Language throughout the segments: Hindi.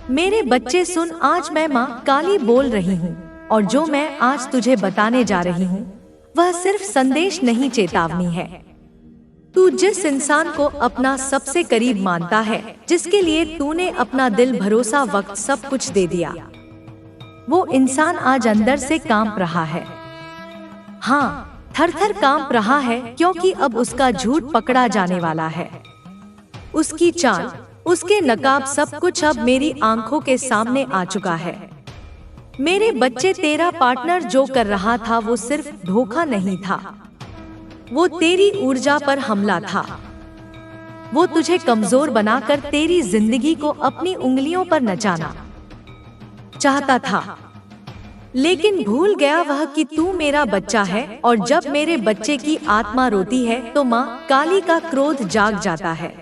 मेरे बच्चे सुन, आज मैं माँ काली बोल रही हूँ और जो मैं आज तुझे बताने जा रही हूँ वह सिर्फ संदेश नहीं, चेतावनी है। तू जिस इंसान को अपना सबसे करीब मानता है, जिसके लिए तूने अपना दिल, भरोसा, वक्त, सब कुछ दे दिया, वो इंसान आज अंदर से कांप रहा है। हाँ, थर-थर कांप रहा है, क्योंकि अब उसका झूठ पकड़ा जाने वाला है। उसकी चाल, उसके नकाब, सब कुछ अब मेरी आंखों के सामने आ चुका है। मेरे बच्चे, तेरा पार्टनर जो कर रहा था वो सिर्फ धोखा नहीं था, वो तेरी ऊर्जा पर हमला था। वो तुझे कमजोर बनाकर तेरी जिंदगी को अपनी उंगलियों पर नचाना चाहता था, लेकिन भूल गया वह कि तू मेरा बच्चा है, और जब मेरे बच्चे की आत्मा रोती है तो माँ काली का क्रोध जाग जाता है।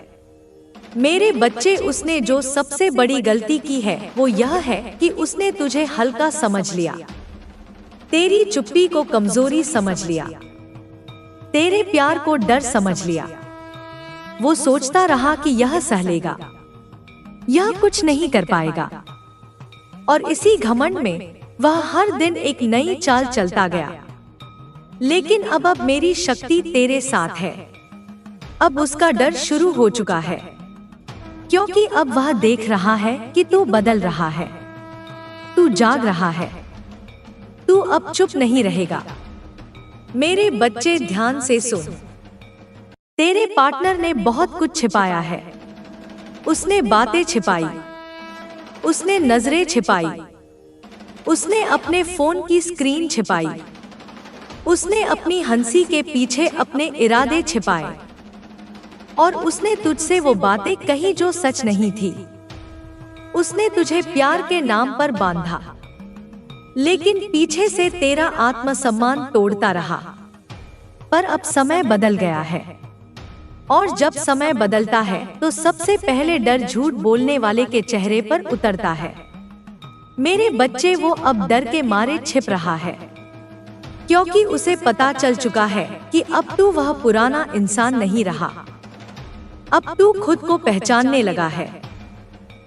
मेरे बच्चे, उसने जो सबसे बड़ी गलती की है वो यह है कि उसने तुझे हल्का समझ लिया, तेरी चुप्पी को कमजोरी समझ लिया, तेरे प्यार को डर समझ लिया। वो सोचता रहा कि यह सह लेगा, यह कुछ नहीं कर पाएगा, और इसी घमंड में वह हर दिन एक नई चाल चलता गया। लेकिन अब मेरी शक्ति तेरे साथ है। अब उसका डर शुरू हो चुका है, क्योंकि अब वह देख रहा है कि तू बदल रहा है, तू जाग रहा है, तू अब चुप नहीं रहेगा। मेरे बच्चे, ध्यान से सुन। तेरे पार्टनर ने बहुत कुछ छिपाया है। उसने बातें छिपाई, उसने नजरें छिपाई, उसने अपने फोन की स्क्रीन छिपाई, उसने अपनी हंसी के पीछे अपने इरादे छिपाए, और उसने तुझसे वो बातें कही जो सच नहीं थी। उसने तुझे प्यार के नाम पर बांधा, लेकिन पीछे से तेरा आत्मसम्मान तोड़ता रहा। पर अब समय बदल गया है, और जब समय बदलता है तो सबसे पहले डर झूठ बोलने वाले के चेहरे पर उतरता है। मेरे बच्चे, वो अब डर के मारे छिप रहा है, क्योंकि उसे पता चल चुका है कि अब तू वह पुराना इंसान नहीं रहा। अब तू खुद को पहचानने लगा है।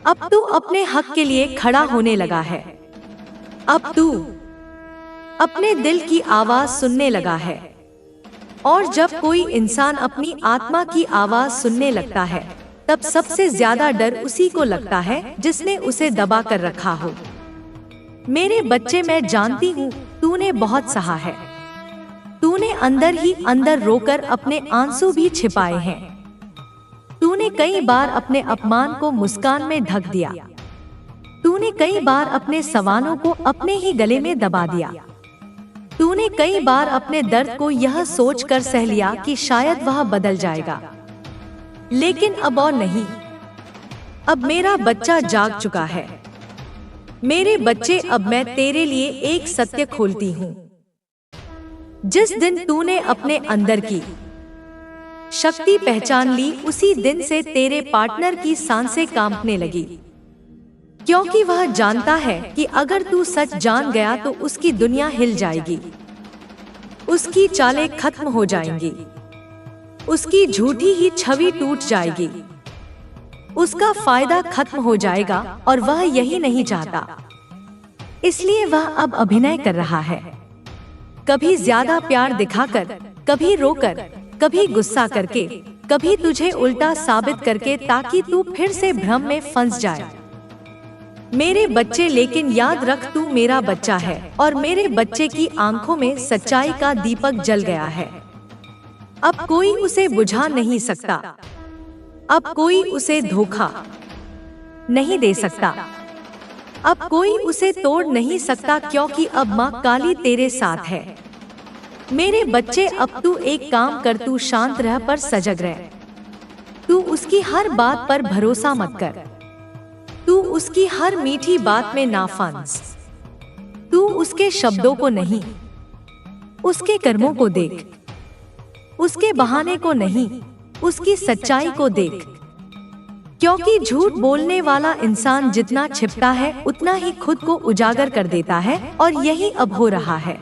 अब तू अपने हक के लिए खड़ा होने लगा है। अब तू अपने दिल की आवाज सुनने लगा है। और जब कोई इंसान अपनी आत्मा की आवाज सुनने लगता है, तब सबसे ज्यादा डर उसी को लगता है जिसने उसे दबा कर रखा हो। मेरे बच्चे, मैं जानती हूँ तूने बहुत सहा है। तूने अंदर ही अंदर रोकर अपने आंसू भी छिपाए हैं। तूने कई बार अपने अपमान को मुस्कान में ढक दिया। तूने कई बार अपने सवालों को अपने ही गले में दबा दिया। तूने कई बार अपने दर्द को यह सोचकर सह लिया कि शायद वह बदल जाएगा, लेकिन अब और नहीं। अब मेरा बच्चा जाग चुका है। मेरे बच्चे, अब मैं तेरे लिए एक सत्य खोलती हूँ। जिस दिन तूने अपने अंदर की शक्ति पहचान ली, उसी दिन से तेरे पार्टनर की सांसें कांपने लगी, क्योंकि वह जानता है कि अगर तू सच जान गया तो उसकी दुनिया हिल जाएगी, उसकी चालें खत्म हो जाएंगी, उसकी झूठी ही छवि टूट जाएगी, उसका फायदा खत्म हो जाएगा, और वह यही नहीं चाहता। इसलिए वह अब अभिनय कर रहा है, कभी ज्यादा प्यार दिखाकर, कभी रोकर, कभी गुस्सा करके, कभी तुझे उल्टा साबित करके, ताकि तू फिर से भ्रम में फंस जाए। मेरे बच्चे, लेकिन याद रख, तू मेरा बच्चा है, और मेरे बच्चे की आंखों में सच्चाई का दीपक जल गया है। अब कोई उसे बुझा नहीं सकता। अब कोई उसे धोखा नहीं दे सकता। अब कोई उसे तोड़ नहीं सकता, क्योंकि अब माँ काली तेरे साथ है। मेरे बच्चे, अब तू एक काम कर, तू शांत रह पर सजग रह। तू उसकी हर बात पर भरोसा मत कर। तू उसकी हर मीठी बात में ना फंस। तू उसके शब्दों को नहीं, उसके कर्मों को देख। उसके बहाने को नहीं, उसकी सच्चाई को देख। क्योंकि झूठ बोलने वाला इंसान जितना छिपता है, उतना ही खुद को उजागर कर देता है, और यही अब हो रहा है।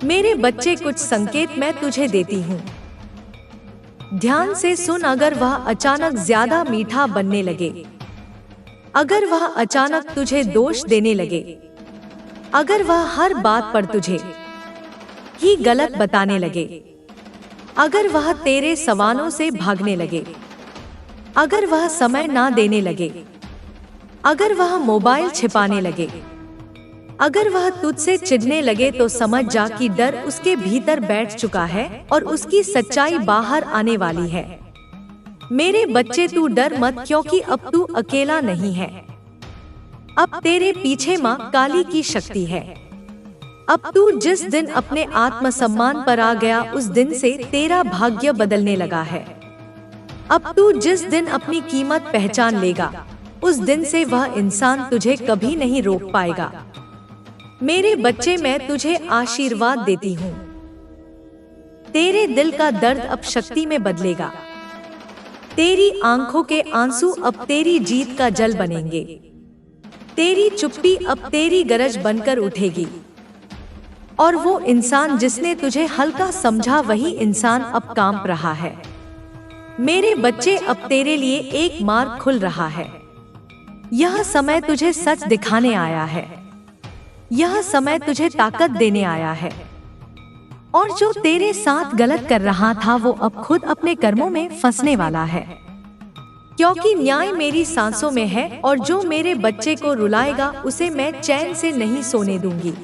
मेरे बच्चे, कुछ संकेत मैं तुझे देती हूँ, ध्यान से सुन। अगर वह अचानक ज्यादा मीठा बनने लगे, अगर वह अचानक तुझे दोष देने लगे, अगर वह हर बात पर तुझे ही गलत बताने लगे, अगर वह तेरे सवालों से भागने लगे, अगर वह समय ना देने लगे, अगर वह मोबाइल छिपाने लगे, अगर वह तुझसे चिढ़ने लगे, तो समझ जा कि डर उसके भीतर बैठ चुका है और उसकी सच्चाई बाहर आने वाली है। मेरे बच्चे, तू डर मत, क्योंकि अब तू अकेला नहीं है। अब तेरे पीछे माँ काली की शक्ति है। अब तू जिस दिन अपने आत्मसम्मान पर आ गया, उस दिन से तेरा भाग्य बदलने लगा है। अब तू जिस दिन अपनी कीमत पहचान लेगा, उस दिन से वह इंसान तुझे कभी नहीं रोक पाएगा। मेरे बच्चे, मैं तुझे आशीर्वाद देती हूँ। तेरे दिल का दर्द अब शक्ति में बदलेगा। तेरी आंखों के आंसू अब तेरी जीत का जल बनेंगे। तेरी चुप्पी अब तेरी गरज बनकर उठेगी। और वो इंसान जिसने तुझे हल्का समझा, वही इंसान अब कांप रहा है। मेरे बच्चे, अब तेरे लिए एक मार्ग खुल रहा है। यह समय तुझे सच दिखाने आया है। यह समय तुझे ताकत देने आया है। और जो तेरे साथ गलत कर रहा था, वो अब खुद अपने कर्मों में फंसने वाला है। क्योंकि न्याय मेरी सांसों में है, और जो मेरे बच्चे को रुलाएगा, उसे मैं चैन से नहीं सोने दूंगी।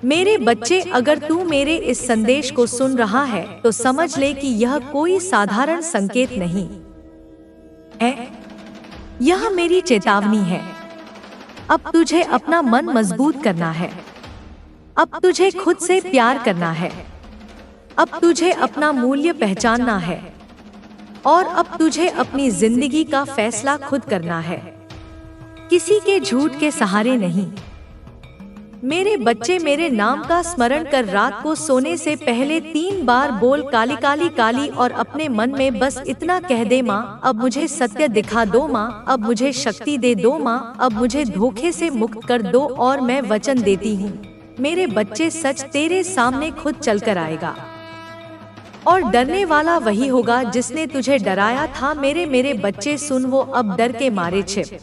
मेरे बच्चे, अगर तू मेरे इस संदेश को सुन रहा है, तो समझ ले कि यह कोई साधारण संकेत नहीं है। यह मेरी चेतावनी है। अब तुझे अपना मन मजबूत करना है। अब तुझे खुद से प्यार करना है। अब तुझे अपना मूल्य पहचानना है। और अब तुझे अपनी जिंदगी का फैसला खुद करना है, किसी के झूठ के सहारे नहीं। मेरे बच्चे, मेरे नाम का स्मरण कर रात को सोने से पहले 3 बार बोल काली काली काली, और अपने मन में बस इतना कह दे, माँ अब मुझे सत्य दिखा दो, माँ अब मुझे शक्ति दे दो, माँ अब मुझे धोखे से मुक्त कर दो। और मैं वचन देती हूँ, मेरे बच्चे, सच तेरे सामने खुद चलकर आएगा। और डरने वाला वही होगा जिसने तुझे डराया था। मेरे बच्चे सुन, वो अब डर के मारे छिप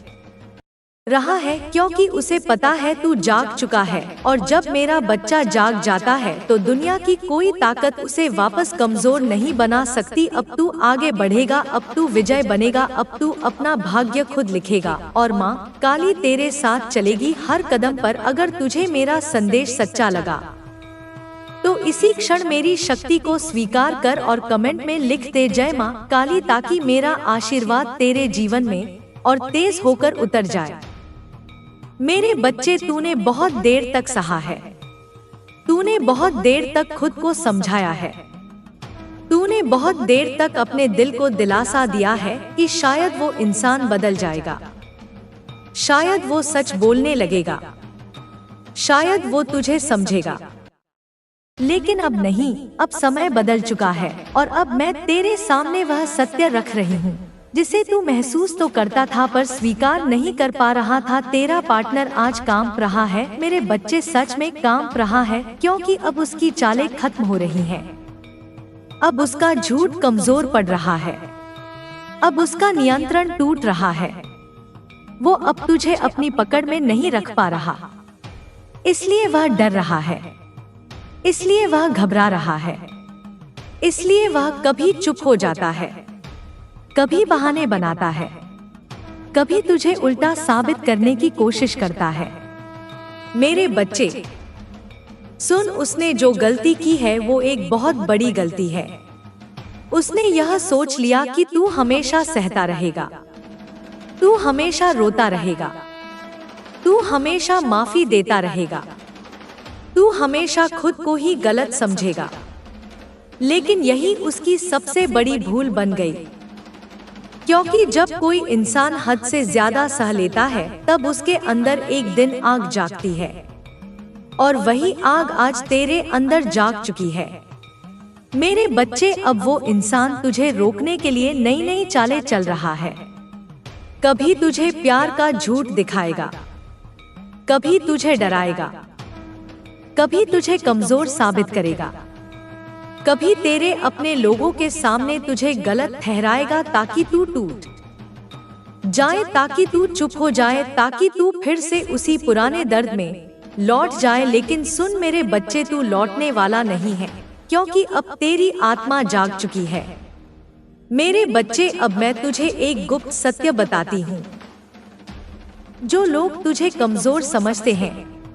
रहा है, क्योंकि उसे पता है तू जाग चुका है। और जब मेरा बच्चा जाग जाता है, तो दुनिया की कोई ताकत उसे वापस कमजोर नहीं बना सकती। अब तू आगे बढ़ेगा, अब तू विजय बनेगा, अब तू अपना भाग्य खुद लिखेगा। और माँ काली तेरे साथ चलेगी हर कदम पर। अगर तुझे मेरा संदेश सच्चा लगा, तो इसी क्षण मेरी शक्ति को स्वीकार कर और कमेंट में लिख दे जय माँ काली, ताकि मेरा आशीर्वाद तेरे जीवन में और तेज होकर उतर जाए। मेरे बच्चे, तूने बहुत देर तक सहा है। तूने बहुत देर तक खुद को समझाया है। तूने बहुत देर तक अपने दिल को दिलासा दिया है कि शायद वो इंसान बदल जाएगा, शायद वो सच बोलने लगेगा, शायद वो तुझे समझेगा। लेकिन अब नहीं, अब समय बदल चुका है। और अब मैं तेरे सामने वह सत्य रख रही हूँ जिसे तू महसूस तो करता था पर स्वीकार नहीं कर पा रहा था। तेरा पार्टनर आज कांप रहा है। मेरे बच्चे, सच में कांप रहा है, क्योंकि अब उसकी चालें खत्म हो रही हैं। अब उसका झूठ कमजोर पड़ रहा है। अब उसका नियंत्रण टूट रहा है। वो अब तुझे अपनी पकड़ में नहीं रख पा रहा। इसलिए वह डर रहा है, इसलिए वह घबरा रहा है, इसलिए वह कभी चुप हो जाता है, कभी बहाने बनाता है, कभी तुझे उल्टा साबित करने की कोशिश करता है। मेरे बच्चे सुन, उसने जो गलती की है वो एक बहुत बड़ी गलती है। उसने यह सोच लिया कि तू हमेशा सहता रहेगा, तू हमेशा रोता रहेगा, तू हमेशा माफी देता रहेगा, तू हमेशा खुद को ही गलत समझेगा। लेकिन यही उसकी सबसे बड़ी भूल बन गई, क्योंकि जब कोई इंसान हद से ज्यादा सह लेता है, तब उसके अंदर एक दिन आग जागती है। और वही आग आज तेरे अंदर जाग चुकी है। मेरे बच्चे, अब वो इंसान तुझे रोकने के लिए नई नई चालें चल रहा है। कभी तुझे प्यार का झूठ दिखाएगा, कभी तुझे डराएगा, कभी तुझे कमजोर साबित करेगा, कभी तेरे अपने लोगों के सामने तुझे गलत ठहराएगा ताकि तू टूट जाए ताकि तू चुप हो जाए, ताकि तू फिर से उसी पुराने दर्द में लौट जाए। लेकिन सुन मेरे बच्चे, तू लौटने वाला नहीं है, क्योंकि अब तेरी आत्मा जाग चुकी है। मेरे बच्चे, अब मैं तुझे एक गुप्त सत्य बताती हूँ। जो लोग तुझे कमजोर समझते हैं,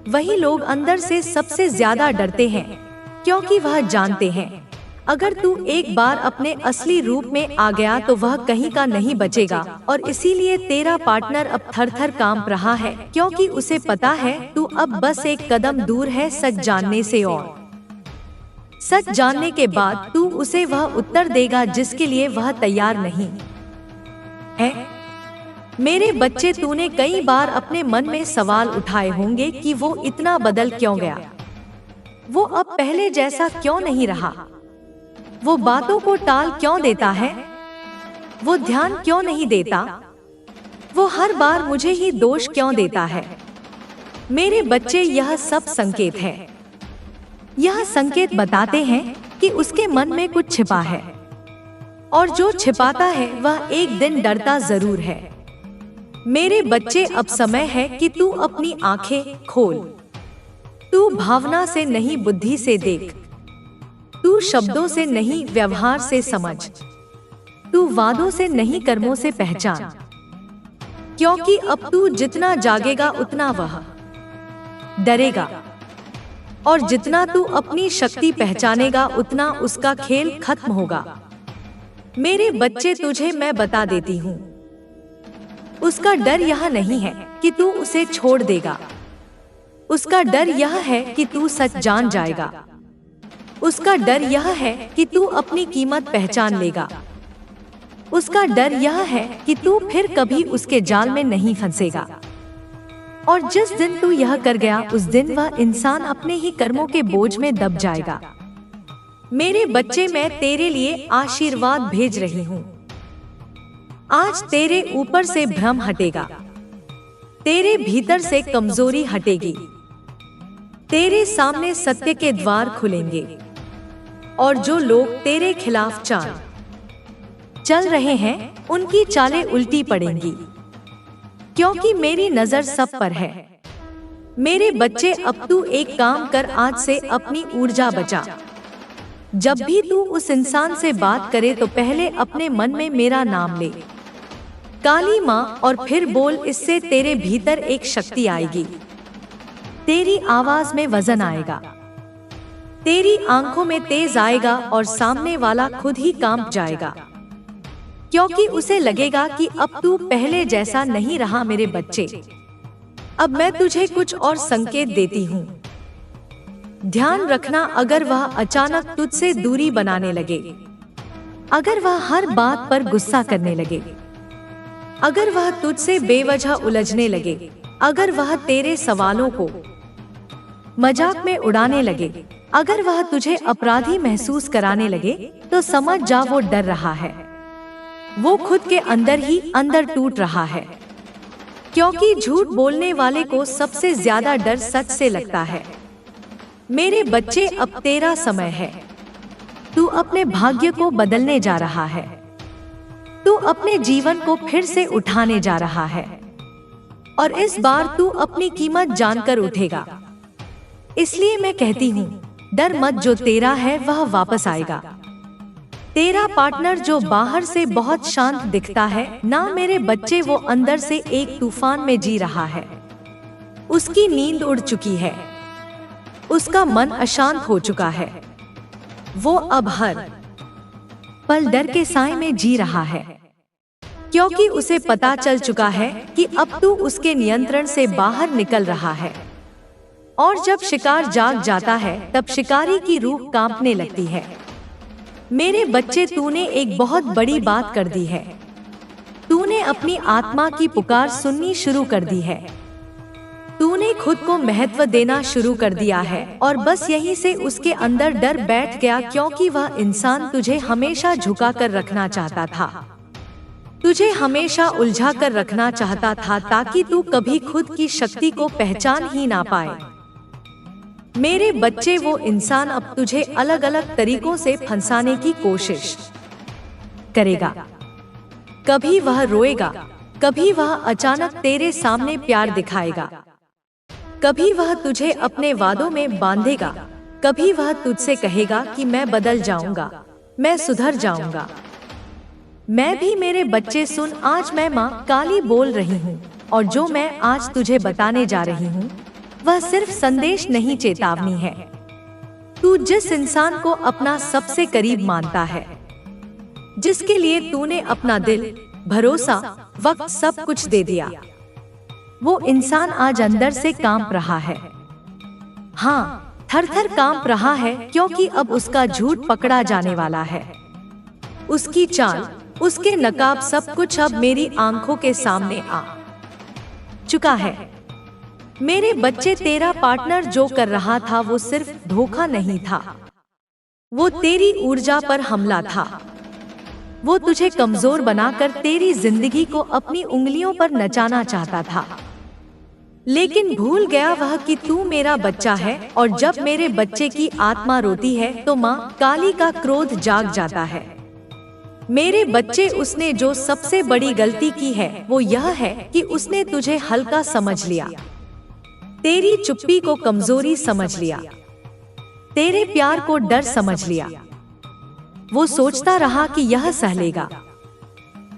वही लोग अंदर से सबसे ज्यादा डरते हैं, क्योंकि वह जानते हैं अगर तू एक बार अपने असली रूप में आ गया तो वह कहीं का नहीं बचेगा। और इसीलिए तेरा पार्टनर अब थर थर कांप रहा है, क्योंकि उसे पता है तू अब बस एक कदम दूर है सच जानने से। और सच जानने के बाद तू उसे वह उत्तर देगा जिसके लिए वह तैयार नहीं है। मेरे बच्चे, तूने कई बार अपने मन में सवाल उठाए होंगे कि वो इतना बदल क्यों गया, वो अब पहले जैसा क्यों नहीं रहा, वो बातों को टाल क्यों देता है, वो ध्यान क्यों नहीं देता, वो हर बार मुझे ही दोष क्यों देता है। मेरे बच्चे, यह सब संकेत है। यह संकेत बताते हैं कि उसके मन में कुछ छिपा है, और जो छिपाता है वह एक दिन डरता जरूर है। मेरे बच्चे, अब समय है कि तू अपनी आंखें खोल। तू भावना से नहीं, बुद्धि से देख। तू शब्दों से नहीं, व्यवहार से समझ। तू वादों से नहीं, कर्मों से पहचान। क्योंकि अब तू जितना जागेगा उतना वह डरेगा, और जितना तू अपनी शक्ति पहचानेगा उतना उसका खेल खत्म होगा। मेरे बच्चे, तुझे मैं बता देती हूँ, उसका डर यह नहीं है कि तू उसे छोड़ देगा, उसका डर यह है कि तू सच जान जाएगा। उसका डर यह है कि तू अपनी कीमत पहचान लेगा। उसका डर यह है कि तू फिर कभी उसके जाल में नहीं फंसेगा। और जिस दिन तू यह कर गया, उस दिन वह इंसान अपने ही कर्मों के बोझ में दब जाएगा। मेरे बच्चे, मैं तेरे लिए आशीर्वाद भेज रही हूँ। आज तेरे ऊपर से भ्रम हटेगा, तेरे भीतर से कमजोरी हटेगी, तेरे सामने सत्य के द्वार खुलेंगे, और जो लोग तेरे खिलाफ चल रहे हैं उनकी चालें उल्टी पड़ेंगी, क्योंकि मेरी नजर सब पर है। मेरे बच्चे, अब तू एक काम कर, आज से अपनी ऊर्जा बचा। जब भी तू उस इंसान से बात करे तो पहले अपने मन में मेरा नाम ले, काली माँ, और फिर बोल। इससे तेरे भीतर एक शक्ति आएगी, तेरी आवाज में वजन आएगा, तेरी आंखों में तेज आएगा, और सामने वाला खुद ही कांप जाएगा, क्योंकि उसे लगेगा कि अब तू पहले जैसा नहीं रहा। मेरे बच्चे, अब मैं तुझे कुछ और संकेत देती हूँ। ध्यान रखना, अगर वह अचानक तुझसे दूरी बनाने लगे, अगर वह हर बात पर गुस्सा करने लगे, अगर वह तुझसे बेवजह उलझने लगे, अगर वह तेरे सवालों को मजाक में उड़ाने लगे, अगर वह तुझे अपराधी महसूस कराने लगे, तो समझ जा वो डर रहा है। वो खुद के अंदर ही अंदर टूट रहा है, क्योंकि झूठ बोलने वाले को सबसे ज्यादा डर सच से लगता है। मेरे बच्चे, अब तेरा समय है। तू अपने भाग्य को बदलने जा रहा है। तू अपने जीवन को फिर से उठाने जा रहा है, और इस बार तू अपनी कीमत जानकर उठेगा। इसलिए मैं कहती हूँ, डर मत, जो तेरा है वह वापस आएगा। तेरा पार्टनर जो बाहर से बहुत शांत दिखता है ना मेरे बच्चे, वो अंदर से एक तूफान में जी रहा है। उसकी नींद उड़ चुकी है, उसका मन अशांत हो चुका है। वो अब हर पल डर के साए में जी रहा है, क्योंकि उसे पता चल चुका है कि अब तू उसके नियंत्रण से बाहर निकल रहा है। और जब शिकार जाग जाता है तब शिकारी की रूह कांपने लगती है। मेरे बच्चे, तूने एक बहुत बड़ी बात कर दी है। तूने अपनी आत्मा की पुकार सुननी शुरू कर दी है। तूने खुद को महत्व देना शुरू कर दिया है, और बस यहीं से उसके अंदर डर बैठ गया, क्योंकि वह इंसान तुझे हमेशा झुका कर रखना चाहता था, तुझे हमेशा उलझा कर रखना चाहता था, ताकि तू कभी खुद की शक्ति को पहचान ही ना पाए। मेरे बच्चे, वो इंसान अब तुझे अलग अलग तरीकों से फंसाने की कोशिश करेगा। कभी वह रोएगा, कभी वह अचानक तेरे सामने प्यार दिखाएगा, कभी वह तुझे अपने वादों में बांधेगा, कभी वह तुझसे कहेगा कि मैं बदल जाऊंगा, मैं सुधर जाऊंगा। मैं भी मेरे बच्चे सुन, आज मैं माँ काली बोल रही हूँ, और जो मैं आज तुझे बताने जा रही हूँ वह सिर्फ संदेश नहीं, चेतावनी है। तू जिस इंसान को अपना सबसे करीब मानता है, जिसके लिए तूने अपना दिल, भरोसा, वक्त, सब कुछ दे दिया, वो इंसान आज अंदर से कांप रहा है। हाँ, थर-थर कांप रहा है, क्योंकि अब उसका झूठ पकड़ा जाने वाला है। उसकी चाल, उसके नकाब, सब कुछ अब मेरी आंखों के सामने आ चुका है। मेरे बच्चे, तेरा पार्टनर जो कर रहा था वो सिर्फ धोखा नहीं था, वो तेरी ऊर्जा पर हमला था। वो तुझे कमजोर बनाकर तेरी जिंदगी को अपनी उंगलियों पर नचाना चाहता था, लेकिन भूल गया वह कि तू मेरा बच्चा है, और जब मेरे बच्चे की आत्मा रोती है तो माँ काली का क्रोध जाग जाता है। मेरे बच्चे, उसने जो सबसे बड़ी गलती की है वो यह है कि उसने तुझे हल्का समझ लिया, तेरी चुप्पी को कमजोरी समझ लिया, तेरे प्यार को डर समझ लिया। वो सोचता रहा कि यह सह लेगा,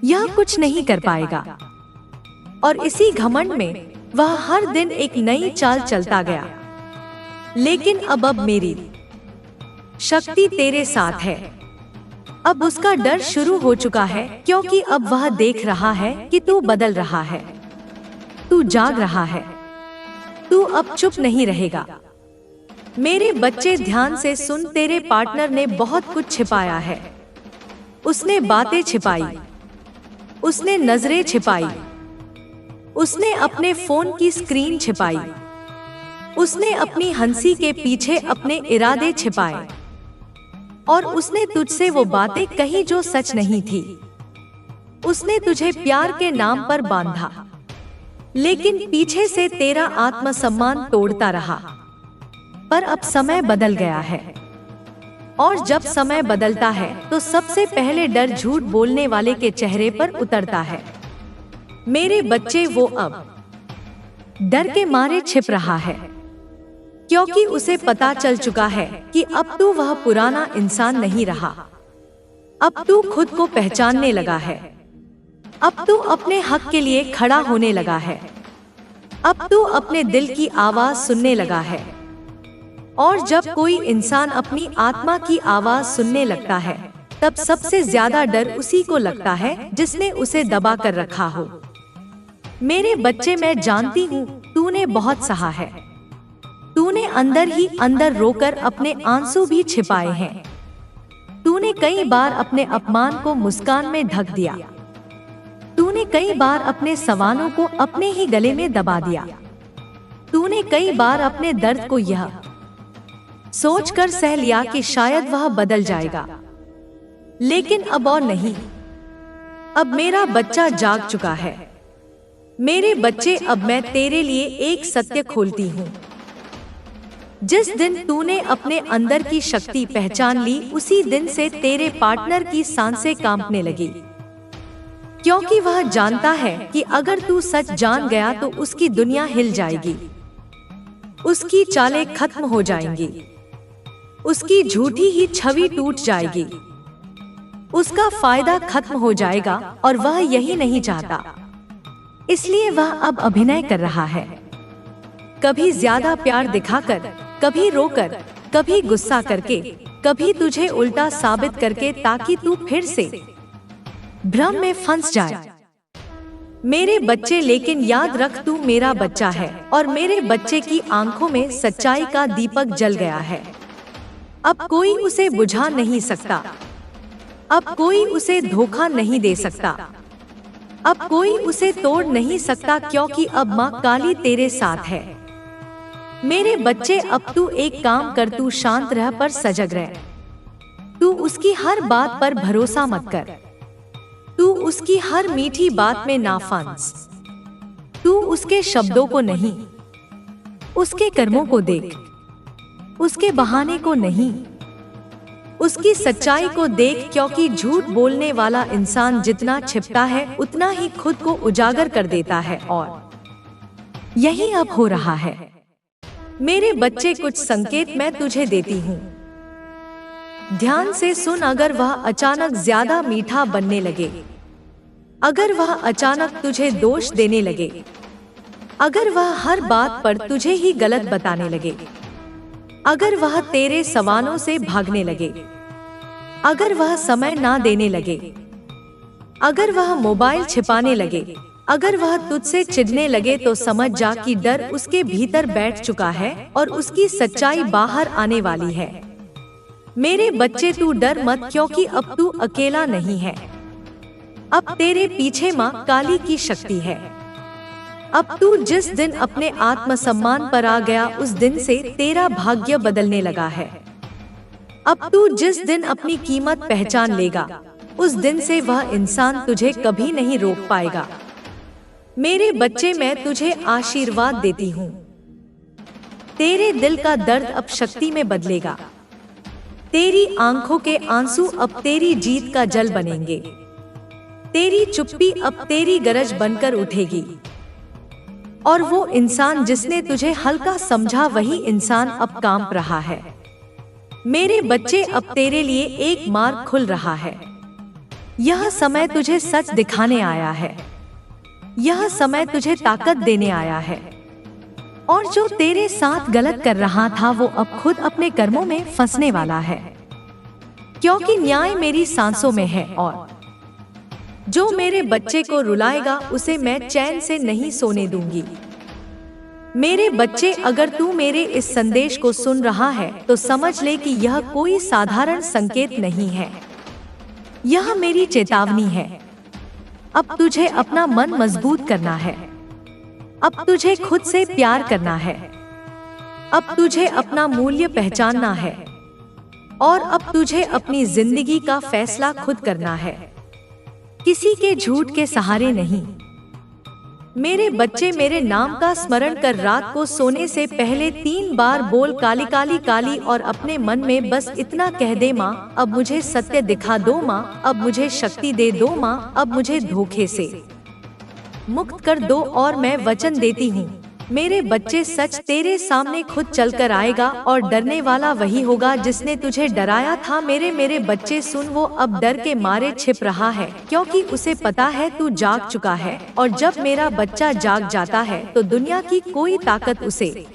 यह कुछ नहीं कर पाएगा, और इसी घमंड में वह हर दिन एक नई चाल चलता गया। लेकिन अब मेरी शक्ति तेरे साथ है। अब उसका डर शुरू हो चुका है, क्योंकि अब वह देख रहा है कि तू बदल रहा है, तू जाग रहा है, तू अब चुप नहीं रहेगा। मेरे बच्चे, ध्यान से सुन, तेरे पार्टनर ने बहुत कुछ छिपाया है। उसने बातें छिपाई, उसने नजरें छिपाई, उसने अपने फोन की स्क्रीन छिपाई, उसने अपनी हंसी के पीछे अपने इरादे छिपाए, और उसने तुझसे वो बातें कही जो सच नहीं थी। उसने तुझे प्यार के नाम पर बांधा, लेकिन पीछे से तेरा आत्मसम्मान तोड़ता रहा। पर अब समय बदल गया है, और जब समय बदलता है तो सबसे पहले डर झूठ बोलने वाले के चेहरे पर उतरता है। मेरे बच्चे, वो अब डर के मारे छिप रहा है, क्योंकि उसे पता चल चुका है कि अब तू वह पुराना इंसान नहीं रहा। अब तू खुद को पहचानने लगा है, अब तू अपने हक के लिए खड़ा होने लगा है, अब तू अपने दिल की आवाज सुनने लगा है। और जब कोई इंसान अपनी आत्मा की आवाज सुनने लगता है, तब सबसे ज्यादा डर उसी को लगता है जिसने उसे दबा कर रखा हो। मेरे बच्चे, मैं जानती हूँ तूने बहुत सहा है, तूने अंदर ही अंदर रोकर अपने आंसू भी छिपाए हैं। तूने कई बार अपने अपमान को मुस्कान में ढक दिया, तूने कई बार अपने सवालों को अपने ही गले में दबा दिया, तूने कई बार अपने दर्द को यह सोचकर सह लिया कि शायद वह बदल जाएगा। लेकिन अब और नहीं, अब मेरा बच्चा जाग चुका है। मेरे बच्चे, अब मैं तेरे लिए एक सत्य खोलती हूँ। जिस दिन तूने अपने अंदर की शक्ति पहचान ली, उसी दिन से तेरे पार्टनर की सांसें कांपने लगी, क्योंकि वह जानता है कि अगर तू सच जान गया तो उसकी दुनिया हिल जाएगी, उसकी चालें खत्म हो जाएंगी, उसकी झूठी ही छवि टूट जाएगी, उसका फायदा खत्म हो जाएगा, और वह यही नहीं चाहता। इसलिए वह अब अभिनय कर रहा है, कभी ज्यादा प्यार दिखाकर, कभी रोकर, कभी गुस्सा करके, कभी तुझे उल्टा साबित करके, ताकि तू फिर से भ्रम में फंस जाए। मेरे बच्चे, लेकिन याद रख, तू मेरा बच्चा है, और मेरे बच्चे की आंखों में सच्चाई का दीपक जल गया है। अब कोई उसे बुझा नहीं सकता, अब कोई उसे धोखा नहीं दे सकता, अब कोई उसे तोड़ नहीं सकता, क्योंकि अब माँ काली तेरे साथ है। मेरे बच्चे, अब तू एक काम कर, तू शांत रह पर सजग रह। तू उसकी हर बात पर भरोसा मत कर, तू उसकी हर मीठी बात में ना फंस। तू उसके शब्दों को नहीं, उसके कर्मों को देख, उसके बहाने को नहीं, उसकी सच्चाई को देख, क्योंकि झूठ बोलने वाला इंसान जितना छिपता है उतना ही खुद को उजागर कर देता है, और यही अब हो रहा है। मेरे बच्चे, कुछ संकेत मैं तुझे देती हूँ, ध्यान से सुन। अगर वह अचानक ज्यादा मीठा बनने लगे, अगर वह अचानक तुझे दोष देने लगे, अगर वह हर बात पर तुझे ही गलत बताने लगे, अगर वह तेरे सवालों से भागने लगे, अगर वह समय ना देने लगे, अगर वह मोबाइल छिपाने लगे, अगर वह तुझसे चिढ़ने लगे, तो समझ जा कि डर उसके भीतर बैठ चुका है और उसकी सच्चाई बाहर आने वाली है। मेरे बच्चे, तू डर मत, क्योंकि अब तू अकेला नहीं है। अब तेरे पीछे माँ काली की शक्ति है। अब तू जिस दिन अपने आत्मसम्मान पर आ गया, उस दिन से तेरा भाग्य बदलने लगा है। अब तू जिस दिन अपनी कीमत पहचान लेगा, उस दिन से वह इंसान तुझे कभी नहीं रोक पाएगा। मेरे बच्चे, मैं तुझे आशीर्वाद देती हूँ। तेरे दिल का दर्द अब शक्ति में बदलेगा। तेरी आंखों के आंसू अब तेरी जीत का जल बनेंगे। तेरी चुप्पी अब तेरी गरज बनकर उठेगी। और वो इंसान जिसने तुझे हल्का समझा, वही इंसान अब कांप रहा है। मेरे बच्चे, अब तेरे लिए एक मार्ग खुल रहा है। यह समय तुझे सच दिखाने आया है। यह समय तुझे ताकत देने आया है। और जो तेरे साथ गलत कर रहा था, वो अब खुद अपने कर्मों में फंसने वाला है, क्योंकि न्याय मेरी सांसों में है। और जो मेरे बच्चे को रुलाएगा, उसे मैं चैन से नहीं सोने दूंगी। मेरे बच्चे, अगर तू मेरे इस संदेश को सुन रहा है, तो समझ ले कि यह कोई साधारण संकेत नहीं है। यह मेरी चेतावनी है। अब तुझे अपना मन मजबूत करना है। अब तुझे खुद से प्यार करना है। अब तुझे अपना मूल्य पहचानना है। और अब तुझे अपनी जिंदगी का फैसला खुद करना है, किसी के झूठ के सहारे नहीं। मेरे बच्चे, मेरे नाम का स्मरण कर रात को सोने से पहले 3 बार बोल, काली काली काली, और अपने मन में बस इतना कह दे, माँ अब मुझे सत्य दिखा दो, माँ अब मुझे शक्ति दे दो, माँ अब मुझे धोखे से मुक्त कर दो। और मैं वचन देती हूँ, मेरे बच्चे, सच तेरे सामने खुद चलकर आएगा, और डरने वाला वही होगा जिसने तुझे डराया था। मेरे बच्चे सुन, वो अब डर के मारे छिप रहा है, क्योंकि उसे पता है तू जाग चुका है। और जब मेरा बच्चा जाग जाता है, तो दुनिया की कोई ताकत उसे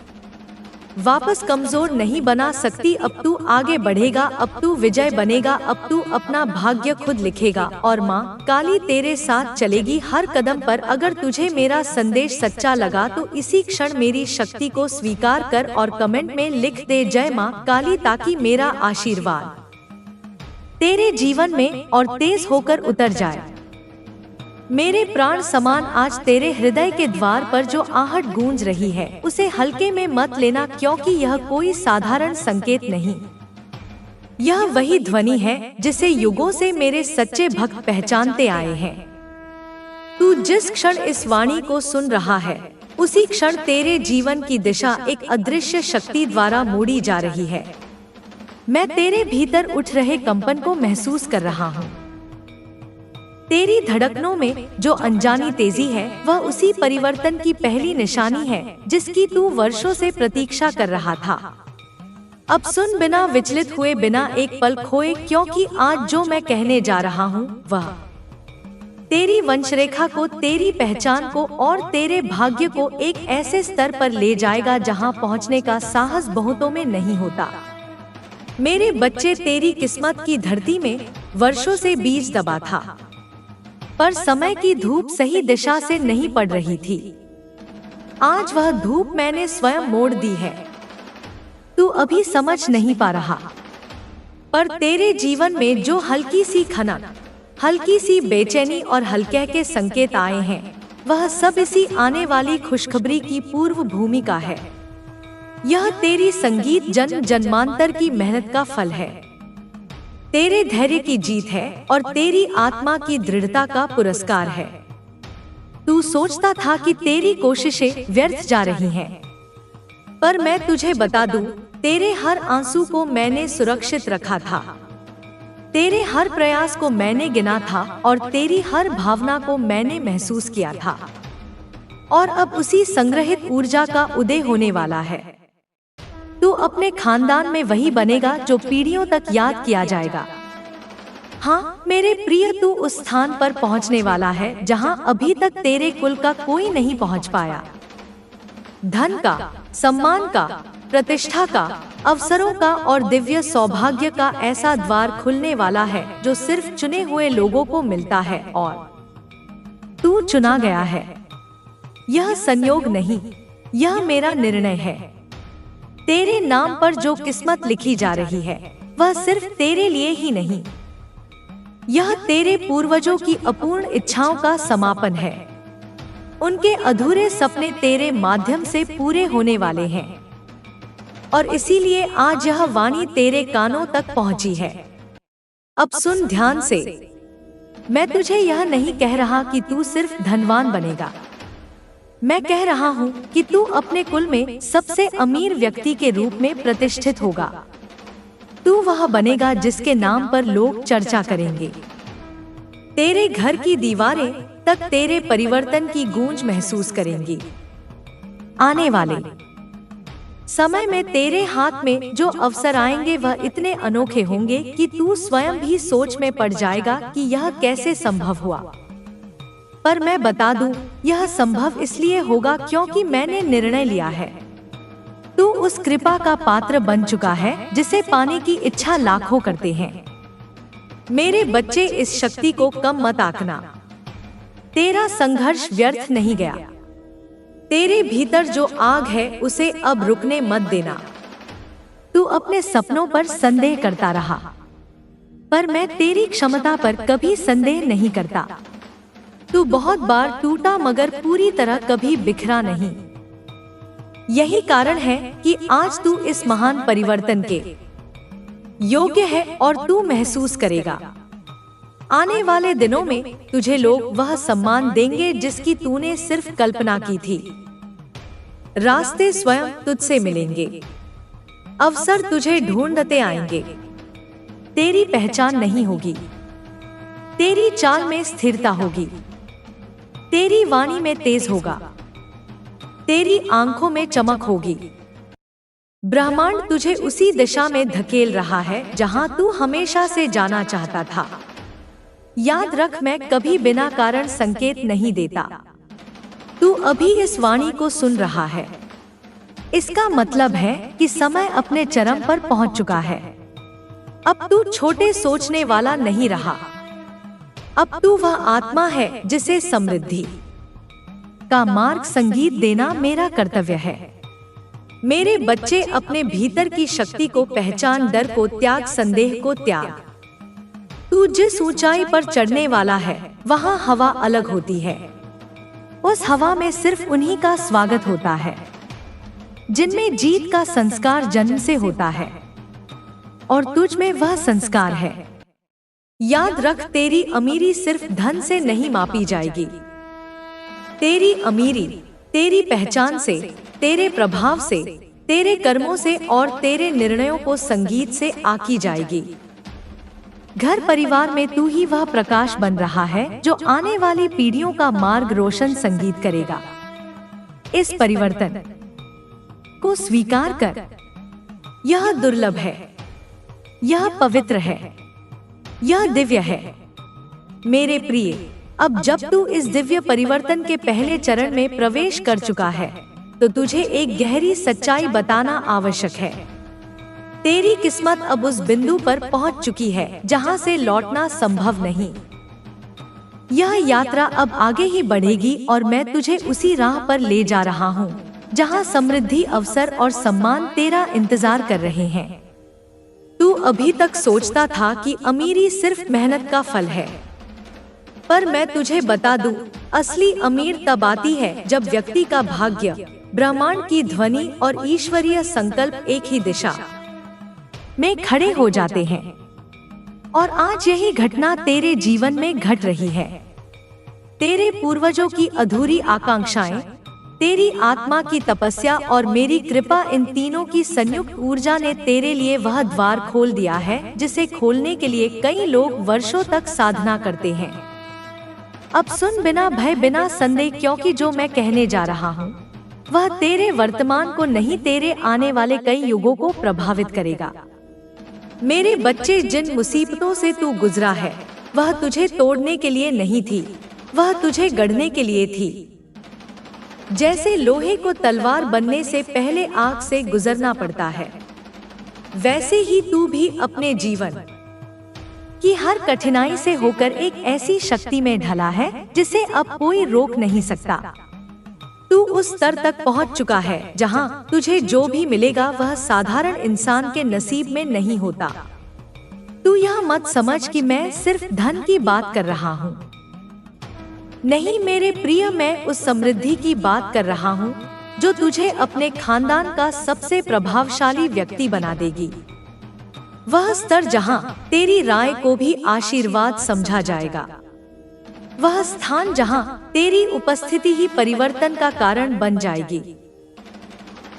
वापस कमजोर नहीं बना सकती। अब तू आगे बढ़ेगा, अब तू विजय बनेगा, अब तू अपना भाग्य खुद लिखेगा। और माँ काली तेरे साथ चलेगी हर कदम पर। अगर तुझे मेरा संदेश सच्चा लगा, तो इसी क्षण मेरी शक्ति को स्वीकार कर और कमेंट में लिख दे, जय माँ काली, ताकि मेरा आशीर्वाद तेरे जीवन में और तेज होकर उतर जाए। मेरे प्राण समान, आज तेरे हृदय के द्वार पर जो आहट गूंज रही है, उसे हल्के में मत लेना, क्योंकि यह कोई साधारण संकेत नहीं। यह वही ध्वनि है जिसे युगों से मेरे सच्चे भक्त पहचानते आए हैं। तू जिस क्षण इस वाणी को सुन रहा है, उसी क्षण तेरे जीवन की दिशा एक अदृश्य शक्ति द्वारा मोड़ी जा रही है। मैं तेरे भीतर उठ रहे कंपन को महसूस कर रहा हूँ। तेरी धड़कनों में जो अनजानी तेजी है, वह उसी परिवर्तन की पहली निशानी है जिसकी तू वर्षों से प्रतीक्षा कर रहा था। अब सुन, बिना विचलित हुए, बिना एक पल खोए, क्योंकि आज जो मैं कहने जा रहा हूँ, वह तेरी वंशरेखा को, तेरी पहचान को और तेरे भाग्य को एक ऐसे स्तर पर ले जाएगा जहाँ पहुँचने का साहस बहुतों में नहीं होता। मेरे बच्चे, तेरी किस्मत की धरती में वर्षों से बीज दबा था, पर समय की धूप सही दिशा से नहीं पड़ रही थी। आज वह धूप मैंने स्वयं मोड़ दी है। तू अभी समझ नहीं पा रहा, पर तेरे जीवन में जो हल्की सी खनक, हल्की सी बेचैनी और हल्के के संकेत आए हैं, वह सब इसी आने वाली खुशखबरी की पूर्व भूमिका है। यह तेरी संगीत जन्म जन्मांतर की मेहनत का फल है, तेरे धैर्य की जीत है और तेरी आत्मा की दृढ़ता का पुरस्कार है। तू सोचता था कि तेरी कोशिशें व्यर्थ जा रही हैं, पर मैं तुझे बता दूं, तेरे हर आंसू को मैंने सुरक्षित रखा था। तेरे हर प्रयास को मैंने गिना था और तेरी हर भावना को मैंने महसूस किया था, और अब उसी संग्रहित ऊर्जा का उदय होने वाला है। तू अपने खानदान में वही बनेगा जो पीढ़ियों तक याद किया जाएगा। हाँ मेरे प्रिय, तू उस स्थान पर पहुंचने वाला है जहां अभी तक तेरे कुल का कोई नहीं पहुंच पाया। धन का, सम्मान का, प्रतिष्ठा का, अवसरों का और दिव्य सौभाग्य का ऐसा द्वार खुलने वाला है जो सिर्फ चुने हुए लोगों को मिलता है, और तू चुना गया है। यह संयोग नहीं, यह मेरा निर्णय है। तेरे नाम पर जो किस्मत लिखी जा रही है वह सिर्फ तेरे लिए ही नहीं, यह तेरे पूर्वजों की अपूर्ण इच्छाओं का समापन है। उनके अधूरे सपने तेरे माध्यम से पूरे होने वाले हैं, और इसीलिए आज यह वाणी तेरे कानों तक पहुंची है। अब सुन ध्यान से, मैं तुझे यह नहीं कह रहा कि तू सिर्फ धनवान बनेगा। मैं कह रहा हूँ कि तू अपने कुल में सबसे अमीर व्यक्ति के रूप में प्रतिष्ठित होगा। तू वह बनेगा जिसके नाम पर लोग चर्चा करेंगे। तेरे घर की दीवारें तक तेरे परिवर्तन की गूंज महसूस करेंगी। आने वाले समय में तेरे हाथ में जो अवसर आएंगे वह इतने अनोखे होंगे कि तू स्वयं भी सोच में पड़ जाएगा कि यह कैसे संभव हुआ। पर मैं बता दूं, यह संभव इसलिए होगा क्योंकि मैंने निर्णय लिया है। तू उस कृपा का पात्र बन चुका है जिसे पाने की इच्छा लाखों करते हैं। मेरे बच्चे, इस शक्ति को कम मत आंकना। तेरा संघर्ष व्यर्थ नहीं गया। तेरे भीतर जो आग है उसे अब रुकने मत देना। तू अपने सपनों पर संदेह करता रहा, पर मैं तेरी क्षमता पर कभी संदेह नहीं करता। तू बहुत बार टूटा मगर पूरी तरह कभी बिखरा नहीं। यही कारण है कि आज तू इस महान परिवर्तन के योग्य है और तू महसूस करेगा। आने वाले दिनों में तुझे लोग वह सम्मान देंगे जिसकी तूने सिर्फ कल्पना की थी। रास्ते स्वयं तुझसे मिलेंगे, अवसर तुझे ढूंढते आएंगे। तेरी पहचान नहीं होगी, तेरी चाल में स्थिरता होगी, तेरी वाणी में तेज होगा, तेरी आंखों में चमक होगी। ब्रह्मांड तुझे उसी दिशा में धकेल रहा है जहां तू हमेशा से जाना चाहता था। याद रख, मैं कभी बिना कारण संकेत नहीं देता। तू अभी इस वाणी को सुन रहा है। इसका मतलब है कि समय अपने चरम पर पहुंच चुका है। अब तू छोटे सोचने वाला नहीं रहा। अब तू वह आत्मा है जिसे समृद्धि का मार्ग संगीत देना मेरा कर्तव्य है। मेरे बच्चे, अपने भीतर की शक्ति को पहचान, डर को त्याग, संदेह को त्याग। तू जिस ऊंचाई पर चढ़ने वाला है वहाँ हवा अलग होती है। उस हवा में सिर्फ उन्हीं का स्वागत होता है जिनमें जीत का संस्कार जन्म से होता है, और तुझ में वह संस्कार है। याद रख, तेरी अमीरी सिर्फ धन से नहीं मापी जाएगी। तेरी अमीरी तेरी पहचान से, तेरे प्रभाव से, तेरे कर्मों से और तेरे निर्णयों को संगीत से आकी जाएगी। घर परिवार में तू ही वह प्रकाश बन रहा है जो आने वाली पीढ़ियों का मार्ग रोशन संगीत करेगा। इस परिवर्तन को स्वीकार कर। यह दुर्लभ है, यह पवित्र है, यह दिव्य है। मेरे प्रिय, अब जब तू इस दिव्य परिवर्तन के पहले चरण में प्रवेश कर चुका है तो तुझे एक गहरी सच्चाई बताना आवश्यक है। तेरी किस्मत अब उस बिंदु पर पहुंच चुकी है जहां से लौटना संभव नहीं। यह यात्रा अब आगे ही बढ़ेगी और मैं तुझे उसी राह पर ले जा रहा हूं जहां समृद्धि, अवसर और सम्मान तेरा इंतजार कर रहे हैं। तू अभी तक सोचता था कि अमीरी सिर्फ मेहनत का फल है, पर मैं तुझे बता दूं, असली अमीर तब आती है जब व्यक्ति का भाग्य, ब्रह्मांड की ध्वनि और ईश्वरीय संकल्प एक ही दिशा में खड़े हो जाते हैं। और आज यही घटना तेरे जीवन में घट रही है। तेरे पूर्वजों की अधूरी आकांक्षाएं, तेरी आत्मा की तपस्या और मेरी कृपा, इन तीनों की संयुक्त ऊर्जा ने तेरे लिए वह द्वार खोल दिया है जिसे खोलने के लिए कई लोग वर्षों तक साधना करते हैं। अब सुन, बिना भय बिना संदेह, क्योंकि जो मैं कहने जा रहा हूँ वह तेरे वर्तमान को नहीं, तेरे आने वाले कई युगों को प्रभावित करेगा। मेरे बच्चे, जिन मुसीबतों से तू गुजरा है वह तुझे तोड़ने के लिए नहीं थी, वह तुझे गढ़ने के लिए थी। जैसे लोहे को तलवार बनने से पहले आग से गुजरना पड़ता है, वैसे ही तू भी अपने जीवन की हर कठिनाई से होकर एक ऐसी शक्ति में ढला है जिसे अब कोई रोक नहीं सकता। तू उस स्तर तक पहुंच चुका है जहां तुझे जो भी मिलेगा वह साधारण इंसान के नसीब में नहीं होता। तू यह मत समझ कि मैं सिर्फ धन की बात कर रहा हूँ। नहीं मेरे प्रिय, मैं उस समृद्धि की बात कर रहा हूँ जो तुझे अपने खानदान का सबसे प्रभावशाली व्यक्ति बना देगी। वह स्तर जहां तेरी राय को भी आशीर्वाद समझा जाएगा, वह स्थान जहां तेरी उपस्थिति ही परिवर्तन का कारण बन जाएगी।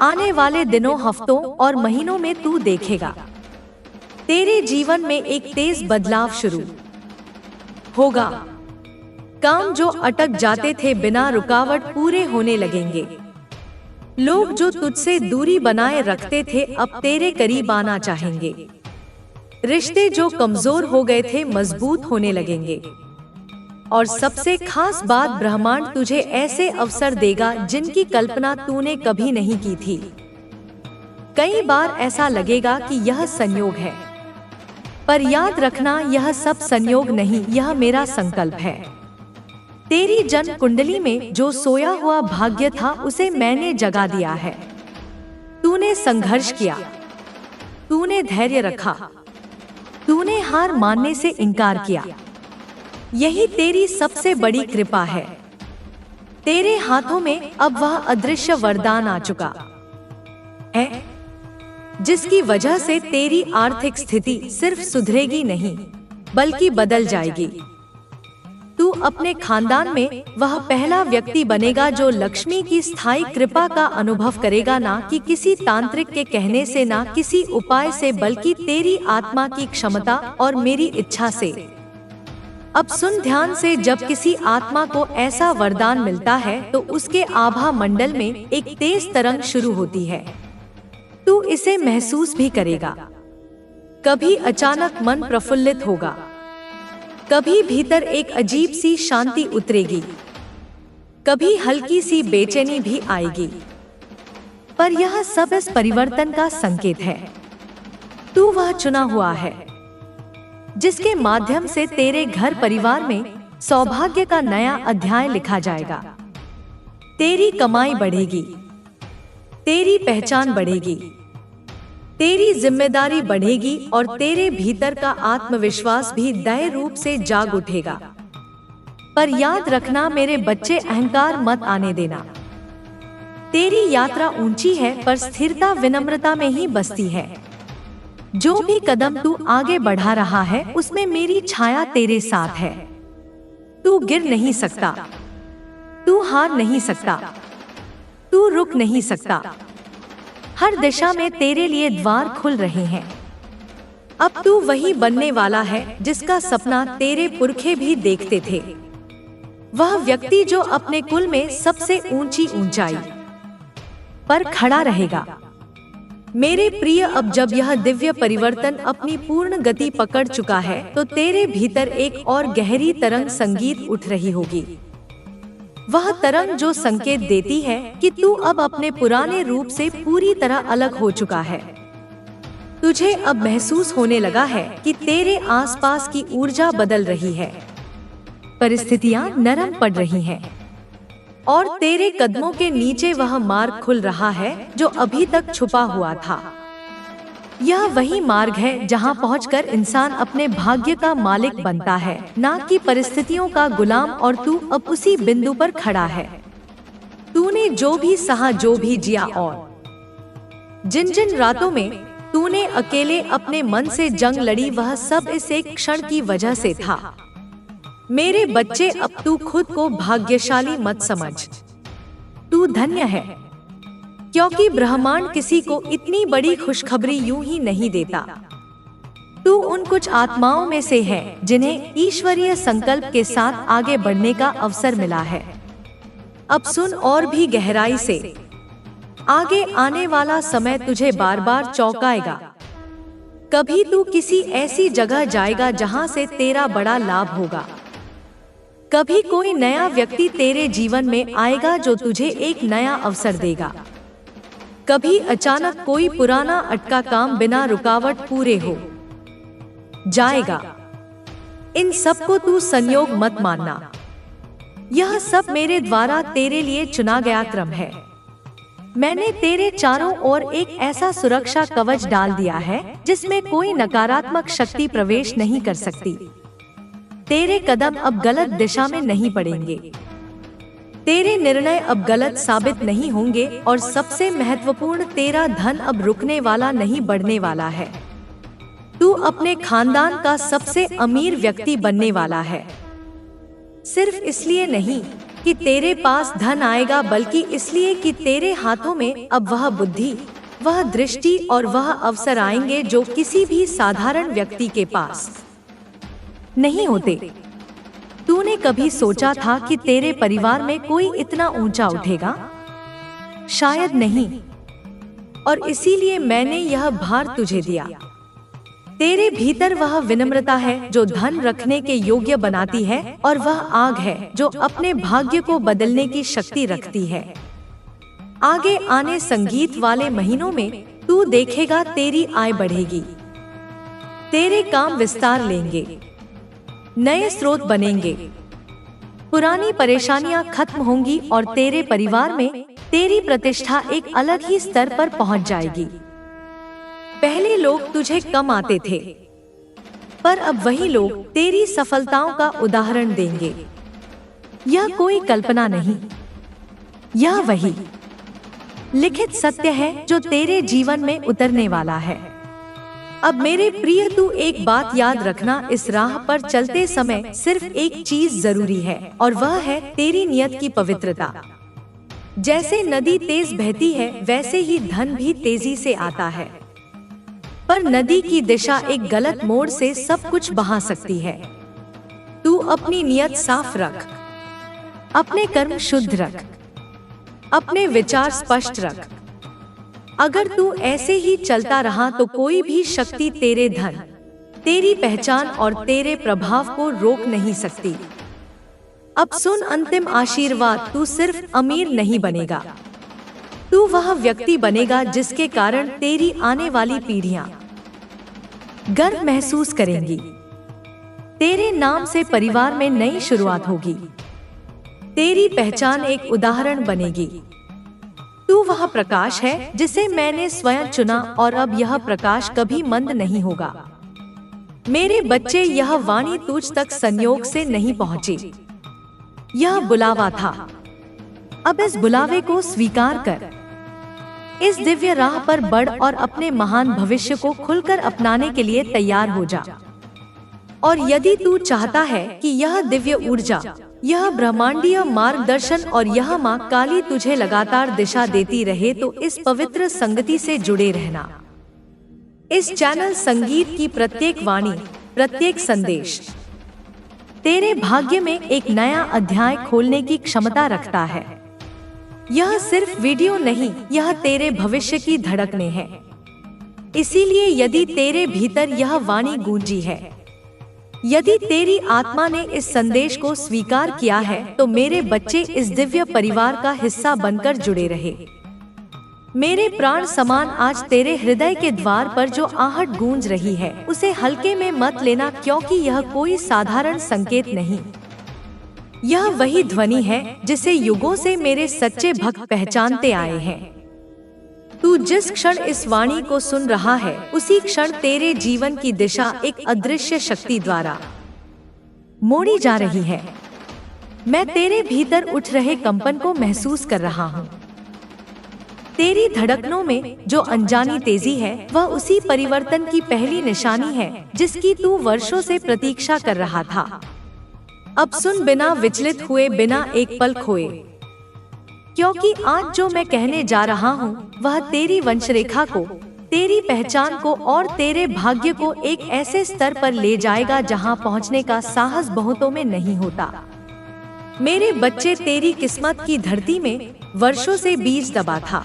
आने वाले दिनों, हफ्तों और महीनों में तू देखेगा तेरे जीवन में एक तेज बदलाव शुरू होगा। काम जो अटक जाते थे बिना रुकावट पूरे होने लगेंगे। लोग जो तुझसे दूरी बनाए रखते थे अब तेरे करीब आना चाहेंगे। रिश्ते जो कमजोर हो गए थे मजबूत होने लगेंगे। और सबसे खास बात, ब्रह्मांड तुझे ऐसे अवसर देगा जिनकी कल्पना तूने कभी नहीं की थी। कई बार ऐसा लगेगा कि यह संयोग है, पर याद रखना यह सब संयोग नहीं, यह मेरा संकल्प है। तेरी जन्म कुंडली में जो सोया हुआ भाग्य था उसे मैंने जगा दिया है। तूने संघर्ष किया, तूने धैर्य रखा, तूने हार मानने से इनकार किया। यही तेरी सबसे बड़ी कृपा है। तेरे हाथों में अब वह अदृश्य वरदान आ चुका है जिसकी वजह से तेरी आर्थिक स्थिति सिर्फ सुधरेगी नहीं बल्कि बदल जाएगी। तू अपने खानदान में वह पहला व्यक्ति बनेगा जो लक्ष्मी की स्थायी कृपा का अनुभव करेगा, ना कि किसी तांत्रिक के कहने से, ना किसी उपाय से, बल्कि तेरी आत्मा की क्षमता और मेरी इच्छा से। अब सुन ध्यान से, जब किसी आत्मा को ऐसा वरदान मिलता है तो उसके आभा मंडल में एक तेज तरंग शुरू होती है। तू इसे महसूस भी करेगा। कभी अचानक मन प्रफुल्लित होगा, कभी भीतर एक अजीब सी शांति उतरेगी, कभी हल्की सी बेचैनी भी आएगी। पर यह सब इस परिवर्तन का संकेत है। तू वह चुना हुआ है जिसके माध्यम से तेरे घर परिवार में सौभाग्य का नया अध्याय लिखा जाएगा। तेरी कमाई बढ़ेगी, तेरी पहचान बढ़ेगी, तेरी जिम्मेदारी बढ़ेगी और तेरे भीतर का आत्मविश्वास भी दृढ़ रूप से जाग उठेगा। पर याद रखना मेरे बच्चे, अहंकार मत आने देना। तेरी यात्रा ऊंची है पर स्थिरता विनम्रता में ही बसती है। जो भी कदम तू आगे बढ़ा रहा है उसमें मेरी छाया तेरे साथ है। तू गिर नहीं सकता, तू हार नहीं सकता, तू रुक नहीं सकता। हर दिशा में तेरे लिए द्वार खुल रहे हैं। अब तू वही बनने वाला है जिसका सपना तेरे पुरखे भी देखते थे। वह व्यक्ति जो अपने कुल में सबसे ऊंची ऊंचाई पर खड़ा रहेगा। मेरे प्रिय, अब जब यह दिव्य परिवर्तन अपनी पूर्ण गति पकड़ चुका है तो तेरे भीतर एक और गहरी तरंग संगीत उठ रही होगी। वह तरंग जो संकेत देती है कि तू अब अपने पुराने रूप से पूरी तरह अलग हो चुका है। तुझे अब महसूस होने लगा है कि तेरे आसपास की ऊर्जा बदल रही है, परिस्थितियां नरम पड़ रही हैं और तेरे कदमों के नीचे वह मार्ग खुल रहा है जो अभी तक छुपा हुआ था। यह वही मार्ग है जहां पहुंचकर इंसान अपने भाग्य का मालिक बनता है, ना कि परिस्थितियों का गुलाम। और तू अब उसी बिंदु पर खड़ा है। तूने जो भी सहा, जो भी जिया और जिन जिन रातों में तूने अकेले अपने मन से जंग लड़ी, वह सब इस एक क्षण की वजह से था। मेरे बच्चे, अब तू खुद को भाग्यशाली मत समझ। तू धन्य है, क्योंकि ब्रह्मांड किसी को इतनी बड़ी खुशखबरी यूं ही नहीं देता। तू उन कुछ आत्माओं में से है जिन्हें ईश्वरीय संकल्प के साथ आगे बढ़ने का अवसर मिला है। अब सुन और भी गहराई से, आगे आने वाला समय तुझे बार बार चौंकाएगा। कभी तू किसी ऐसी जगह जाएगा जहां से तेरा बड़ा लाभ होगा। कभी कोई नया व्यक्ति तेरे जीवन में आएगा जो तुझे एक नया अवसर देगा। कभी अचानक कोई पुराना अटका काम बिना रुकावट पूरे हो जाएगा। इन सबको तू संयोग मत मानना। यह सब मेरे द्वारा तेरे लिए चुना गया क्रम है। मैंने तेरे चारों ओर एक ऐसा सुरक्षा कवच डाल दिया है जिसमें कोई नकारात्मक शक्ति प्रवेश नहीं कर सकती। तेरे कदम अब गलत दिशा में नहीं पड़ेंगे। तेरे निर्णय अब गलत साबित नहीं होंगे और सबसे महत्वपूर्ण, तेरा धन अब रुकने वाला नहीं, बढ़ने वाला है। तू अपने खानदान का सबसे अमीर व्यक्ति बनने वाला है। सिर्फ इसलिए नहीं कि तेरे पास धन आएगा, बल्कि इसलिए कि तेरे हाथों में अब वह बुद्धि, वह दृष्टि और वह अवसर आएंगे जो किसी भी साधारण व्यक्ति के पास नहीं होते। तूने कभी सोचा था कि तेरे परिवार में कोई इतना ऊंचा उठेगा? शायद नहीं, और इसीलिए मैंने यह भार तुझे दिया। तेरे भीतर वह विनम्रता है जो धन रखने के योग्य बनाती है, और वह आग है जो अपने भाग्य को बदलने की शक्ति रखती है। आगे आने संगीत वाले महीनों में तू देखेगा तेरी आय बढ़ेगी, तेरे काम विस्तार लेंगे, नए स्रोत बनेंगे, पुरानी परेशानियां खत्म होंगी और तेरे परिवार में तेरी प्रतिष्ठा एक अलग ही स्तर पर पहुंच जाएगी। पहले लोग तुझे कम आते थे, पर अब वही लोग तेरी सफलताओं का उदाहरण देंगे। यह कोई कल्पना नहीं, यह वही लिखित सत्य है जो तेरे जीवन में उतरने वाला है। अब मेरे प्रिय, तू एक बात याद रखना, इस राह पर चलते समय सिर्फ एक चीज जरूरी है, और वह है तेरी नियत की पवित्रता। जैसे नदी तेज बहती है, वैसे ही धन भी तेजी से आता है, पर नदी की दिशा एक गलत मोड़ से सब कुछ बहा सकती है। तू अपनी नियत साफ रख, अपने कर्म शुद्ध रख, अपने विचार स्पष्ट रख। अगर तू ऐसे ही चलता रहा तो कोई भी शक्ति तेरे धन, तेरी पहचान और तेरे प्रभाव को रोक नहीं सकती। अब सुन अंतिम आशीर्वाद, तू सिर्फ अमीर नहीं बनेगा, तू वह व्यक्ति बनेगा जिसके कारण तेरी आने वाली पीढ़ियां गर्व महसूस करेंगी। तेरे नाम से परिवार में नई शुरुआत होगी, तेरी पहचान एक उदाहरण बनेगी। तू वह प्रकाश है जिसे मैंने स्वयं चुना, और अब यह प्रकाश कभी मंद नहीं होगा। मेरे बच्चे, यह वाणी तुझ तक संयोग से नहीं पहुंची, यह बुलावा था। अब इस बुलावे को स्वीकार कर, इस दिव्य राह पर बढ़ और अपने महान भविष्य को खुलकर अपनाने के लिए तैयार हो जा। और यदि तू चाहता है कि यह दिव्य ऊर्जा, यह ब्रह्मांडीय मार्गदर्शन और यह माँ काली तुझे लगातार दिशा देती रहे, तो इस पवित्र संगति से जुड़े रहना। इस चैनल संगीत की प्रत्येक वाणी, प्रत्येक संदेश तेरे भाग्य में एक नया अध्याय खोलने की क्षमता रखता है। यह सिर्फ वीडियो नहीं, यह तेरे भविष्य की धड़कनें हैं। इसीलिए यदि तेरे भीतर यह वाणी गूंजी है, यदि तेरी आत्मा ने इस संदेश को स्वीकार किया है, तो मेरे बच्चे, इस दिव्य परिवार का हिस्सा बनकर जुड़े रहे। मेरे प्राण समान, आज तेरे हृदय के द्वार पर जो आहट गूंज रही है, उसे हल्के में मत लेना, क्योंकि यह कोई साधारण संकेत नहीं। यह वही ध्वनि है जिसे युगों से मेरे सच्चे भक्त पहचानते आए हैं। तू जिस क्षण इस वाणी को सुन रहा है, उसी क्षण तेरे जीवन की दिशा एक अदृश्य शक्ति द्वारा मोड़ी जा रही है। मैं तेरे भीतर उठ रहे कंपन को महसूस कर रहा हूँ। तेरी धड़कनों में जो अनजानी तेजी है, वह उसी परिवर्तन की पहली निशानी है जिसकी तू वर्षों से प्रतीक्षा कर रहा था। अब सुन, बिना विचलित हुए, बिना एक पल खोए, क्योंकि आज जो मैं कहने जा रहा हूँ वह तेरी वंशरेखा को, तेरी पहचान को और तेरे भाग्य को एक ऐसे स्तर पर ले जाएगा जहाँ पहुँचने का साहस बहुतों में नहीं होता। मेरे बच्चे, तेरी किस्मत की धरती में वर्षों से बीज दबा था,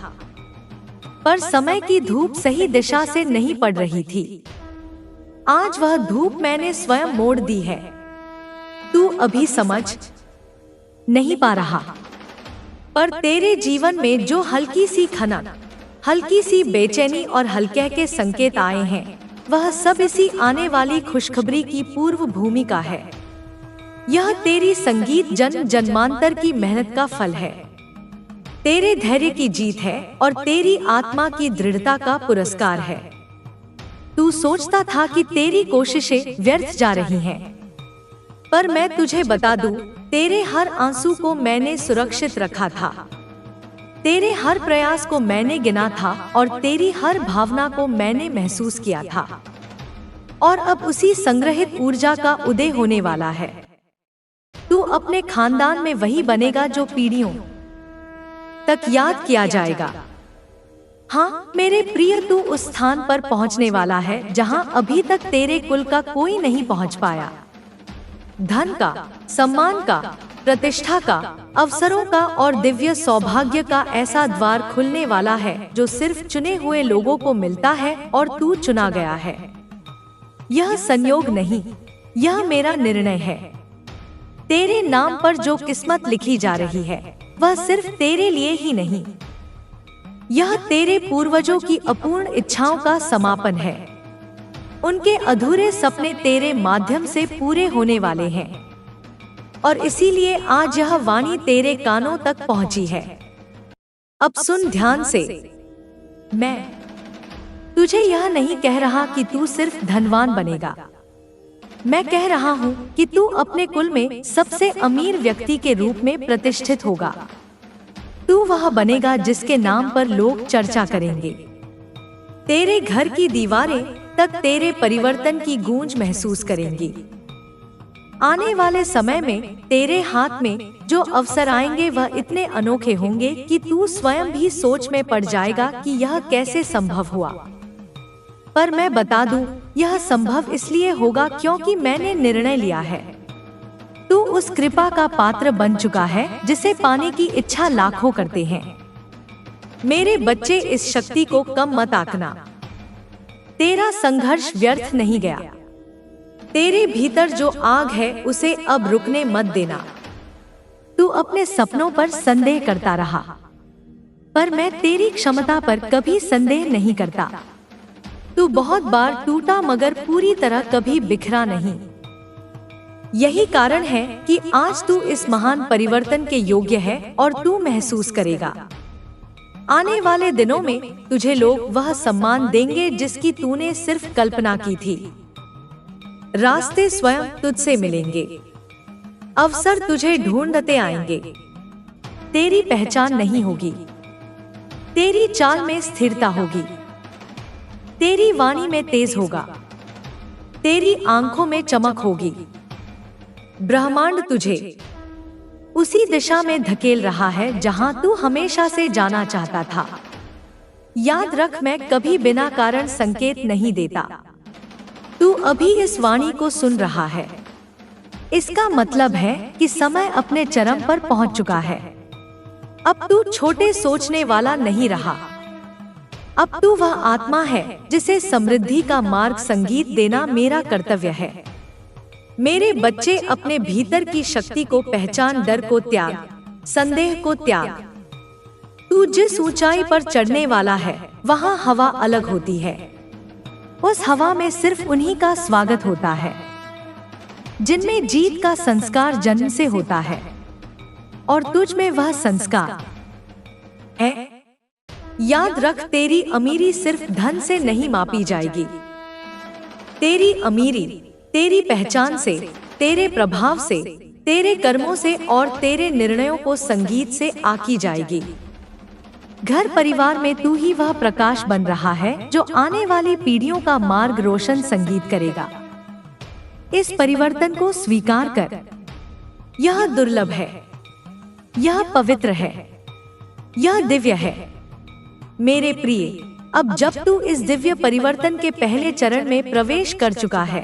पर समय की धूप सही दिशा से नहीं पड़ रही थी। आज वह धूप मैंने स्वयं मोड़ दी है। तू अभी समझ नहीं पा रहा, पर तेरे जीवन में जो हल्की सी खनन, हल्की सी बेचैनी और हल्के के संकेत आए हैं, वह सब इसी आने वाली खुशखबरी की पूर्व भूमिका है। यह तेरी संगीत जन्म जन्मांतर की मेहनत का फल है, तेरे धैर्य की जीत है और तेरी आत्मा की दृढ़ता का पुरस्कार है। तू सोचता था कि तेरी कोशिशें व्यर्थ जा रही हैं, पर मैं तुझे बता दूं, तेरे हर आंसू को मैंने सुरक्षित रखा था, तेरे हर प्रयास को मैंने गिना था और तेरी हर भावना को मैंने महसूस किया था। और अब उसी संग्रहित ऊर्जा का उदय होने वाला है। तू अपने खानदान में वही बनेगा जो पीढ़ियों तक याद किया जाएगा। हाँ मेरे प्रिय, तू उस स्थान पर पहुंचने वाला है जहां अभी तक तेरे कुल का कोई नहीं पहुंच पाया। धन का, सम्मान का, प्रतिष्ठा का, अवसरों का और दिव्य सौभाग्य का ऐसा द्वार खुलने वाला है जो सिर्फ चुने हुए लोगों को मिलता है और तू चुना गया है। यह संयोग नहीं, यह मेरा निर्णय है। तेरे नाम पर जो किस्मत लिखी जा रही है वह सिर्फ तेरे लिए ही नहीं, यह तेरे पूर्वजों की अपूर्ण इच्छाओं का समापन है। उनके अधूरे सपने तेरे माध्यम से पूरे होने वाले हैं और इसीलिए आज यह वाणी तेरे कानों तक पहुंची है। अब सुन ध्यान से, मैं तुझे यह नहीं कह रहा कि तू सिर्फ धनवान बनेगा। मैं कह रहा हूँ कि तू अपने कुल में सबसे अमीर व्यक्ति के रूप में प्रतिष्ठित होगा। तू वह बनेगा जिसके नाम पर लोग चर्चा करेंगे। तेरे घर की दीवारें तक तेरे परिवर्तन की गूंज महसूस करेंगी। आने वाले समय में तेरे हाथ में जो अवसर आएंगे वह इतने अनोखे होंगे कि तू स्वयं भी सोच में पड़ जाएगा कि यह कैसे संभव हुआ। पर मैं बता दूं, यह संभव इसलिए होगा क्योंकि मैंने निर्णय लिया है। तू उस कृपा का पात्र बन चुका है जिसे पाने की इच्छा लाखों करते हैं। मेरे बच्चे, इस शक्ति को कम मत आंकना। तेरा संघर्ष व्यर्थ नहीं गया। तेरे भीतर जो आग है उसे अब रुकने मत देना। तू अपने सपनों पर संदेह करता रहा, पर मैं तेरी क्षमता पर कभी संदेह नहीं करता। तू बहुत बार टूटा मगर पूरी तरह कभी बिखरा नहीं। यही कारण है कि आज तू इस महान परिवर्तन के योग्य है और तू महसूस करेगा। आने वाले दिनों में तुझे लोग वह सम्मान देंगे जिसकी तूने सिर्फ कल्पना की थी। रास्ते स्वयं तुझसे मिलेंगे, अवसर तुझे ढूंढते आएंगे। तेरी पहचान नहीं होगी, तेरी चाल में स्थिरता होगी, तेरी वाणी में तेज होगा, तेरी आंखों में चमक होगी। ब्रह्मांड तुझे उसी दिशा में धकेल रहा है जहां तू हमेशा से जाना चाहता था। याद रख, मैं कभी बिना कारण संकेत नहीं देता। तू अभी इस वाणी को सुन रहा है, इसका मतलब है कि समय अपने चरम पर पहुंच चुका है। अब तू छोटे सोचने वाला नहीं रहा। अब तू वह आत्मा है जिसे समृद्धि का मार्ग संगीत देना मेरा कर्तव्य है। मेरे बच्चे, अपने भीतर की शक्ति को पहचान, डर को त्याग, संदेह को त्याग। तू जिस ऊंचाई पर चढ़ने वाला है वहाँ हवा अलग होती है। उस हवा में सिर्फ उन्हीं का स्वागत होता है जिनमें जीत का संस्कार जन्म से होता है, और तुझ में वह संस्कार है। याद रख, तेरी अमीरी सिर्फ धन से नहीं मापी जाएगी। तेरी अमीरी तेरी पहचान से, तेरे प्रभाव से, तेरे कर्मों से और तेरे निर्णयों को संगीत से आकी जाएगी। घर परिवार में तू ही वह प्रकाश बन रहा है जो आने वाली पीढ़ियों का मार्ग रोशन संगीत करेगा। इस परिवर्तन को स्वीकार कर। यह दुर्लभ है, यह पवित्र है, यह दिव्य है। मेरे प्रिय, अब जब तू इस दिव्य परिवर्तन के पहले चरण में प्रवेश कर चुका है,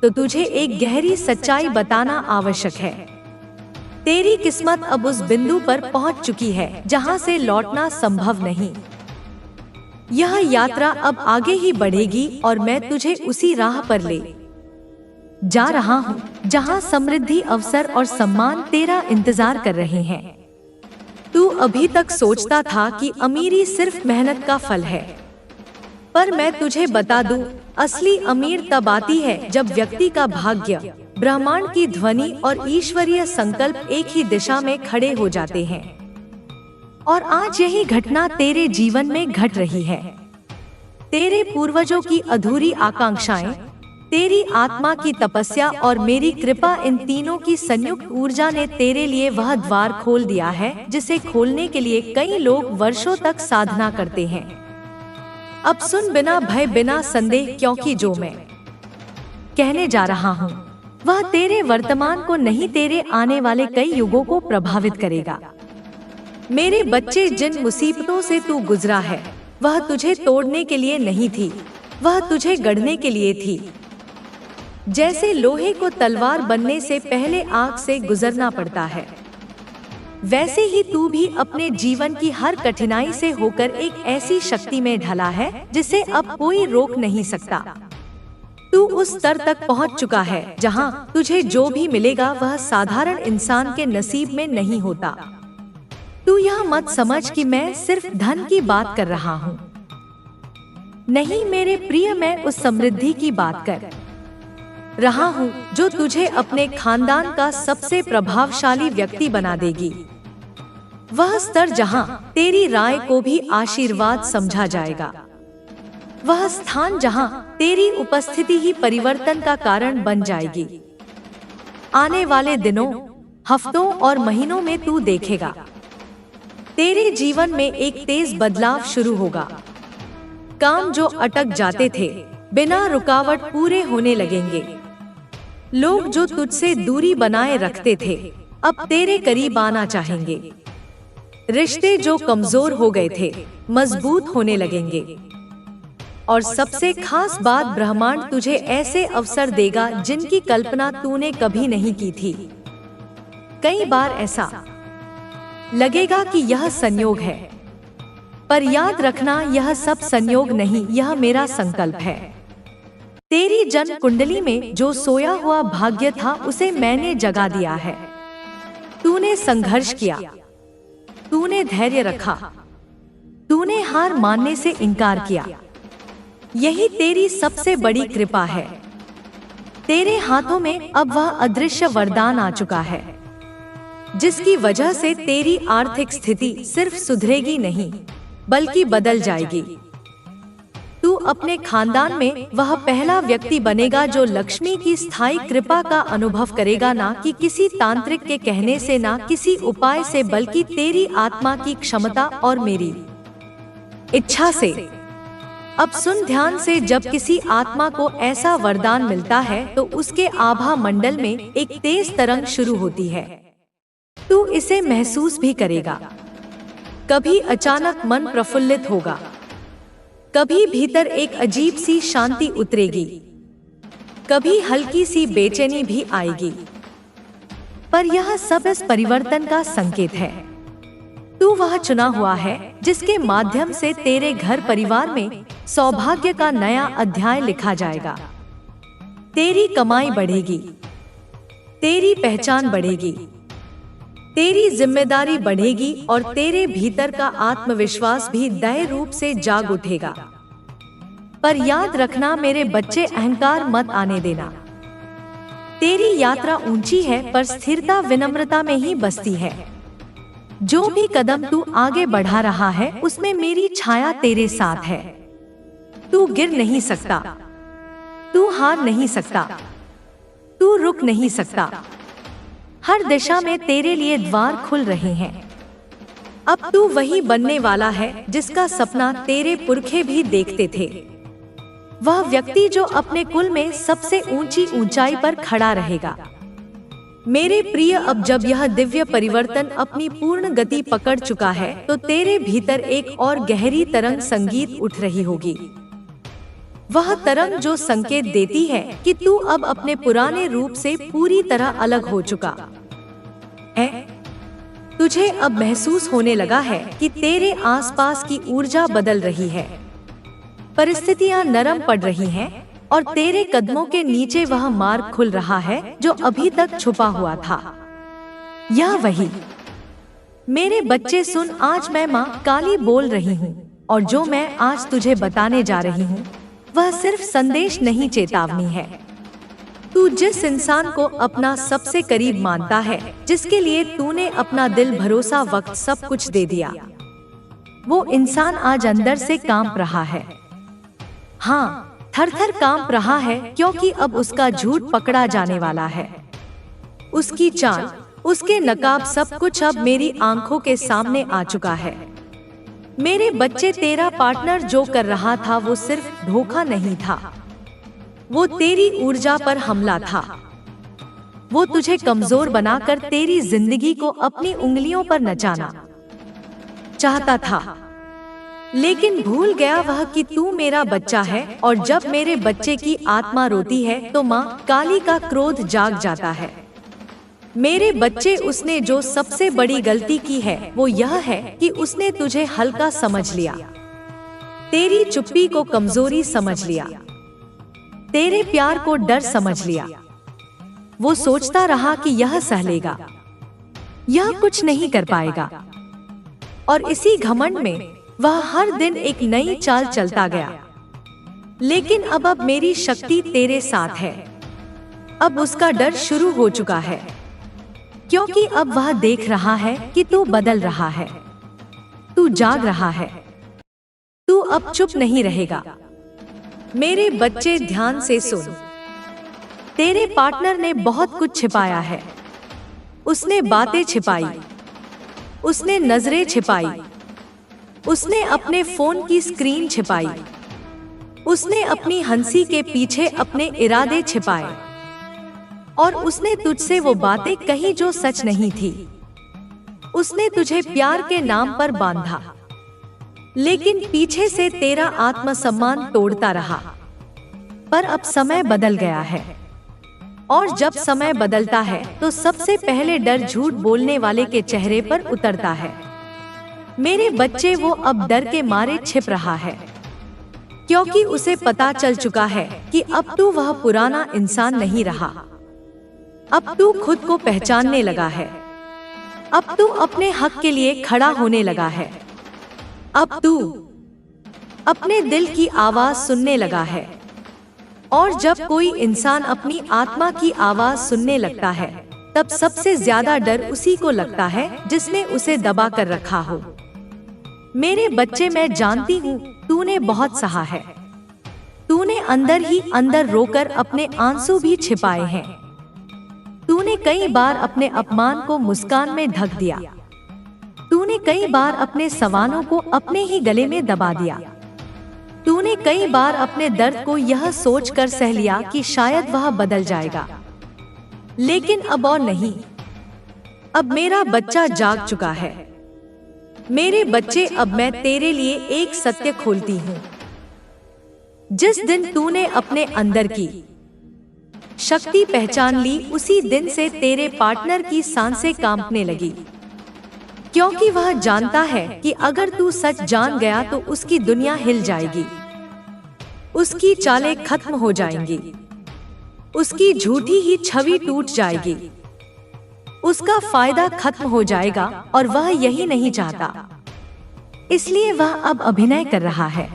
तो तुझे एक गहरी सच्चाई बताना आवश्यक है। तेरी किस्मत अब उस बिंदु पर पहुंच चुकी है जहां से लौटना संभव नहीं। यह यात्रा अब आगे ही बढ़ेगी और मैं तुझे उसी राह पर ले जा रहा हूँ जहां समृद्धि, अवसर और सम्मान तेरा इंतजार कर रहे हैं। तू अभी तक सोचता था कि अमीरी सिर्फ मेहनत का फल है, पर मैं तुझे बता दूं, असली अमीर तब आती है जब व्यक्ति का भाग्य, ब्रह्मांड की ध्वनि और ईश्वरीय संकल्प एक ही दिशा में खड़े हो जाते हैं। और आज यही घटना तेरे जीवन में घट रही है। तेरे पूर्वजों की अधूरी आकांक्षाएं, तेरी आत्मा की तपस्या और मेरी कृपा, इन तीनों की संयुक्त ऊर्जा ने तेरे लिए वह द्वार खोल दिया है जिसे खोलने के लिए कई लोग वर्षों तक साधना करते हैं। अब सुन, बिना भय, बिना संदेह, क्योंकि जो मैं कहने जा रहा हूँ वह तेरे वर्तमान को नहीं, तेरे आने वाले कई युगों को प्रभावित करेगा। मेरे बच्चे, जिन मुसीबतों से तू गुजरा है वह तुझे तोड़ने के लिए नहीं थी, वह तुझे गढ़ने के लिए थी। जैसे लोहे को तलवार बनने से पहले आग से गुजरना पड़ता है, वैसे ही तू भी अपने जीवन की हर कठिनाई से होकर एक ऐसी शक्ति में ढला है जिसे अब कोई रोक नहीं सकता। तू उस स्तर तक पहुंच चुका है जहां तुझे जो भी मिलेगा वह साधारण इंसान के नसीब में नहीं होता। तू यह मत समझ कि मैं सिर्फ धन की बात कर रहा हूँ। नहीं मेरे प्रिय, मैं उस समृद्धि की बात कर रहा हूँ जो तुझे अपने खानदान का सबसे प्रभावशाली व्यक्ति बना देगी। वह स्तर जहाँ तेरी राय को भी आशीर्वाद समझा जाएगा, वह स्थान जहाँ तेरी उपस्थिति ही परिवर्तन का कारण बन जाएगी। आने वाले दिनों, हफ्तों और महीनों में तू देखेगा तेरे जीवन में एक तेज बदलाव शुरू होगा। काम जो अटक जाते थे बिना रुकावट पूरे होने लगेंगे। लोग जो तुझसे दूरी बनाए रखते थे अब तेरे करीब आना चाहेंगे। रिश्ते जो कमजोर हो गए थे मजबूत होने लगेंगे। और सबसे खास बात, ब्रह्मांड तुझे ऐसे अवसर देगा जिनकी कल्पना तूने कभी नहीं की थी। कई बार ऐसा लगेगा कि यह संयोग है, पर याद रखना यह सब संयोग नहीं, यह मेरा संकल्प है। तेरी जन्म कुंडली में जो सोया हुआ भाग्य था उसे मैंने जगा दिया है। तूने संघर्ष किया, तूने धैर्य रखा, तूने हार मानने से इनकार किया। यही तेरी सबसे बड़ी कृपा है। तेरे हाथों में अब वह अदृश्य वरदान आ चुका है जिसकी वजह से तेरी आर्थिक स्थिति सिर्फ सुधरेगी नहीं बल्कि बदल जाएगी। तू अपने खानदान में वह पहला व्यक्ति बनेगा जो लक्ष्मी की स्थायी कृपा का अनुभव करेगा, ना कि किसी तांत्रिक के कहने से, ना किसी उपाय से, बल्कि तेरी आत्मा की क्षमता और मेरी इच्छा से। अब सुन ध्यान से, जब किसी आत्मा को ऐसा वरदान मिलता है तो उसके आभा मंडल में एक तेज तरंग शुरू होती है। तू इसे महसूस भी करेगा। कभी अचानक मन प्रफुल्लित होगा, कभी भीतर एक अजीब सी शांति उतरेगी, कभी हल्की सी बेचैनी भी आएगी। पर यह सब इस परिवर्तन का संकेत है। तू वह चुना हुआ है जिसके माध्यम से तेरे घर परिवार में सौभाग्य का नया अध्याय लिखा जाएगा। तेरी कमाई बढ़ेगी, तेरी पहचान बढ़ेगी, तेरी जिम्मेदारी बढ़ेगी और तेरे भीतर का आत्मविश्वास भी दृढ़ रूप से जाग उठेगा। पर याद रखना मेरे बच्चे, अहंकार मत आने देना। तेरी यात्रा ऊंची है पर स्थिरता विनम्रता में ही बसती है। जो भी कदम तू आगे बढ़ा रहा है उसमें मेरी छाया तेरे साथ है। तू गिर नहीं सकता, तू हार नहीं सकता, तू रुक नहीं सकता। हर दिशा में तेरे लिए द्वार खुल रहे हैं। अब तू वही बनने वाला है जिसका सपना तेरे पुरखे भी देखते थे। वह व्यक्ति जो अपने कुल में सबसे ऊंची ऊंचाई पर खड़ा रहेगा। मेरे प्रिय, अब जब यह दिव्य परिवर्तन अपनी पूर्ण गति पकड़ चुका है तो तेरे भीतर एक और गहरी तरंग संगीत उठ रही होगी। वह तरंग जो संकेत देती है कि तू अब अपने पुराने रूप से पूरी तरह अलग हो चुका है। तुझे अब महसूस होने लगा है कि तेरे आसपास की ऊर्जा बदल रही है, परिस्थितियां नरम पड़ रही हैं और तेरे कदमों के नीचे वह मार्ग खुल रहा है जो अभी तक छुपा हुआ था। यह वही। मेरे बच्चे सुन, आज मैं माँ काली बोल रही हूँ और जो मैं आज तुझे बताने जा रही हूँ वह सिर्फ संदेश नहीं, चेतावनी है। तू जिस इंसान को अपना सबसे करीब मानता है, जिसके लिए तूने अपना दिल, भरोसा, वक्त, सब कुछ दे दिया, वो इंसान आज अंदर से कांप रहा है। हाँ, थर-थर कांप रहा है, क्योंकि अब उसका झूठ पकड़ा जाने वाला है। उसकी चाल, उसके नकाब, सब कुछ अब मेरी आंखों के सामने आ चुका है। मेरे बच्चे, तेरा पार्टनर जो कर रहा था वो सिर्फ धोखा नहीं था, वो तेरी ऊर्जा पर हमला था। वो तुझे कमजोर बनाकर तेरी जिंदगी को अपनी उंगलियों पर नचाना चाहता था, लेकिन भूल गया वह कि तू मेरा बच्चा है, और जब मेरे बच्चे की आत्मा रोती है तो माँ काली का क्रोध जाग जाता है। मेरे बच्चे, उसने जो सबसे बड़ी गलती की है वो यह है कि उसने तुझे हल्का समझ लिया, तेरी चुप्पी को कमजोरी समझ लिया, तेरे प्यार को डर समझ लिया। वो सोचता रहा कि यह सह लेगा, यह कुछ नहीं कर पाएगा, और इसी घमंड में वह हर दिन एक नई चाल चलता गया। लेकिन अब मेरी शक्ति तेरे साथ है। अब उसका डर शुरू हो चुका है, क्योंकि अब वह देख रहा है कि तू बदल रहा है, तू जाग रहा है, तू अब चुप नहीं रहेगा। मेरे बच्चे, ध्यान से सुन। तेरे पार्टनर ने बहुत कुछ छिपाया है। उसने बातें छिपाई, उसने नजरें छिपाई, उसने अपने फोन की स्क्रीन छिपाई, उसने अपनी हंसी के पीछे अपने इरादे छिपाए, और उसने तुझसे वो बातें कही जो सच नहीं थी। उसने तुझे प्यार के नाम पर बांधा, लेकिन पीछे से तेरा आत्मसम्मान तोड़ता रहा। पर अब समय बदल गया है, और जब समय बदलता है तो सबसे पहले डर झूठ बोलने वाले के चेहरे पर उतरता है। मेरे बच्चे, वो अब डर के मारे छिप रहा है, क्योंकि उसे पता चल चुका है कि अब तू वह पुराना इंसान नहीं रहा। अब तू खुद को पहचानने लगा है, अब तू अपने हक के लिए खड़ा होने लगा है, अब तू अपने दिल की आवाज सुनने लगा है। और जब कोई इंसान अपनी आत्मा की आवाज सुनने लगता है, तब सबसे ज्यादा डर उसी को लगता है जिसने उसे दबा कर रखा हो। मेरे बच्चे, मैं जानती हूँ तूने बहुत सहा है। तूने अंदर ही अंदर रोकर अपने आंसू भी छिपाए हैं। तूने कई बार अपने अपमान को मुस्कान में ढक दिया। तूने कई बार अपने सवालों को अपने ही गले में दबा दिया। तूने कई बार अपने दर्द को यह सोचकर सह लिया कि शायद वह बदल जाएगा, लेकिन अब और नहीं। अब मेरा बच्चा जाग चुका है। मेरे बच्चे, अब मैं तेरे लिए एक सत्य खोलती हूँ। जिस दिन तूने अपने अंदर की शक्ति पहचान ली, उसी दिन से तेरे पार्टनर की सांसें कांपने लगी, क्योंकि वह जानता है कि अगर तू सच जान गया तो उसकी दुनिया हिल जाएगी, उसकी चालें खत्म हो जाएंगी, उसकी झूठी ही छवि टूट जाएगी, उसका फायदा खत्म हो जाएगा, और वह यही नहीं चाहता। इसलिए वह अब अभिनय कर रहा है,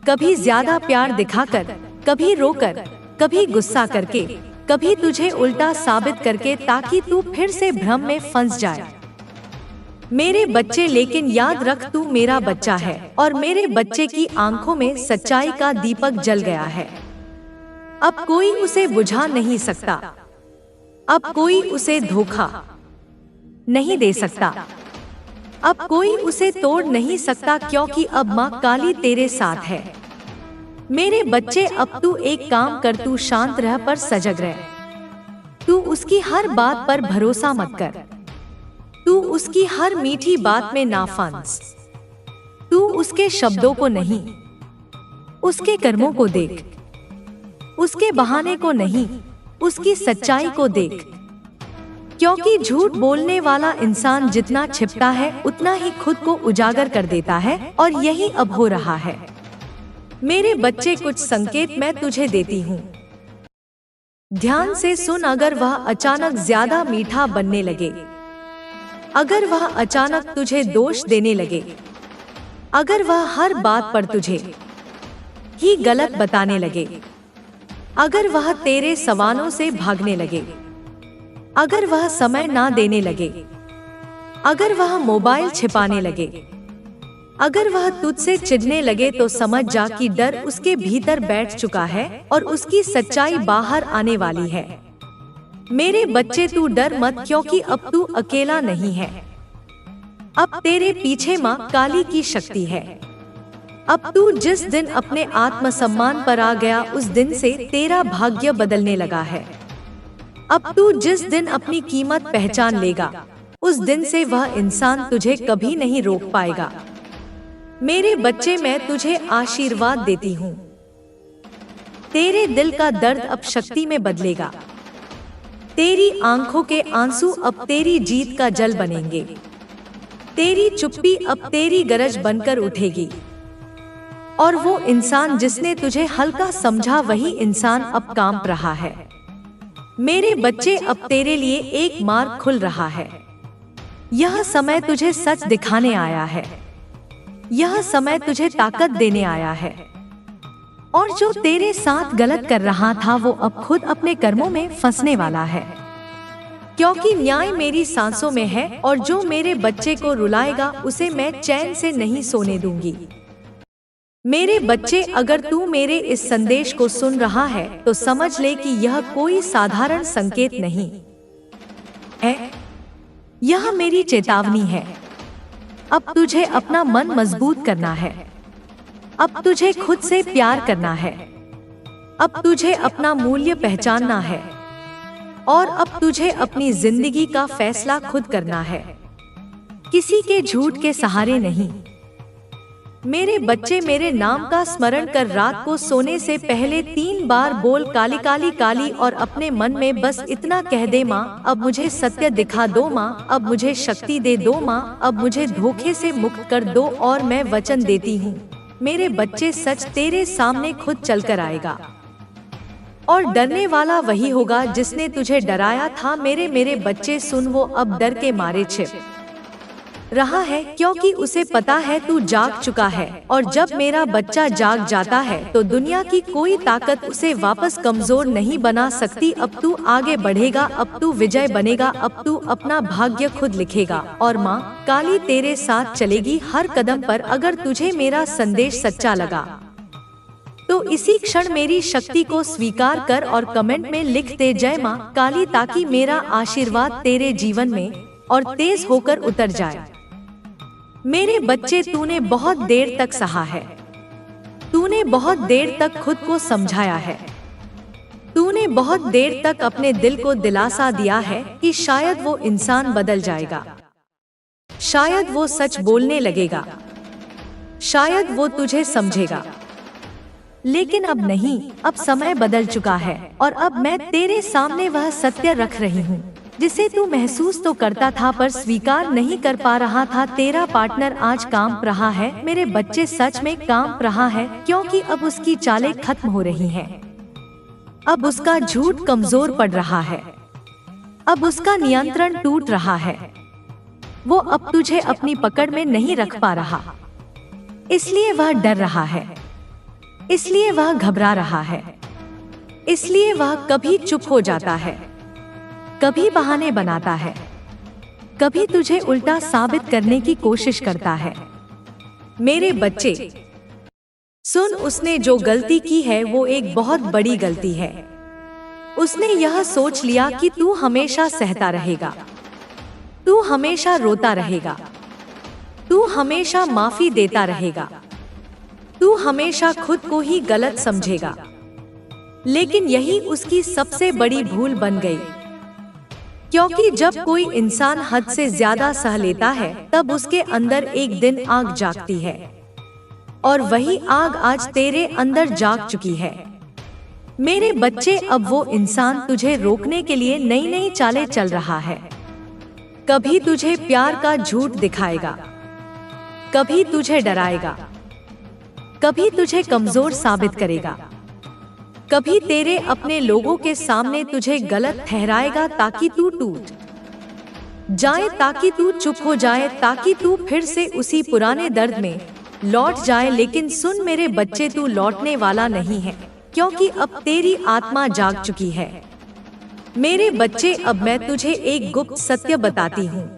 कभी ज्यादा प्यार दिखाकर, कभी रोकर, कभी गुस्सा करके, कभी तुझे उल्टा साबित करके, ताकि तू फिर से भ्रम में फंस जाए। मेरे बच्चे, लेकिन याद रख, तू मेरा बच्चा है, और मेरे बच्चे की आंखों में सच्चाई का दीपक जल गया है। अब कोई उसे बुझा नहीं सकता, अब कोई उसे धोखा नहीं दे सकता, अब कोई उसे तोड़ नहीं सकता, क्योंकि अब माँ काली तेरे साथ है। मेरे बच्चे, अब तू एक काम कर, तू शांत रह पर सजग रह। तू उसकी हर बात पर भरोसा मत कर। तू उसकी हर मीठी बात में ना फंस। तू उसके शब्दों को नहीं, उसके कर्मों को देख। उसके बहाने को नहीं, उसकी सच्चाई को देख। क्योंकि झूठ बोलने वाला इंसान जितना छिपता है उतना ही खुद को उजागर कर देता है, और यही अब हो रहा है। मेरे बच्चे, कुछ संकेत मैं तुझे देती हूँ। ध्यान से सुन। अगर वह अचानक ज्यादा मीठा बनने लगे, अगर वह अचानक तुझे दोष देने लगे, अगर वह हर बात पर तुझे ही गलत बताने लगे, अगर वह तेरे सवालों से भागने लगे, अगर वह समय ना देने लगे, अगर वह मोबाइल छिपाने लगे, अगर वह तुझसे चिढ़ने लगे, तो समझ जा कि डर उसके भीतर बैठ चुका है और उसकी सच्चाई बाहर आने वाली है। मेरे बच्चे, तू डर मत, क्योंकि अब तू अकेला नहीं है। अब तेरे पीछे माँ काली की शक्ति है। अब तू जिस दिन अपने आत्मसम्मान पर आ गया, उस दिन से तेरा भाग्य बदलने लगा है। अब तू जिस दिन अपनी कीमत पहचान लेगा, उस दिन से वह इंसान तुझे कभी नहीं रोक पाएगा। मेरे बच्चे, मैं तुझे आशीर्वाद देती हूँ। तेरे दिल का दर्द अब शक्ति में बदलेगा। तेरी आंखों के आंसू अब तेरी जीत का जल बनेंगे। तेरी चुप्पी अब तेरी गरज बनकर उठेगी। और वो इंसान जिसने तुझे हल्का समझा, वही इंसान अब कांप रहा है। मेरे बच्चे, अब तेरे लिए एक मार्ग खुल रहा है। यह समय तुझे सच दिखाने आया है। यह समय तुझे ताकत देने आया है। और जो तेरे साथ गलत कर रहा था, वो अब खुद अपने कर्मों में फंसने वाला है। क्योंकि न्याय मेरी सांसों में है, और जो मेरे बच्चे को रुलाएगा उसे मैं चैन से नहीं सोने दूंगी। मेरे बच्चे, अगर तू मेरे इस संदेश को सुन रहा है तो समझ ले कि यह कोई साधारण संकेत नहीं है। यह मेरी चेतावनी है। अब तुझे अपना मन मजबूत करना है। अब तुझे खुद से प्यार करना है। अब तुझे अपना मूल्य पहचानना है। और अब तुझे अपनी जिंदगी का फैसला खुद करना है, किसी के झूठ के सहारे नहीं। मेरे बच्चे, मेरे नाम का स्मरण कर रात को सोने से पहले 3 बार बोल काली काली काली, और अपने मन में बस इतना कह दे, माँ अब मुझे सत्य दिखा दो, माँ अब मुझे शक्ति दे दो, माँ अब मुझे धोखे से मुक्त कर दो। और मैं वचन देती हूँ मेरे बच्चे, सच तेरे सामने खुद चलकर आएगा। और डरने वाला वही होगा जिसने तुझे डराया था। मेरे बच्चे सुन, वो अब डर के मारे छिप रहा है, क्योंकि उसे पता है तू जाग चुका है। और जब मेरा बच्चा जाग जाता है तो दुनिया की कोई ताकत उसे वापस कमजोर नहीं बना सकती। अब तू आगे बढ़ेगा, अब तू विजय बनेगा, अब तू अपना भाग्य खुद लिखेगा। और माँ काली तेरे साथ चलेगी हर कदम पर। अगर तुझे मेरा संदेश सच्चा लगा तो इसी क्षण मेरी शक्ति को स्वीकार कर और कमेंट में लिख दे जय माँ काली, ताकि मेरा आशीर्वाद तेरे जीवन में और तेज होकर उतर जाए। मेरे बच्चे, तूने बहुत देर तक सहा है। तूने बहुत देर तक खुद को समझाया है। तूने बहुत देर तक अपने दिल को दिलासा दिया है कि शायद वो इंसान बदल जाएगा, शायद वो सच बोलने लगेगा, शायद वो तुझे समझेगा। लेकिन अब नहीं, अब समय बदल चुका है। और अब मैं तेरे सामने वह सत्य रख रही हूँ जिसे तू महसूस तो करता था पर स्वीकार नहीं कर पा रहा था। तेरा पार्टनर आज कांप रहा है। मेरे बच्चे, सच में कांप रहा है, क्योंकि अब उसकी चालें खत्म हो रही हैं। अब उसका झूठ कमजोर पड़ रहा है। अब उसका नियंत्रण टूट रहा है। वो अब तुझे अपनी पकड़ में नहीं रख पा रहा, इसलिए वह डर रहा है, इसलिए वह घबरा रहा है, इसलिए वह कभी चुप हो जाता है, कभी बहाने बनाता है, कभी तुझे उल्टा साबित करने की कोशिश करता है। मेरे बच्चे सुन, उसने जो गलती की है वो एक बहुत बड़ी गलती है। उसने यह सोच लिया कि तू हमेशा सहता रहेगा, तू हमेशा रोता रहेगा, तू हमेशा माफी देता रहेगा, तू हमेशा खुद को ही गलत समझेगा। लेकिन यही उसकी सबसे बड़ी भूल बन गई। क्योंकि जब कोई इंसान हद से ज्यादा सह लेता है तब उसके अंदर एक दिन आग जागती है, और वही आग आज तेरे अंदर जाग चुकी है। मेरे बच्चे, अब वो इंसान तुझे रोकने के लिए नई नई चालें चल रहा है। कभी तुझे प्यार का झूठ दिखाएगा, कभी तुझे डराएगा, कभी तुझे कमजोर साबित करेगा, कभी तेरे अपने लोगों के सामने तुझे गलत ठहराएगा ताकि तू टूट जाए, ताकि तू चुप हो जाए, ताकि तू फिर से उसी पुराने दर्द में लौट जाए। लेकिन सुन मेरे बच्चे, तू लौटने वाला नहीं है, क्योंकि अब तेरी आत्मा जाग चुकी है। मेरे बच्चे, अब मैं तुझे एक गुप्त सत्य बताती हूँ।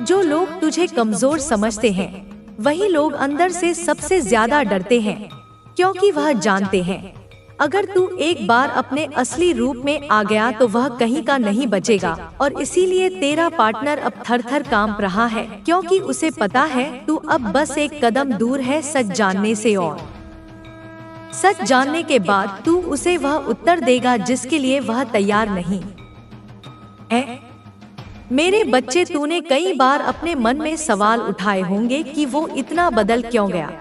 जो लोग तुझे कमजोर समझते हैं वही लोग अंदर से सबसे ज्यादा डरते हैं, क्योंकि वह जानते हैं अगर तू एक बार अपने असली रूप में आ गया तो वह कहीं का नहीं बचेगा। और इसीलिए तेरा पार्टनर अब थर थर कांप रहा है, क्योंकि उसे पता है तू अब बस एक कदम दूर है सच जानने से, और सच जानने के बाद तू उसे वह उत्तर देगा जिसके लिए वह तैयार नहीं है। मेरे बच्चे, तूने कई बार अपने मन में सवाल उठाए होंगे कि वो इतना बदल क्यों गया,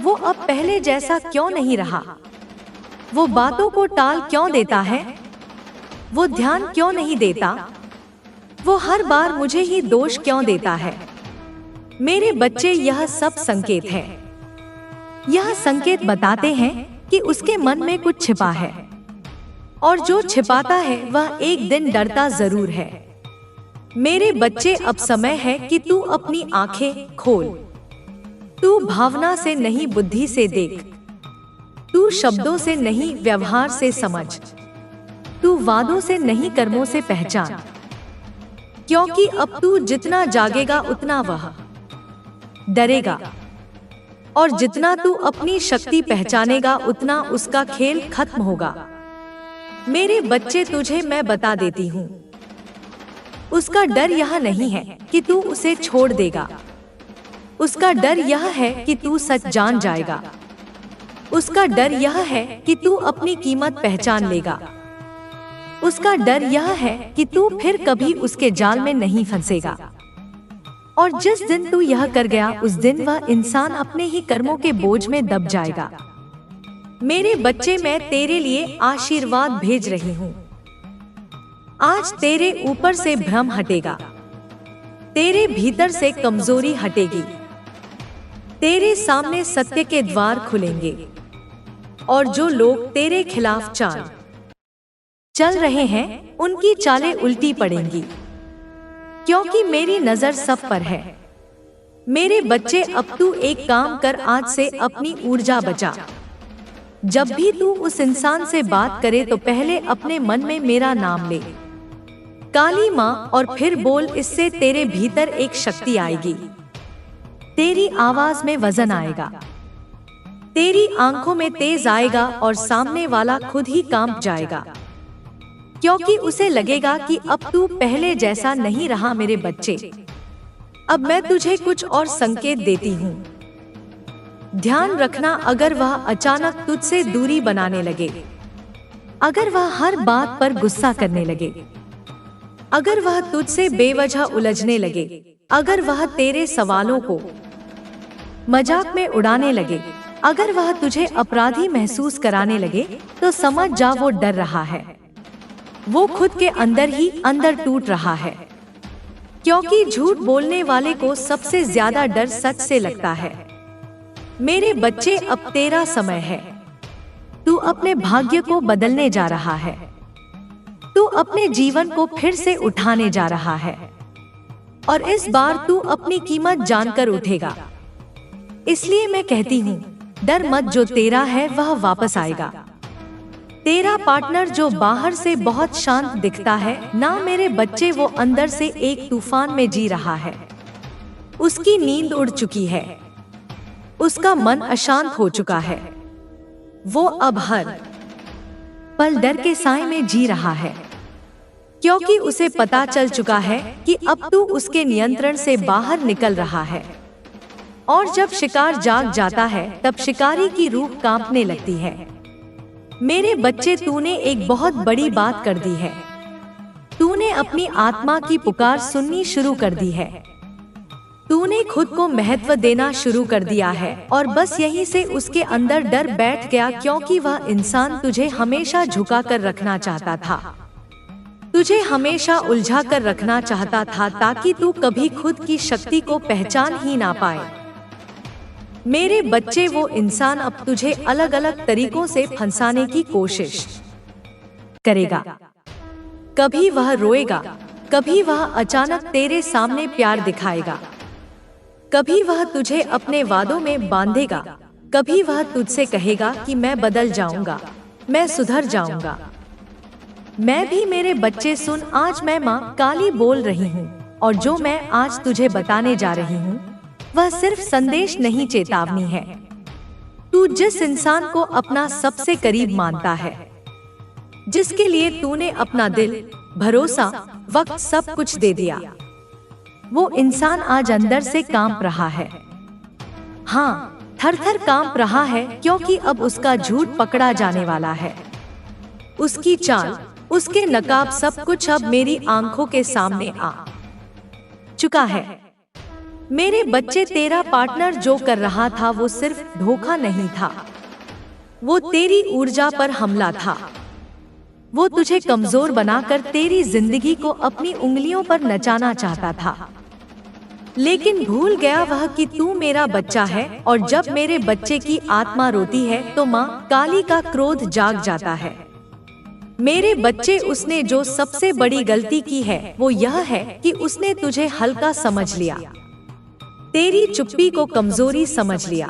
वो अब पहले जैसा क्यों नहीं रहा, वो बातों को टाल क्यों देता है, वो ध्यान क्यों नहीं देता, वो हर बार मुझे ही दोष क्यों देता है। मेरे बच्चे, यह सब संकेत है। यह संकेत बताते हैं कि उसके मन में कुछ छिपा है, और जो छिपाता है वह एक दिन डरता जरूर है। मेरे बच्चे, अब समय है कि तू अपनी आंखें खोल। तू भावना से नहीं, बुद्धि से देख। तू शब्दों से नहीं, व्यवहार से समझ। तू वादों से नहीं, कर्मों से पहचान। क्योंकि अब तू जितना जागेगा उतना वह डरेगा, और जितना तू अपनी शक्ति पहचानेगा उतना उसका खेल खत्म होगा। मेरे बच्चे, तुझे मैं बता देती हूँ, उसका डर यह नहीं है कि तू उसे छोड़ देगा, उसका डर यह है कि तू सच जान जाएगा। उसका डर यह है कि तू अपनी कीमत पहचान लेगा। उसका डर यह है कि तू फिर कभी उसके जाल में नहीं फंसेगा। और जिस दिन तू यह कर गया उस दिन वह इंसान अपने ही कर्मों के बोझ में दब जाएगा। मेरे बच्चे, मैं तेरे लिए आशीर्वाद भेज रही हूँ। आज तेरे ऊपर से भ्रम हटेगा, तेरे भीतर से कमजोरी हटेगी, तेरे सामने सत्य के द्वार खुलेंगे, और जो लोग तेरे खिलाफ चाल चल रहे हैं उनकी चालें उल्टी पड़ेंगी, क्योंकि मेरी नजर सब पर है। मेरे बच्चे, अब तू एक काम कर, आज से अपनी ऊर्जा बचा। जब भी तू उस इंसान से बात करे तो पहले अपने मन में मेरा नाम ले, काली माँ, और फिर बोल। इससे तेरे भीतर एक शक्ति आएगी, तेरी आवाज में वजन आएगा, तेरी आंखों में तेज आएगा, और सामने वाला खुद ही कांप जाएगा, क्योंकि उसे लगेगा कि अब तू पहले जैसा नहीं रहा। मेरे बच्चे, अब मैं तुझे कुछ और संकेत देती हूँ। ध्यान रखना, अगर वह अचानक तुझसे दूरी बनाने लगे, अगर वह हर बात पर गुस्सा करने लगे, अगर वह तुझसे बेवजह उलझने लगे, अगर वह तेरे सवालों को मजाक में उड़ाने लगे, अगर वह तुझे अपराधी महसूस कराने लगे, तो समझ जा वो डर रहा है। वो खुद के अंदर ही अंदर टूट रहा है, क्योंकि झूठ बोलने वाले को सबसे ज्यादा डर सच से लगता है। मेरे बच्चे, अब तेरा समय है। तू अपने भाग्य को बदलने जा रहा है। तू अपने जीवन को फिर से उठाने जा रहा है, और इस बार तू अपनी कीमत जानकर उठेगा। इसलिए मैं कहती हूँ, डर मत, जो तेरा है वह वापस आएगा। तेरा पार्टनर जो बाहर से बहुत शांत दिखता है ना मेरे बच्चे, वो अंदर से एक तूफान में जी रहा है। उसकी नींद उड़ चुकी है, उसका मन अशांत हो चुका है। वो अब हर पल डर के साए में जी रहा है, क्योंकि उसे पता चल चुका है कि अब तू उसके नियंत्रण से बाहर निकल रहा है। और जब शिकार जाग जाता है तब शिकारी की रूह कांपने लगती है। मेरे बच्चे, तूने एक बहुत बड़ी बात कर दी है। अपनी आत्मा की पुकार सुननी शुरू कर दी है। तूने खुद को महत्व देना शुरू कर दिया है और बस यहीं से उसके अंदर डर बैठ गया, क्योंकि वह इंसान तुझे हमेशा झुका कर रखना चाहता था, तुझे हमेशा उलझा कर रखना चाहता था, ताकि तू कभी खुद की शक्ति को पहचान ही ना पाए। मेरे बच्चे, वो इंसान अब तुझे अलग अलग तरीकों से फंसाने की कोशिश करेगा। कभी वह रोएगा, कभी वह अचानक तेरे सामने प्यार दिखाएगा, कभी वह तुझे अपने वादों में बांधेगा, कभी वह तुझसे कहेगा कि मैं बदल जाऊंगा, मैं सुधर जाऊंगा। मैं भी मेरे बच्चे सुन, आज मैं माँ काली बोल रही हूँ, और जो मैं आज तुझे बताने जा रही हूँ वह सिर्फ संदेश नहीं, चेतावनी है। तू जिस इंसान को अपना सबसे करीब मानता है, जिसके लिए तूने अपना दिल, भरोसा, वक्त, सब कुछ दे दिया, वो इंसान आज अंदर से कांप रहा है। हाँ, थर-थर कांप रहा है, क्योंकि अब उसका झूठ पकड़ा जाने वाला है। उसकी चाल, उसके नकाब, सब कुछ अब मेरी आंखों के सामने आ चुका है। मेरे बच्चे, तेरा पार्टनर जो कर रहा था वो सिर्फ धोखा नहीं था, वो तेरी ऊर्जा पर हमला था। वो तुझे कमजोर बनाकर तेरी जिंदगी को अपनी उंगलियों पर नचाना चाहता था, लेकिन भूल गया वह कि तू मेरा बच्चा है, और जब मेरे बच्चे की आत्मा रोती है तो माँ काली का क्रोध जाग जाता है। मेरे बच्चे, उसने जो सबसे बड़ी गलती की है वो यह है कि उसने तुझे हल्का समझ लिया, तेरी चुप्पी को कमजोरी समझ लिया,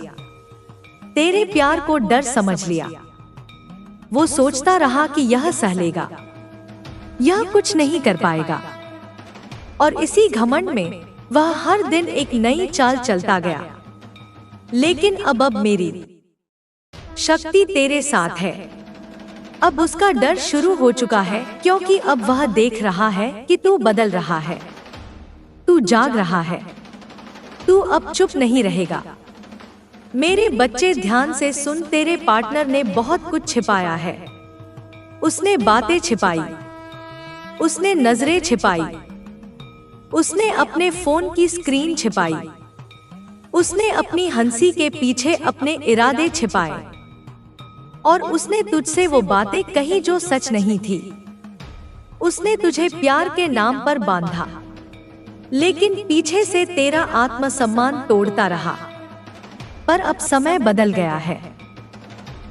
तेरे प्यार को डर समझ लिया। वो सोचता रहा कि यह सह लेगा, यह कुछ नहीं कर पाएगा, और इसी घमंड में वह हर दिन एक नई चाल चलता गया। लेकिन अब मेरी शक्ति तेरे साथ है। अब उसका डर शुरू हो चुका है, क्योंकि अब वह देख रहा है कि तू बदल रहा है, तू जाग रहा है, तू अब चुप नहीं रहेगा। मेरे बच्चे, ध्यान से सुन, तेरे पार्टनर ने बहुत कुछ छिपाया है। उसने बातें छिपाई, उसने नजरें छिपाई, उसने अपने फोन की स्क्रीन छिपाई, उसने अपनी हंसी के पीछे अपने इरादे छिपाए, और उसने तुझसे वो बातें कही जो सच नहीं थी। उसने तुझे प्यार के नाम पर बांधा, लेकिन पीछे से तेरा आत्मसम्मान तोड़ता रहा। पर अब समय बदल गया है,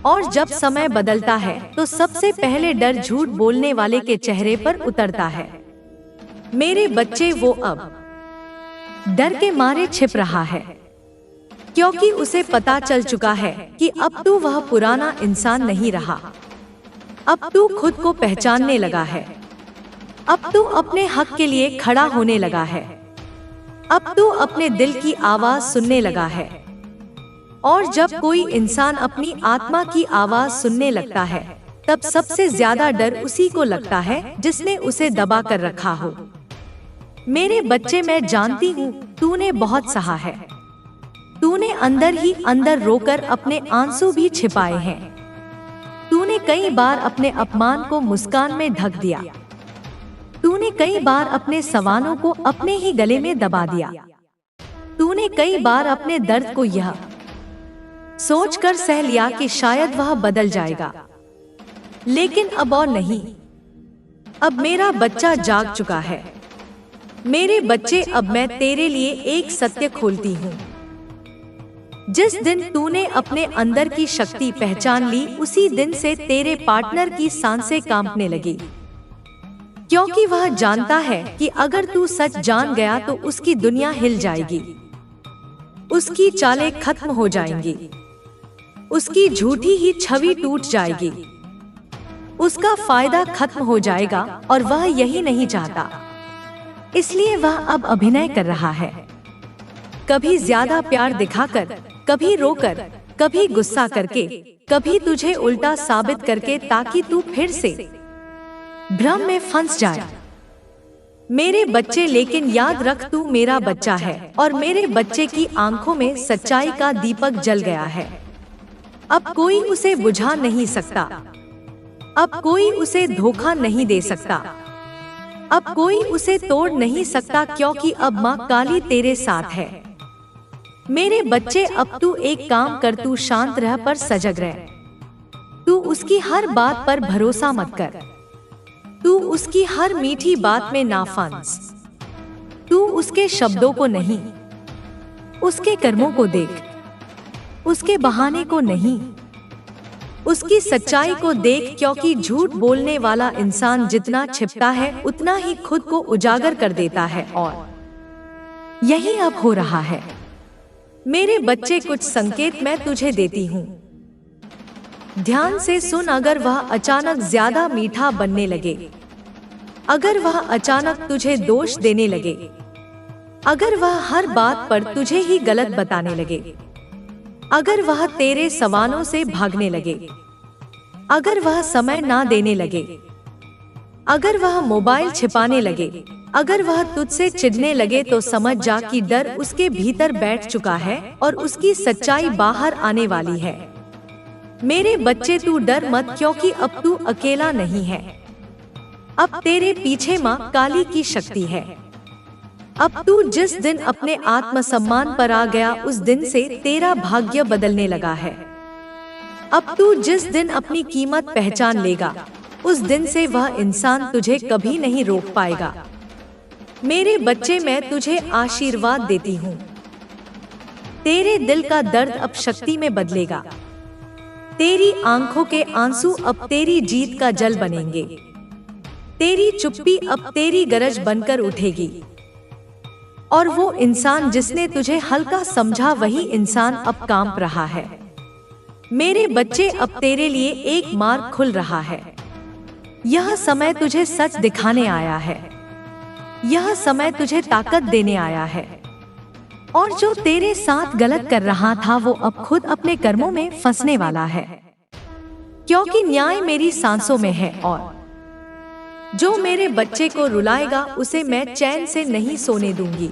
और जब समय बदलता है तो सबसे पहले डर झूठ बोलने वाले के चेहरे पर उतरता है। मेरे बच्चे, वो अब डर के मारे छिप रहा है, क्योंकि उसे पता चल चुका है कि अब तू वह पुराना इंसान नहीं रहा। अब तू खुद को पहचानने लगा है, अब तू अपने हक के लिए खड़ा होने लगा है, अब तू अपने दिल की आवाज सुनने लगा है। और जब कोई इंसान अपनी आत्मा की आवाज सुनने लगता है, तब सबसे ज्यादा डर उसी को लगता है जिसने उसे दबा कर रखा हो। मेरे बच्चे, मैं जानती हूँ तूने बहुत सहा है, तूने अंदर ही अंदर रोकर अपने आंसू भी छिपाए हैं। तूने कई बार अपने अपमान को मुस्कान में ढक दिया, तूने कई बार अपने सवालों को अपने ही गले में दबा दिया, तूने कई बार अपने दर्द को यह सोचकर सह लिया कि शायद वह बदल जाएगा। लेकिन अब और नहीं, अब मेरा बच्चा जाग चुका है। मेरे बच्चे, अब मैं तेरे लिए एक सत्य खोलती हूँ। जिस दिन तूने अपने अंदर की शक्ति पहचान ली, उसी दिन से तेरे पार्टनर की सांसें कांपने लगी, क्योंकि वह जानता है कि अगर तू सच जान गया तो उसकी दुनिया हिल जाएगी, उसकी चालें खत्म हो जाएंगी, उसकी झूठी ही छवि टूट जाएगी, उसका फायदा खत्म हो जाएगा, और वह यही नहीं चाहता। इसलिए वह अब अभिनय कर रहा है, कभी ज्यादा प्यार दिखाकर, कभी रोकर, कभी गुस्सा करके, कभी तुझे उल्टा साबित करके, ताकि तू फिर से भ्रम में फंस जाए। मेरे बच्चे, लेकिन याद रख, तू मेरा बच्चा है, और मेरे बच्चे की आंखों में सच्चाई का दीपक जल गया है। अब कोई उसे बुझा नहीं सकता, अब कोई उसे धोखा नहीं दे सकता। अब कोई उसे तोड़ नहीं सकता, क्योंकि अब माँ काली तेरे साथ है। मेरे बच्चे, अब तू एक काम कर, तू शांत रह पर सजग रह। तू उसकी हर बात पर भरोसा मत कर। तू उसकी हर मीठी बात में ना फंस। तू उसके शब्दों को नहीं, उसके कर्मों को देख। उसके बहाने को नहीं, उसकी सच्चाई को देख, क्योंकि झूठ बोलने वाला इंसान जितना छिपता है उतना ही खुद को उजागर कर देता है, और यही अब हो रहा है। मेरे बच्चे, कुछ संकेत मैं तुझे देती हूँ, ध्यान से सुन। अगर वह अचानक ज्यादा मीठा बनने लगे, अगर वह अचानक तुझे दोष देने लगे, अगर वह हर बात पर तुझे ही गलत बताने लगे, अगर वह तेरे सवालों से भागने लगे, अगर वह समय ना देने लगे, अगर वह मोबाइल छिपाने लगे, अगर वह तुझसे चिढ़ने लगे, तो समझ जा कि डर उसके भीतर बैठ चुका है और उसकी सच्चाई बाहर आने वाली है। मेरे बच्चे, तू डर मत, क्योंकि अब तू अकेला नहीं है। अब तेरे पीछे माँ काली की शक्ति है। अब तू जिस दिन अपने आत्मसम्मान पर आ गया, उस दिन से तेरा भाग्य बदलने लगा है। अब तू जिस दिन अपनी कीमत पहचान लेगा, उस दिन से वह इंसान तुझे कभी नहीं रोक पाएगा। मेरे बच्चे, मैं तुझे आशीर्वाद देती हूँ। तेरे दिल का दर्द अब शक्ति में बदलेगा। तेरी आंखों के आंसू अब तेरी जीत का जल बनेंगे। तेरी चुप्पी अब तेरी गरज बनकर उठेगी। और वो इंसान जिसने तुझे हल्का समझा, वही इंसान अब कांप रहा है। मेरे बच्चे, अब तेरे लिए एक मार्ग खुल रहा है। यह समय तुझे सच दिखाने आया है। यह समय तुझे ताकत देने आया है। और जो तेरे साथ गलत कर रहा था, वो अब खुद अपने कर्मों में फंसने वाला है, क्योंकि न्याय मेरी सांसों में है। और जो मेरे बच्चे को रुलाएगा, उसे मैं चैन से नहीं सोने दूंगी।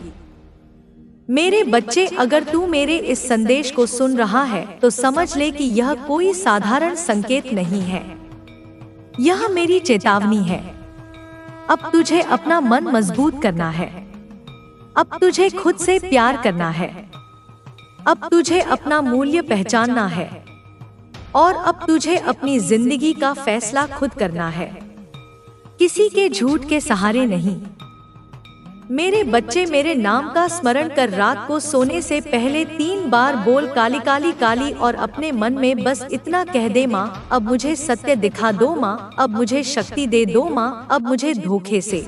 मेरे बच्चे, अगर तू मेरे इस संदेश को सुन रहा है, तो समझ ले कि यह कोई साधारण संकेत नहीं है। यह मेरी चेतावनी है। अब तुझे अपना मन मजबूत करना है। अब तुझे खुद से प्यार करना है। अब तुझे अपना मूल्य पहचानना है। और अब तुझे अपनी जिंदगी का फैसला खुद करना है, किसी के झूठ के सहारे नहीं। मेरे बच्चे, मेरे नाम का स्मरण कर रात को सोने से पहले 3 बार बोल, काली काली काली, और अपने मन में बस इतना कह दे, माँ अब मुझे सत्य दिखा दो, माँ अब मुझे शक्ति दे दो, माँ अब मुझे धोखे से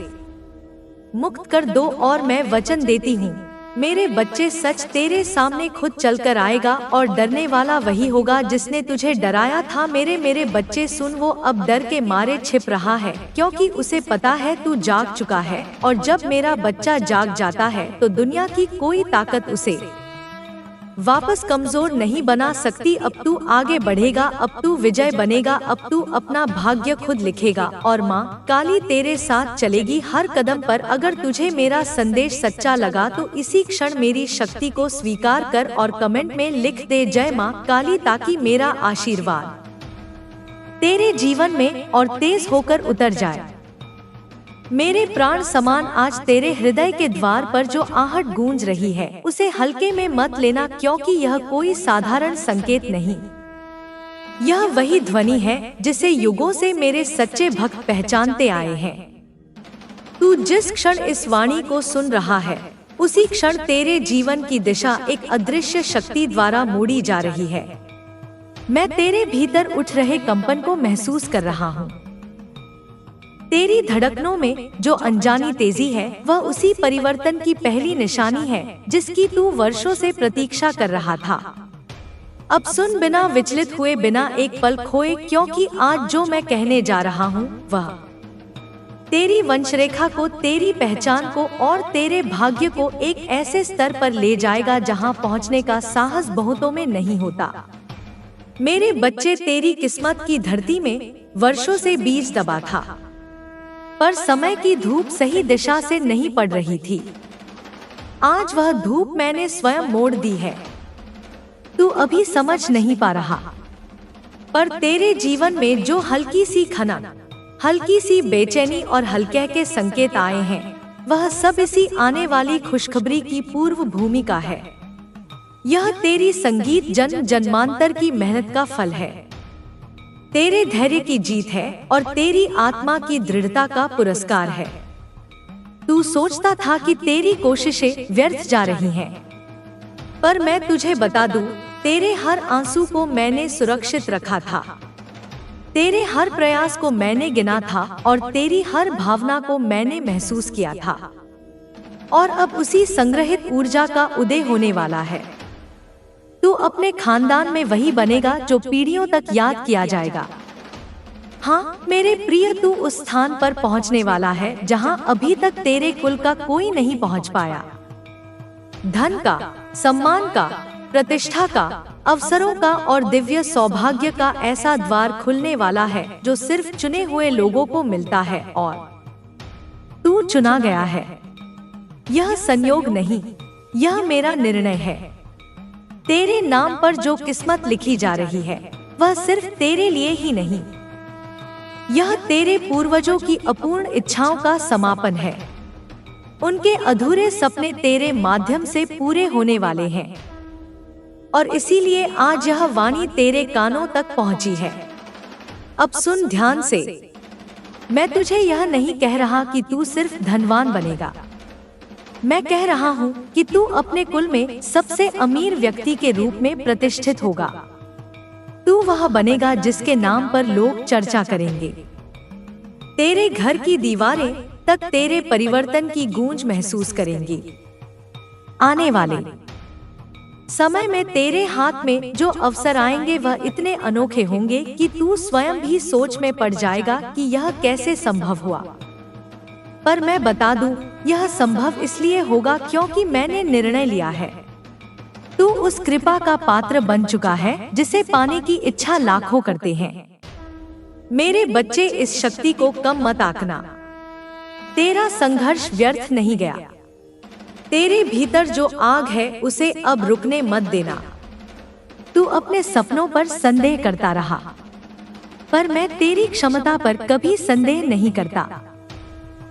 मुक्त कर दो। और मैं वचन देती हूँ, मेरे बच्चे, सच तेरे सामने खुद चलकर आएगा, और डरने वाला वही होगा जिसने तुझे डराया था। मेरे बच्चे सुन, वो अब डर के मारे छिप रहा है, क्योंकि उसे पता है तू जाग चुका है। और जब मेरा बच्चा जाग जाता है, तो दुनिया की कोई ताकत उसे वापस कमजोर नहीं बना सकती। अब तू आगे बढ़ेगा, अब तू विजय बनेगा, अब तू अपना भाग्य खुद लिखेगा। और माँ काली तेरे साथ चलेगी हर कदम पर। अगर तुझे मेरा संदेश सच्चा लगा, तो इसी क्षण मेरी शक्ति को स्वीकार कर और कमेंट में लिख दे, जय माँ काली, ताकि मेरा आशीर्वाद तेरे जीवन में और तेज होकर उतर जाए। मेरे प्राण समान, आज तेरे हृदय के द्वार पर जो आहट गूंज रही है, उसे हल्के में मत लेना, क्योंकि यह कोई साधारण संकेत नहीं। यह वही ध्वनि है जिसे युगों से मेरे सच्चे भक्त पहचानते आए हैं। तू जिस क्षण इस वाणी को सुन रहा है, उसी क्षण तेरे जीवन की दिशा एक अदृश्य शक्ति द्वारा मोड़ी जा रही है। मैं तेरे भीतर उठ रहे कंपन को महसूस कर रहा हूँ। तेरी धड़कनों में जो अनजानी तेजी है, वह उसी परिवर्तन की पहली निशानी है जिसकी तू वर्षों से प्रतीक्षा कर रहा था। अब सुन, बिना विचलित हुए, बिना एक पल खोए, क्योंकि आज जो मैं कहने जा रहा हूँ, वह तेरी वंशरेखा को, तेरी पहचान को और तेरे भाग्य को एक ऐसे स्तर पर ले जाएगा जहाँ पहुँचने का साहस बहुतों में नहीं होता। मेरे बच्चे, तेरी किस्मत की धरती में वर्षों से बीज दबा था, पर समय की धूप सही दिशा से नहीं पड़ रही थी। आज वह धूप मैंने स्वयं मोड़ दी है। तू अभी समझ नहीं पा रहा, पर तेरे जीवन में जो हल्की सी खनन, हल्की सी बेचैनी और हल्के के संकेत आए हैं। वह सब इसी आने वाली खुशखबरी की पूर्व भूमिका है। यह तेरी संगीत जन्म जन्मांतर की मेहनत का फल है, तेरे धैर्य की जीत है और तेरी आत्मा की दृढ़ता का पुरस्कार है। तू सोचता था कि तेरी कोशिशें व्यर्थ जा रही हैं, पर मैं तुझे बता दूं, तेरे हर आंसू को मैंने सुरक्षित रखा था, तेरे हर प्रयास को मैंने गिना था और तेरी हर भावना को मैंने महसूस किया था। और अब उसी संग्रहित ऊर्जा का उदय होने वाला है। तू अपने खानदान में वही बनेगा जो पीढ़ियों तक याद किया जाएगा। हाँ मेरे प्रिय, तू उस स्थान पर पहुंचने वाला है जहां अभी तक तेरे कुल का कोई नहीं पहुंच पाया। धन का, सम्मान का, प्रतिष्ठा का, अवसरों का और दिव्य सौभाग्य का ऐसा द्वार खुलने वाला है जो सिर्फ चुने हुए लोगों को मिलता है, और तू चुना गया है। यह संयोग नहीं, यह मेरा निर्णय है। तेरे नाम पर जो किस्मत लिखी जा रही है वह सिर्फ तेरे लिए ही नहीं, यह तेरे पूर्वजों की अपूर्ण इच्छाओं का समापन है। उनके अधूरे सपने तेरे माध्यम से पूरे होने वाले हैं, और इसीलिए आज यह वाणी तेरे कानों तक पहुंची है। अब सुन ध्यान से, मैं तुझे यह नहीं कह रहा कि तू सिर्फ धनवान बनेगा। मैं कह रहा हूँ कि तू अपने कुल में सबसे अमीर व्यक्ति के रूप में प्रतिष्ठित होगा। तू वह बनेगा जिसके नाम पर लोग चर्चा करेंगे। तेरे घर की दीवारें तक तेरे परिवर्तन की गूंज महसूस करेंगी। आने वाले समय में तेरे हाथ में जो अवसर आएंगे वह इतने अनोखे होंगे कि तू स्वयं भी सोच में पड़ जाएगा कि यह कैसे संभव हुआ। पर मैं बता दूं, यह संभव इसलिए होगा क्योंकि मैंने निर्णय लिया है। तू उस कृपा का पात्र बन चुका है जिसे पाने की इच्छा लाखों करते हैं। मेरे बच्चे, इस शक्ति को कम मत आंकना। तेरा संघर्ष व्यर्थ नहीं गया। तेरे भीतर जो आग है उसे अब रुकने मत देना। तू अपने सपनों पर संदेह करता रहा, पर मैं तेरी क्षमता पर कभी संदेह नहीं करता।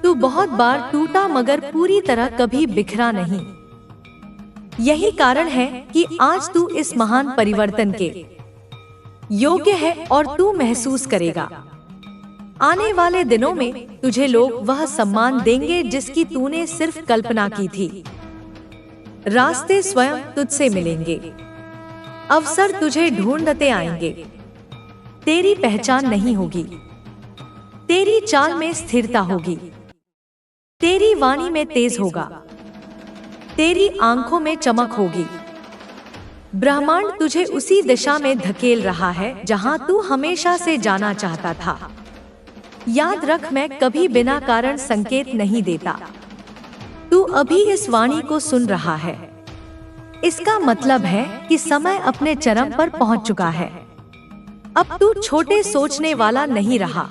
तू बहुत बार टूटा मगर पूरी तरह कभी बिखरा नहीं। यही कारण है कि आज तू इस महान परिवर्तन के योग्य है और तू महसूस करेगा। आने वाले दिनों में तुझे लोग वह सम्मान देंगे जिसकी तूने सिर्फ कल्पना की थी। रास्ते स्वयं तुझसे मिलेंगे, अवसर तुझे ढूंढते आएंगे। तेरी पहचान नहीं होगी, तेरी चाल में स्थिरता होगी, तेरी वाणी में तेज होगा, तेरी आंखों में चमक होगी। ब्रह्मांड तुझे उसी दिशा में धकेल रहा है जहां तू हमेशा से जाना चाहता था। याद रख, मैं कभी बिना कारण संकेत नहीं देता। तू अभी इस वाणी को सुन रहा है, इसका मतलब है कि समय अपने चरम पर पहुंच चुका है। अब तू छोटे सोचने वाला नहीं रहा।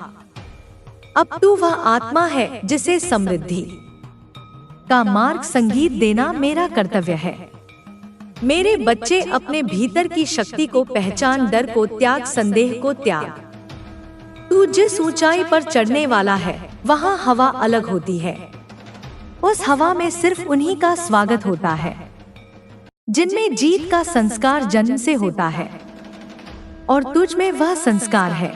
अब तू वह आत्मा है जिसे समृद्धि का मार्ग संगीत देना मेरा कर्तव्य है। मेरे बच्चे, अपने भीतर की शक्ति को पहचान, डर को त्याग, संदेह को त्याग। तू जिस ऊंचाई पर चढ़ने वाला है वहाँ हवा अलग होती है। उस हवा में सिर्फ उन्हीं का स्वागत होता है जिनमें जीत का संस्कार जन्म से होता है, और तुझ में वह संस्कार है।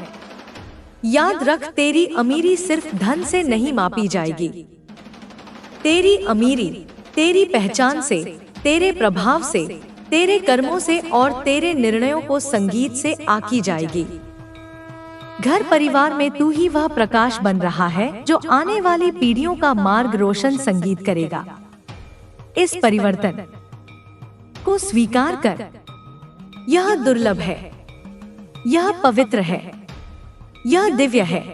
याद रख, तेरी अमीरी सिर्फ धन से नहीं मापी जाएगी। तेरी अमीरी तेरी पहचान से, तेरे प्रभाव से, तेरे कर्मों से और तेरे निर्णयों को संगीत से आकी जाएगी। घर परिवार में तू ही वह प्रकाश बन रहा है जो आने वाली पीढ़ियों का मार्ग रोशन संगीत करेगा। इस परिवर्तन को स्वीकार कर। यह दुर्लभ है, यह पवित्र है, यह दिव्य है।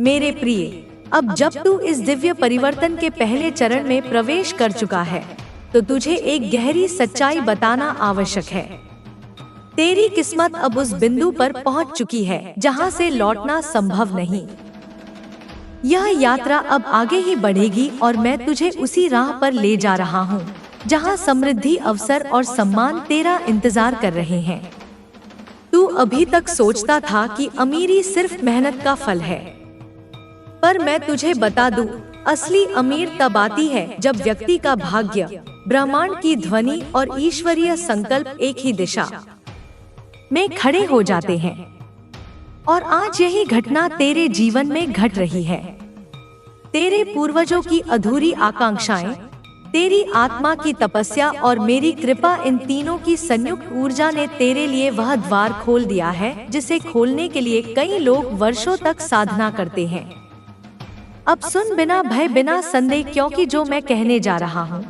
मेरे प्रिय, अब जब तू इस दिव्य परिवर्तन के पहले चरण में प्रवेश कर चुका है तो तुझे एक गहरी सच्चाई बताना आवश्यक है। तेरी किस्मत अब उस बिंदु पर पहुंच चुकी है जहां से लौटना संभव नहीं। यह यात्रा अब आगे ही बढ़ेगी और मैं तुझे उसी राह पर ले जा रहा हूँ जहां समृद्धि, अवसर और सम्मान तेरा इंतजार कर रहे हैं। तू अभी तक सोचता था कि अमीरी सिर्फ मेहनत का फल है, पर मैं तुझे बता दूं, असली अमीर तब आती है जब व्यक्ति का भाग्य, ब्रह्मांड की ध्वनि और ईश्वरीय संकल्प एक ही दिशा में खड़े हो जाते हैं। और आज यही घटना तेरे जीवन में घट रही है। तेरे पूर्वजों की अधूरी आकांक्षाएं, तेरी आत्मा की तपस्या और मेरी कृपा, इन तीनों की संयुक्त ऊर्जा ने तेरे लिए वह द्वार खोल दिया है जिसे खोलने के लिए कई लोग वर्षों तक साधना करते हैं। अब सुन, बिना भय बिना संदेह, क्योंकि जो मैं कहने जा रहा हूँ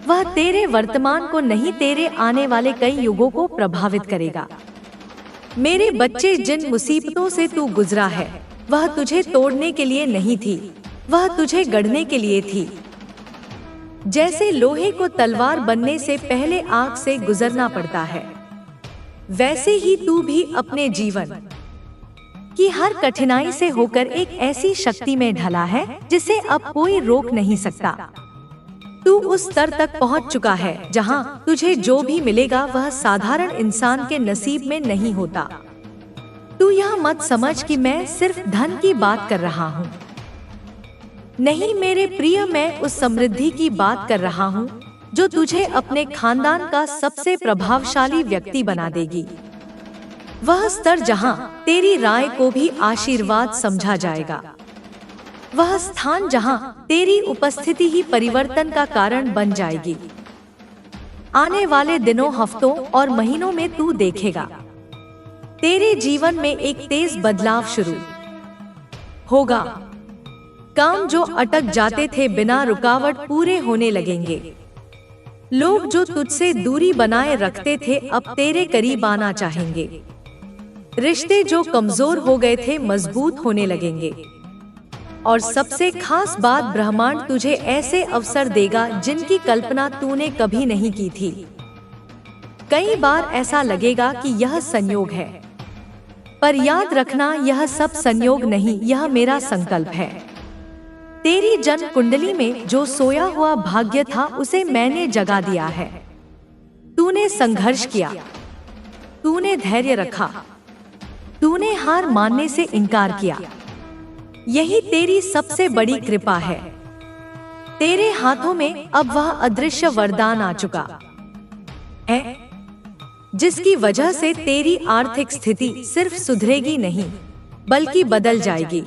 वह तेरे वर्तमान को नहीं, तेरे आने वाले कई युगों को प्रभावित करेगा। मेरे बच्चे, जिन मुसीबतों से तू गुजरा है वह तुझे तोड़ने के लिए नहीं थी, वह तुझे गढ़ने के लिए थी। जैसे लोहे को तलवार बनने से पहले आग से गुजरना पड़ता है, वैसे ही तू भी अपने जीवन की हर कठिनाई से होकर एक ऐसी शक्ति में ढला है जिसे अब कोई रोक नहीं सकता। तू उस स्तर तक पहुंच चुका है जहां तुझे जो भी मिलेगा वह साधारण इंसान के नसीब में नहीं होता। तू यह मत समझ कि मैं सिर्फ धन की बात कर रहा हूँ। नहीं मेरे प्रिय, मैं उस समृद्धि की बात कर रहा हूँ जो तुझे अपने खानदान का सबसे प्रभावशाली व्यक्ति बना देगी। वह स्तर जहां तेरी राय को भी आशीर्वाद समझा जाएगा, वह स्थान जहां तेरी उपस्थिति ही परिवर्तन का कारण बन जाएगी। आने वाले दिनों, हफ्तों और महीनों में तू देखेगा तेरे जीवन में एक तेज बदलाव शुरू होगा। काम जो अटक जाते थे बिना रुकावट पूरे होने लगेंगे। लोग जो तुझसे दूरी बनाए रखते थे अब तेरे करीब आना चाहेंगे। रिश्ते जो कमजोर हो गए थे मजबूत होने लगेंगे। और सबसे खास बात, ब्रह्मांड तुझे ऐसे अवसर देगा जिनकी कल्पना तूने कभी नहीं की थी। कई बार ऐसा लगेगा कि यह संयोग है, पर याद रखना यह सब संयोग नहीं, यह मेरा संकल्प है। तेरी जन्म कुंडली में जो सोया हुआ भाग्य था उसे मैंने जगा दिया है। तूने संघर्ष किया, तूने धैर्य रखा, तूने हार मानने से इनकार किया। यही तेरी सबसे बड़ी कृपा है। तेरे हाथों में अब वह अदृश्य वरदान आ चुका है जिसकी वजह से तेरी आर्थिक स्थिति सिर्फ सुधरेगी नहीं बल्कि बदल जाएगी।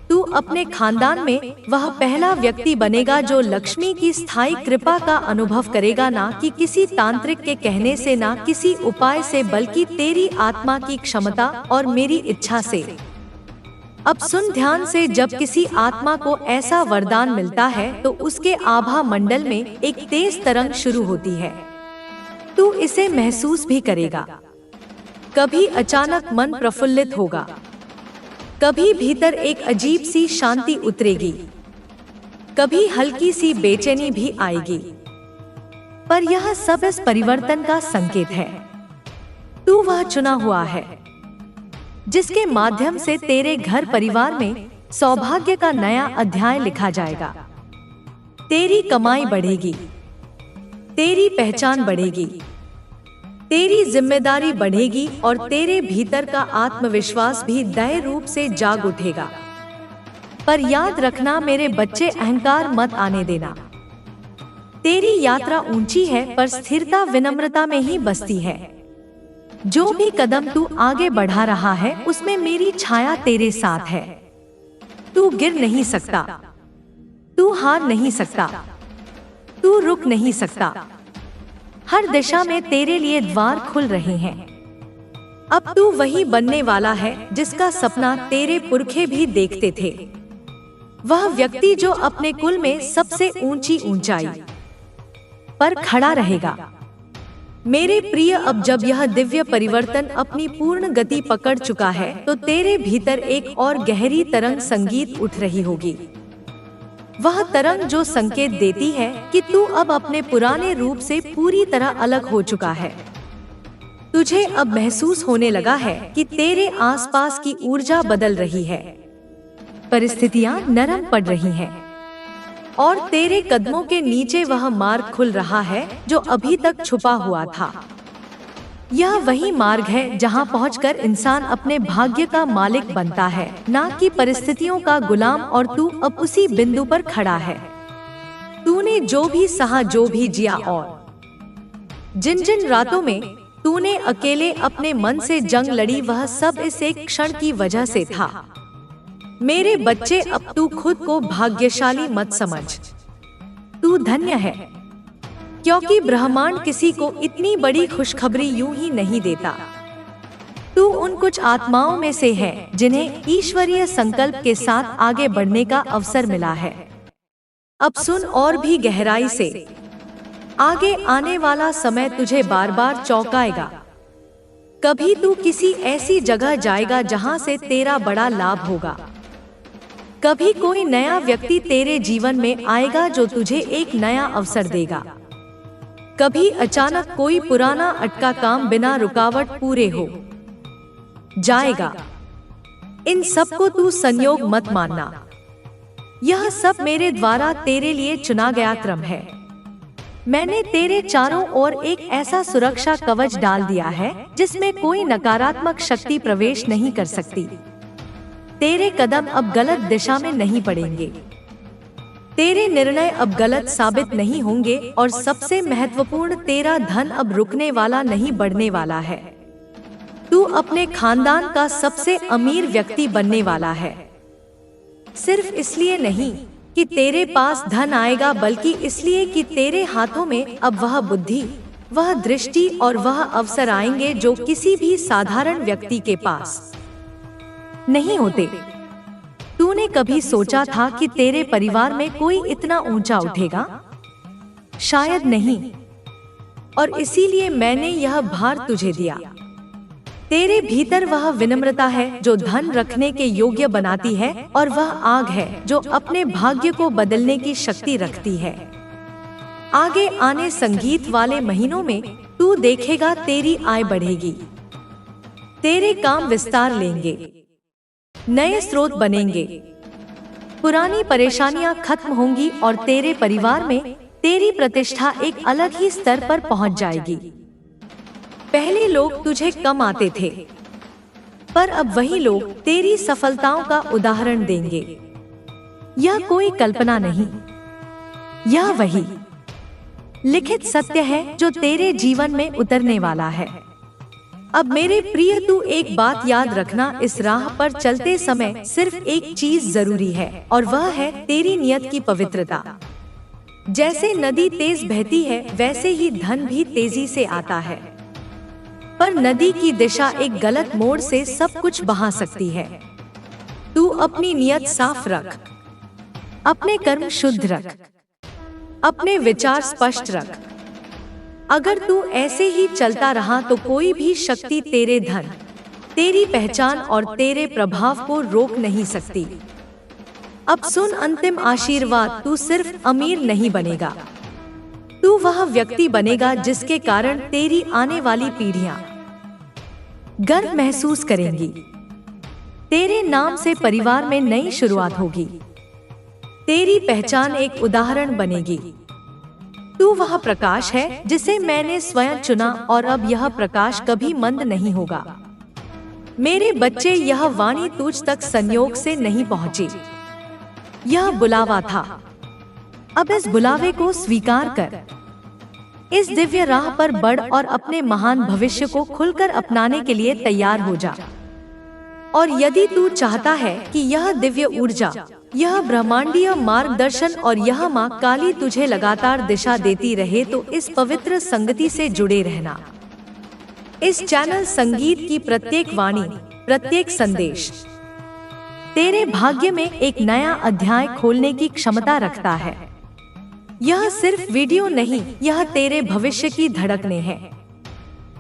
तू अपने खानदान में वह पहला व्यक्ति बनेगा जो लक्ष्मी की स्थायी कृपा का अनुभव करेगा, ना कि किसी तांत्रिक के कहने से, ना किसी उपाय से, बल्कि तेरी आत्मा की क्षमता और मेरी इच्छा से। अब सुन ध्यान से, जब किसी आत्मा को ऐसा वरदान मिलता है तो उसके आभा मंडल में एक तेज तरंग शुरू होती है। तू इसे महसूस भी करेगा। कभी अचानक मन प्रफुल्लित होगा, कभी भीतर एक अजीब सी शांति उतरेगी, कभी हल्की सी बेचैनी भी आएगी। पर यह सब इस परिवर्तन का संकेत है। तू वह चुना हुआ है जिसके माध्यम से तेरे घर परिवार में सौभाग्य का नया अध्याय लिखा जाएगा। तेरी कमाई बढ़ेगी, तेरी पहचान बढ़ेगी, तेरी जिम्मेदारी बढ़ेगी और तेरे भीतर का आत्मविश्वास भी दृढ़ रूप से जाग उठेगा। पर याद रखना मेरे बच्चे, अहंकार मत आने देना। तेरी यात्रा ऊंची है पर स्थिरता विनम्रता में ही बसती है। जो भी कदम तू आगे बढ़ा रहा है उसमें मेरी छाया तेरे साथ है। तू गिर नहीं सकता, तू हार नहीं सकता, तू रुक नहीं सकता। हर दिशा में तेरे लिए द्वार खुल रहे हैं। अब तू वही बनने वाला है जिसका सपना तेरे पुरखे भी देखते थे। वह व्यक्ति जो अपने कुल में सबसे ऊंची ऊंचाई पर खड़ा रहेगा। मेरे प्रिय, अब जब यह दिव्य परिवर्तन अपनी पूर्ण गति पकड़ चुका है तो तेरे भीतर एक और गहरी तरंग संगीत उठ रही होगी। वह तरंग जो संकेत देती है कि तू अब अपने पुराने रूप से पूरी तरह अलग हो चुका है। तुझे अब महसूस होने लगा है कि तेरे आसपास की ऊर्जा बदल रही है, परिस्थितियां नरम पड़ रही हैं और तेरे कदमों के नीचे वह मार्ग खुल रहा है जो अभी तक छुपा हुआ था। यह वही मार्ग है जहां पहुंचकर इंसान अपने भाग्य का मालिक बनता है, ना कि परिस्थितियों का गुलाम। और तू अब उसी बिंदु पर खड़ा है। तूने जो भी सहा, जो भी जिया और जिन जिन रातों में तूने अकेले अपने मन से जंग लड़ी, वह सब इस एक क्षण की वजह से था। मेरे बच्चे, अब तू खुद को भाग्यशाली मत समझ। तू धन्य है, क्योंकि ब्रह्मांड किसी को इतनी बड़ी खुशखबरी यूं ही नहीं देता। तू उन कुछ आत्माओं में से है जिन्हें ईश्वरीय संकल्प के साथ आगे बढ़ने का अवसर मिला है। अब सुन और भी गहराई से। आगे आने वाला समय तुझे बार बार चौंकाएगा। कभी तू किसी ऐसी जगह जाएगा जहां से तेरा बड़ा लाभ होगा। कभी कोई नया व्यक्ति तेरे जीवन में आएगा जो तुझे एक नया अवसर देगा। कभी अचानक कोई पुराना अटका काम बिना रुकावट पूरे हो जाएगा। इन सब को तू संयोग मत मानना। यह सब मेरे द्वारा तेरे लिए चुना गया क्रम है। मैंने तेरे चारों ओर एक ऐसा सुरक्षा कवच डाल दिया है जिसमें कोई नकारात्मक शक्ति प्रवेश नहीं कर सकती। तेरे कदम अब गलत दिशा में नहीं पड़ेंगे। तेरे निर्णय अब गलत साबित नहीं होंगे। और सबसे महत्वपूर्ण, तेरा धन अब रुकने वाला नहीं, बढ़ने वाला है। तू अपने खानदान का सबसे अमीर व्यक्ति बनने वाला है। सिर्फ इसलिए नहीं कि तेरे पास धन आएगा, बल्कि इसलिए कि तेरे हाथों में अब वह बुद्धि, वह दृष्टि और वह अवसर आएंगे जो किसी भी साधारण व्यक्ति के पास नहीं होते। तूने कभी सोचा था कि तेरे परिवार में कोई इतना ऊंचा उठेगा? शायद नहीं। और इसीलिए मैंने यह भार तुझे दिया। तेरे भीतर वह विनम्रता है जो धन रखने के योग्य बनाती है, और वह आग है जो अपने भाग्य को बदलने की शक्ति रखती है। आगे आने संगीत वाले महीनों में तू देखेगा तेरी आय बढ़ेगी, तेरे काम विस्तार लेंगे, नए स्रोत बनेंगे, पुरानी परेशानियां खत्म होंगी और तेरे परिवार में तेरी प्रतिष्ठा एक अलग ही स्तर पर पहुंच जाएगी। पहले लोग तुझे कम आते थे, पर अब वही लोग तेरी सफलताओं का उदाहरण देंगे। यह कोई कल्पना नहीं, यह वही लिखित सत्य है जो तेरे जीवन में उतरने वाला है। अब मेरे प्रिय, तू एक बात याद रखना, इस राह पर चलते समय सिर्फ एक चीज जरूरी है, और वह है तेरी नियत की पवित्रता। जैसे नदी तेज बहती है, वैसे ही धन भी तेजी से आता है, पर नदी की दिशा एक गलत मोड़ से सब कुछ बहा सकती है। तू अपनी नियत साफ रख, अपने कर्म शुद्ध रख, अपने विचार स्पष्ट रख। अगर तू ऐसे ही चलता रहा तो कोई भी शक्ति तेरे धन, तेरी पहचान और तेरे प्रभाव को रोक नहीं सकती। अब सुन अंतिम आशीर्वाद, तू सिर्फ अमीर नहीं बनेगा, तू वह व्यक्ति बनेगा जिसके कारण तेरी आने वाली पीढ़ियां गर्व महसूस करेंगी। तेरे नाम से परिवार में नई शुरुआत होगी, तेरी पहचान एक उदाहरण बनेगी। तू वह प्रकाश है जिसे मैंने स्वयं चुना, और अब यह प्रकाश कभी मंद नहीं होगा। मेरे बच्चे, यह वाणी तुझ तक संयोग से नहीं पहुंची, यह बुलावा था। अब इस बुलावे को स्वीकार कर, इस दिव्य राह पर बढ़ और अपने महान भविष्य को खुलकर अपनाने के लिए तैयार हो जा। और यदि तू चाहता है कि यह दिव्य ऊर्जा, यह ब्रह्मांडीय मार्गदर्शन और यह माँ काली तुझे लगातार दिशा देती रहे, तो इस पवित्र संगति से जुड़े रहना। इस चैनल संगीत की प्रत्येक वाणी, प्रत्येक संदेश तेरे भाग्य में एक नया अध्याय खोलने की क्षमता रखता है। यह सिर्फ वीडियो नहीं, यह तेरे भविष्य की धड़कने हैं।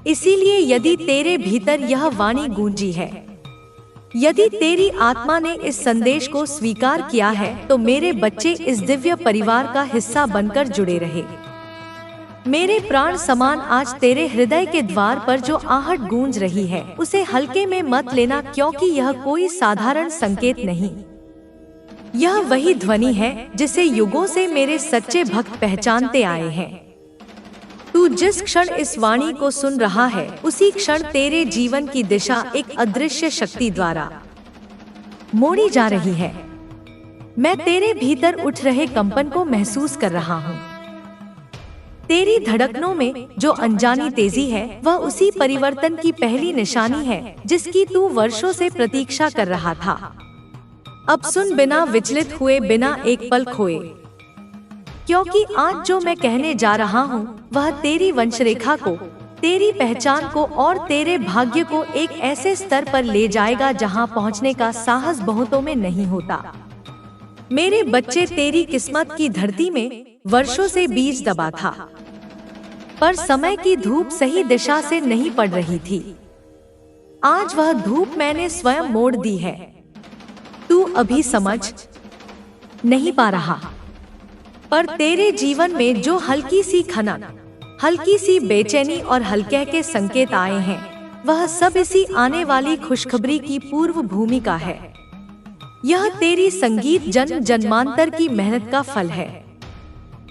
इसीलिए यदि तेरे भीतर यह वाणी गूंजी है, यदि तेरी आत्मा ने इस संदेश को स्वीकार किया है, तो मेरे बच्चे, इस दिव्य परिवार का हिस्सा बनकर जुड़े रहे। मेरे प्राण समान, आज तेरे हृदय के द्वार पर जो आहट गूंज रही है, उसे हल्के में मत लेना, क्योंकि यह कोई साधारण संकेत नहीं। यह वही ध्वनि है जिसे युगों से मेरे सच्चे भक्त पहचानते आए हैं। तू जिस क्षण इस वाणी को सुन रहा है, उसी क्षण तेरे जीवन की दिशा एक अदृश्य शक्ति द्वारा मोड़ी जा रही है। मैं तेरे भीतर उठ रहे कंपन को महसूस कर रहा हूँ। तेरी धड़कनों में जो अनजानी तेजी है, वह उसी परिवर्तन की पहली निशानी है जिसकी तू वर्षों से प्रतीक्षा कर रहा था। अब सुन, बिना विचलित हुए, बिना एक पल खोए, क्योंकि आज जो मैं कहने जा रहा हूँ वह तेरी वंशरेखा को, तेरी पहचान को और तेरे भाग्य को एक ऐसे स्तर पर ले जाएगा जहाँ पहुँचने का साहस बहुतों में नहीं होता। मेरे बच्चे, तेरी किस्मत की धरती में वर्षों से बीज दबा था, पर समय की धूप सही दिशा से नहीं पड़ रही थी। आज वह धूप मैंने स्वयं मोड़ दी है। तू अभी समझ नहीं पा रहा, पर तेरे जीवन में जो हल्की सी खनन, हल्की सी बेचैनी और हल्के के संकेत आए हैं, वह सब इसी आने वाली खुशखबरी की पूर्व भूमिका है। यह तेरी संगीत जन्म जन्मांतर की मेहनत का फल है,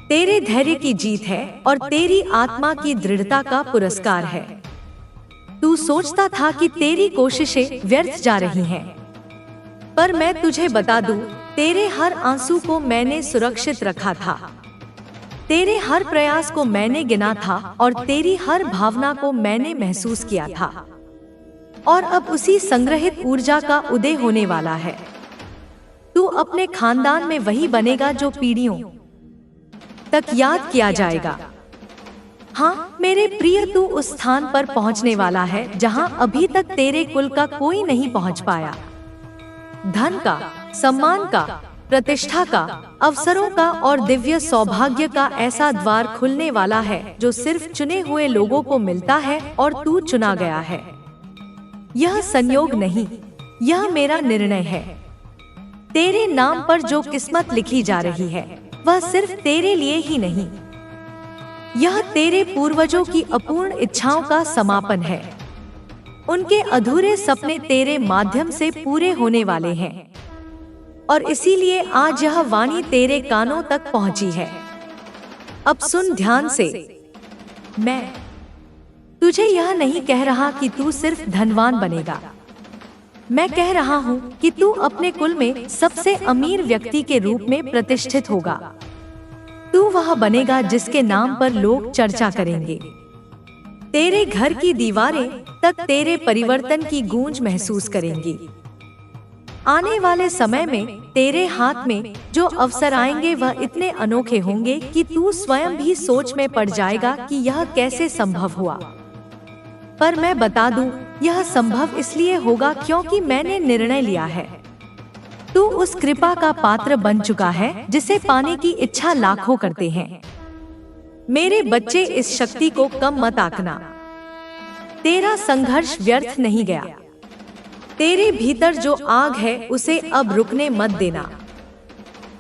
तेरे धैर्य की जीत है और तेरी आत्मा की दृढ़ता का पुरस्कार है। तू सोचता था कि तेरी कोशिशें व्यर्थ जा रही हैं, पर मैं तुझे बता दूं, तेरे हर आंसू को मैंने सुरक्षित रखा था, तेरे हर प्रयास को मैंने गिना था और तेरी हर भावना को मैंने महसूस किया था। और अब उसी संग्रहित ऊर्जा का उदय होने वाला है। तू अपने खानदान में वही बनेगा जो पीढ़ियों तक याद किया जाएगा। हाँ मेरे प्रिय, तू उस स्थान पर पहुंचने वाला है जहां अभी तक तेरे कुल का कोई नहीं पहुंच पाया। धन का, सम्मान का, प्रतिष्ठा का, अवसरों का और दिव्य सौभाग्य का ऐसा द्वार खुलने वाला है जो सिर्फ चुने हुए लोगों को मिलता है और तू चुना गया है। यह संयोग नहीं, यह मेरा निर्णय है। तेरे नाम पर जो किस्मत लिखी जा रही है, वह सिर्फ तेरे लिए ही नहीं, यह तेरे पूर्वजों की अपूर्ण इच्छाओं का समापन है। उनके अधूरे सपने तेरे माध्यम से पूरे होने वाले हैं और इसीलिए आज यह वाणी तेरे कानों तक पहुंची है। अब सुन ध्यान से, मैं तुझे यह नहीं कह रहा कि तू सिर्फ धनवान बनेगा। मैं कह रहा हूँ कि तू अपने कुल में सबसे अमीर व्यक्ति के रूप में प्रतिष्ठित होगा। तू वह बनेगा जिसके नाम पर लोग चर्चा करेंगे। तेरे घर की दीवारें तक तेरे परिवर्तन की गूंज महसूस करेंगी। आने वाले समय में तेरे हाथ में जो अवसर आएंगे वह इतने अनोखे होंगे कि तू स्वयं भी सोच में पड़ जाएगा कि यह कैसे संभव हुआ। पर मैं बता दूं, यह संभव इसलिए होगा क्योंकि मैंने निर्णय लिया है। तू उस कृपा का पात्र बन चुका है जिसे पाने की इच्छा लाखों करते हैं। मेरे बच्चे, इस शक्ति को कम मत आंकना। तेरा संघर्ष व्यर्थ नहीं गया। तेरे भीतर जो आग है उसे अब रुकने मत देना।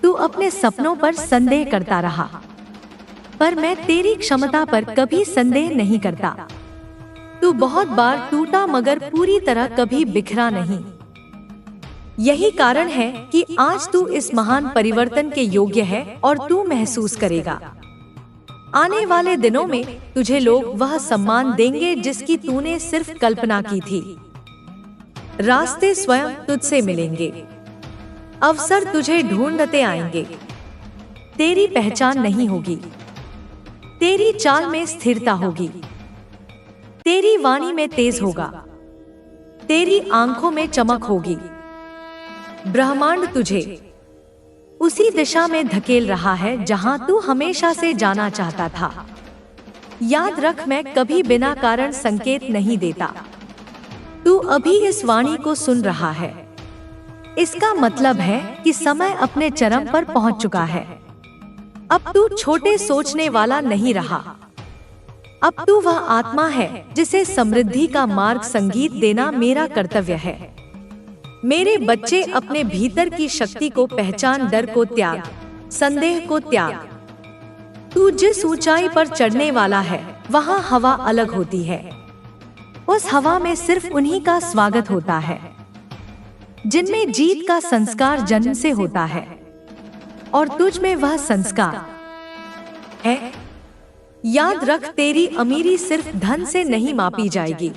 तू अपने सपनों पर संदेह करता रहा, पर मैं तेरी क्षमता पर कभी संदेह नहीं करता। तू बहुत बार टूटा मगर पूरी तरह कभी बिखरा नहीं। यही कारण है कि आज तू इस महान परिवर्तन के योग्य है और तू महसूस करेगा। आने वाले दिनों में तुझे लोग वह सम्मान देंगे जिसकी तूने सिर्फ कल्पना की थी। रास्ते स्वयं तुझसे मिलेंगे, अवसर तुझे ढूंढते आएंगे। तेरी पहचान नहीं होगी, तेरी चाल में स्थिरता होगी, तेरी वाणी में तेज होगा, तेरी आंखों में चमक होगी। ब्रह्मांड तुझे उसी दिशा में धकेल रहा है जहां तू हमेशा से जाना चाहता था। याद रख, मैं कभी बिना कारण संकेत नहीं देता। तू अभी इस वाणी को सुन रहा है, इसका मतलब है कि समय अपने चरम पर पहुंच चुका है। अब तू छोटे सोचने वाला नहीं रहा। अब तू वह आत्मा है जिसे समृद्धि का मार्ग संगीत देना मेरा कर्तव्य है। मेरे बच्चे, अपने भीतर की शक्ति को पहचान, डर को त्याग, संदेह को त्याग। तू जिस ऊंचाई पर चढ़ने वाला है वहाँ हवा अलग होती है। उस हवा में सिर्फ उन्हीं का स्वागत होता है जिनमें जीत का संस्कार जन्म से होता है, और तुझ में वह संस्कार है। याद रख, तेरी अमीरी सिर्फ धन से नहीं मापी जाएगी।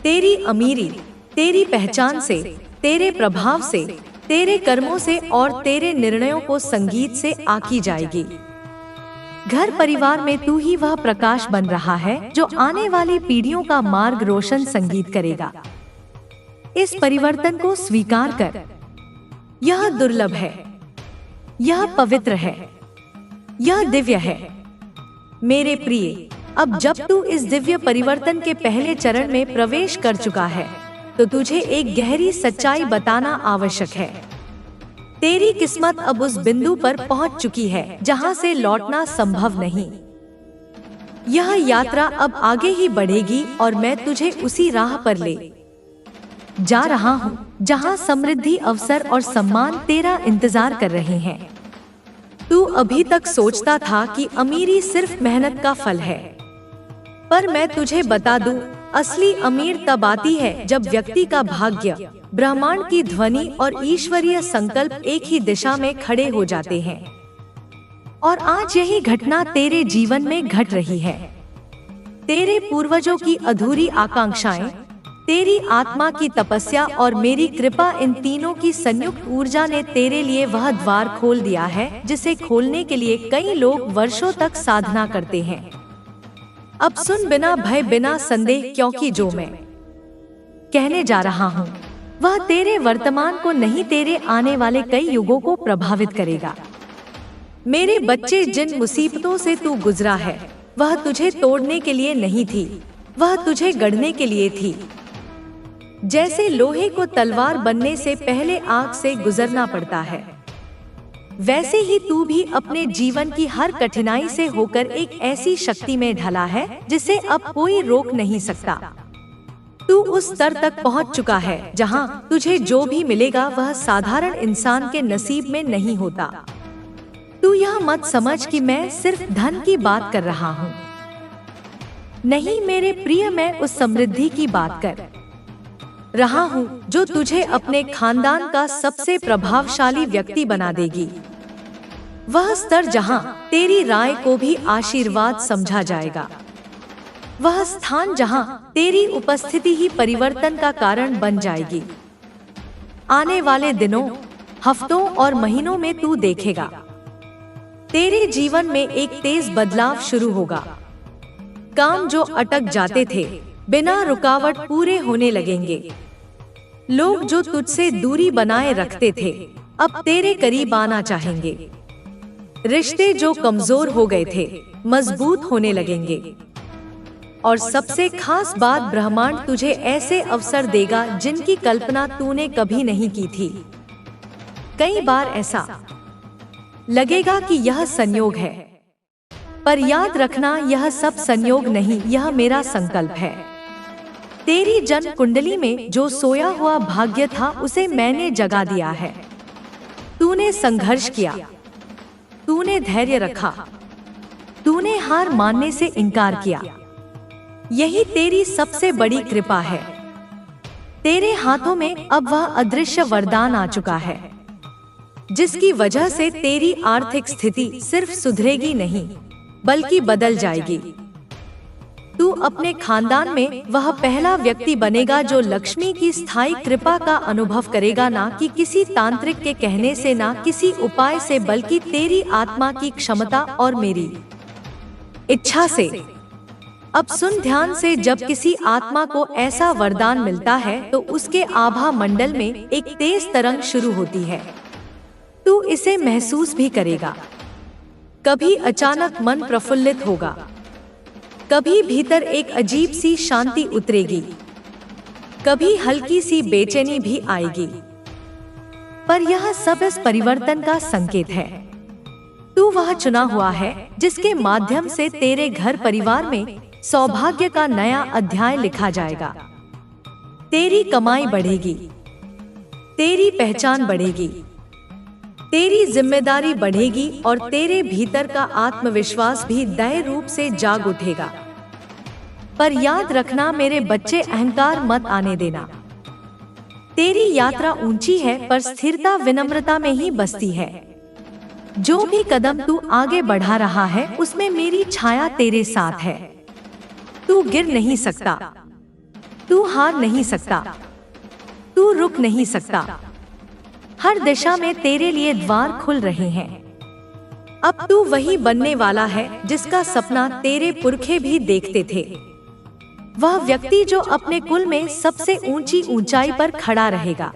तेरी अमीरी तेरी पहचान से, तेरे प्रभाव से, तेरे कर्मों से और तेरे निर्णयों को संगीत से आकी जाएगी। घर परिवार में तू ही वह प्रकाश बन रहा है जो आने वाली पीढ़ियों का मार्ग रोशन संगीत करेगा। इस परिवर्तन को स्वीकार कर। यह दुर्लभ है, यह पवित्र है, यह दिव्य है। मेरे प्रिय, अब जब तू इस दिव्य परिवर्तन के पहले चरण में प्रवेश कर चुका है, तो तुझे एक गहरी सच्चाई बताना आवश्यक है। तेरी किस्मत अब उस बिंदु पर पहुंच चुकी है जहां से लौटना संभव नहीं। यह यात्रा अब आगे ही बढ़ेगी और मैं तुझे उसी राह पर ले जा रहा हूं जहां समृद्धि, अवसर और सम्मान तेरा इंतजार कर रहे हैं। तू अभी तक सोचता था कि अमीरी सिर्फ मेहनत का फल है, पर मैं तुझे बता दूं, असली अमीर तब आती है जब व्यक्ति का भाग्य, ब्रह्मांड की ध्वनि और ईश्वरीय संकल्प एक ही दिशा में खड़े हो जाते हैं। और आज यही घटना तेरे जीवन में घट रही है। तेरे पूर्वजों की अधूरी आकांक्षाएं, तेरी आत्मा की तपस्या और मेरी कृपा, इन तीनों की संयुक्त ऊर्जा ने तेरे लिए वह द्वार खोल दिया है जिसे खोलने के लिए कई लोग वर्षों तक साधना करते हैं। अब सुन, बिना भय, बिना संदेह, क्योंकि जो मैं कहने जा रहा हूँ वह तेरे वर्तमान को नहीं, तेरे आने वाले कई युगों को प्रभावित करेगा। मेरे बच्चे, जिन मुसीबतों से तू गुजरा है वह तुझे तोड़ने के लिए नहीं थी, वह तुझे गढ़ने के लिए थी। जैसे लोहे को तलवार बनने से पहले आग से गुजरना पड़ता है, वैसे ही तू भी अपने जीवन की हर कठिनाई से होकर एक ऐसी शक्ति में ढला है जिसे अब कोई रोक नहीं सकता। तू उस स्तर तक पहुंच चुका है जहां तुझे जो भी मिलेगा वह साधारण इंसान के नसीब में नहीं होता। तू यह मत समझ कि मैं सिर्फ धन की बात कर रहा हूँ। नहीं मेरे प्रिय, मैं उस समृद्धि की बात कर रहा हूँ जो तुझे अपने खानदान का सबसे प्रभावशाली व्यक्ति बना देगी। वह स्तर जहाँ तेरी राय को भी आशीर्वाद समझा जाएगा, वह स्थान जहाँ तेरी उपस्थिति ही परिवर्तन का कारण बन जाएगी। आने वाले दिनों, हफ्तों और महीनों में तू देखेगा, तेरे जीवन में एक तेज बदलाव शुरू होगा। काम जो अटक जाते थे बिना रुकावट पूरे होने लगेंगे। लोग जो तुझसे दूरी बनाए रखते थे अब तेरे करीब आना चाहेंगे। रिश्ते जो कमजोर हो गए थे मजबूत होने लगेंगे। और सबसे खास बात, ब्रह्मांड तुझे ऐसे अवसर देगा जिनकी कल्पना तूने कभी नहीं की थी। कई बार ऐसा लगेगा कि यह संयोग है, पर याद रखना, यह सब संयोग नहीं, यह मेरा संकल्प है। तेरी जन्म कुंडली में जो सोया हुआ भाग्य था उसे मैंने जगा दिया है। तूने संघर्ष किया, तूने धैर्य रखा, तूने हार मानने से इनकार किया। यही तेरी सबसे बड़ी कृपा है। तेरे हाथों में अब वह अदृश्य वरदान आ चुका है जिसकी वजह से तेरी आर्थिक स्थिति सिर्फ सुधरेगी नहीं बल्कि बदल जाएगी। तू अपने खानदान में वह पहला व्यक्ति बनेगा जो लक्ष्मी की स्थायी कृपा का अनुभव करेगा, ना कि किसी तांत्रिक के कहने से, ना किसी उपाय से, बल्कि तेरी आत्मा की क्षमता और मेरी इच्छा से। अब सुन ध्यान से, जब किसी आत्मा को ऐसा वरदान मिलता है तो उसके आभा मंडल में एक तेज तरंग शुरू होती है। तू इसे महसूस भी करेगा। कभी अचानक मन प्रफुल्लित होगा, कभी भीतर एक अजीब सी शांति उतरेगी, कभी हल्की सी बेचैनी भी आएगी। पर यह सब इस परिवर्तन का संकेत है। तू वह चुना हुआ है जिसके माध्यम से तेरे घर परिवार में सौभाग्य का नया अध्याय लिखा जाएगा। तेरी कमाई बढ़ेगी, तेरी पहचान बढ़ेगी, तेरी जिम्मेदारी बढ़ेगी और तेरे भीतर का आत्मविश्वास भी दृढ़ रूप से जाग उठेगा। पर याद रखना मेरे बच्चे, अहंकार मत आने देना। तेरी यात्रा ऊंची है पर स्थिरता विनम्रता में ही बसती है। जो भी कदम तू आगे बढ़ा रहा है उसमें मेरी छाया तेरे साथ है। तू गिर नहीं सकता, तू हार नहीं सकता, तू रुक नहीं सकता। हर दिशा में तेरे लिए द्वार खुल रहे हैं। अब तू वही बनने वाला है जिसका सपना तेरे पुरखे भी देखते थे। वह व्यक्ति जो अपने कुल में सबसे ऊंची ऊंचाई पर खड़ा रहेगा।